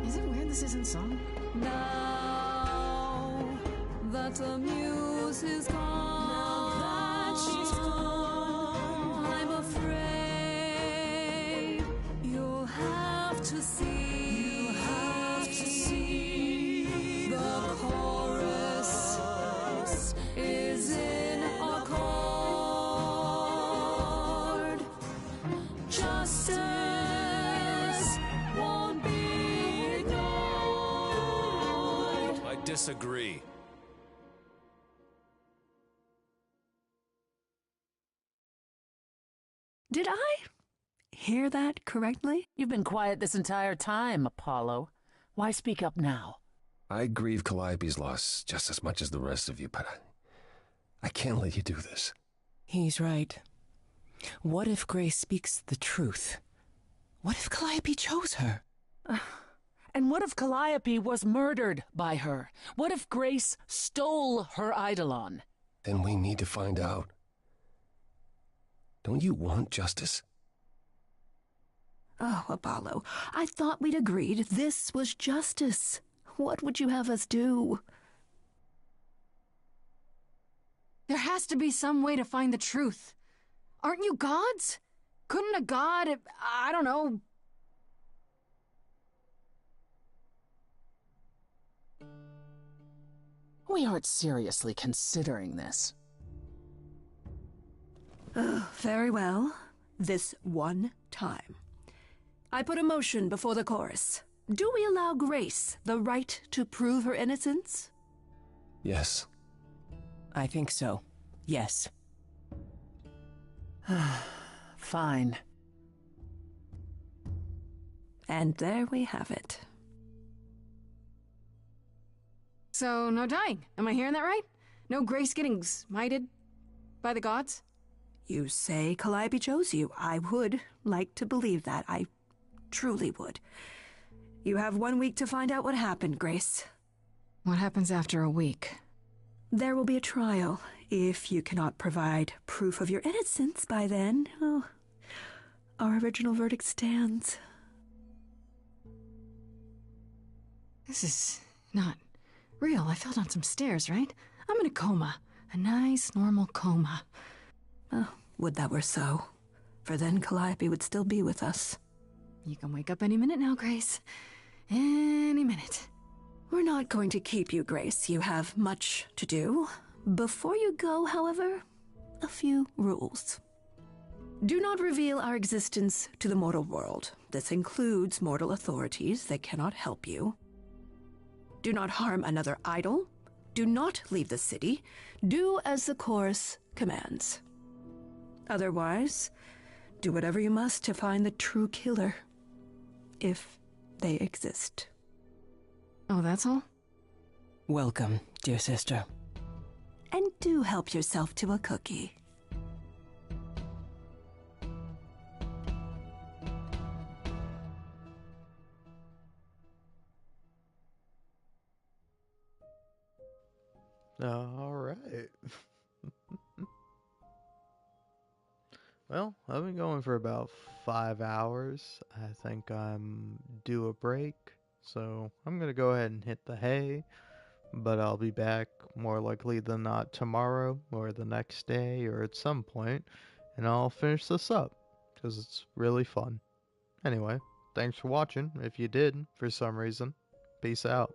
Is it weird this isn't song? Now that the muse is gone, I'm afraid you'll have to see. The chorus is in accord. Justice won't be ignored. I disagree. Did I hear that correctly? You've been quiet this entire time, Apollo. Why speak up now? I grieve Calliope's loss just as much as the rest of you, but I can't let you do this. He's right. What if Grace speaks the truth? What if Calliope chose her? And what if Calliope was murdered by her? What if Grace stole her eidolon? Then we need to find out. Don't you want justice? Oh, Apollo, I thought we'd agreed this was justice. What would you have us do? There has to be some way to find the truth. Aren't you gods? Couldn't a god, I don't know, We aren't seriously considering this. Very well. This one time. I put a motion before the chorus. Do we allow Grace the right to prove her innocence? Yes. I think so. Yes. Fine. And there we have it. So, no dying. Am I hearing that right? No Grace getting smited by the gods? You say Calliope chose you. I would like to believe that. I truly would. You have 1 week to find out what happened, Grace. What happens after a week? There will be a trial. If you cannot provide proof of your innocence by then, oh, our original verdict stands. This is not real. I fell down some stairs, right? I'm in a coma. A nice, normal coma. Oh, would that were so. For then Calliope would still be with us. You can wake up any minute now, Grace. Any minute. We're not going to keep you, Grace. You have much to do. Before you go, however, a few rules. Do not reveal our existence to the mortal world. This includes mortal authorities that cannot help you. Do not harm another idol. Do not leave the city. Do as the chorus commands. Otherwise, do whatever you must to find the true killer, if they exist. Oh, that's all? Welcome, dear sister. And do help yourself to a cookie. All right. Well, I've been going for about 5 hours. I think I'm due a break, so I'm going to go ahead and hit the hay, but I'll be back more likely than not tomorrow or the next day or at some point, and I'll finish this up because it's really fun. Anyway, thanks for watching if you did for some reason. Peace out.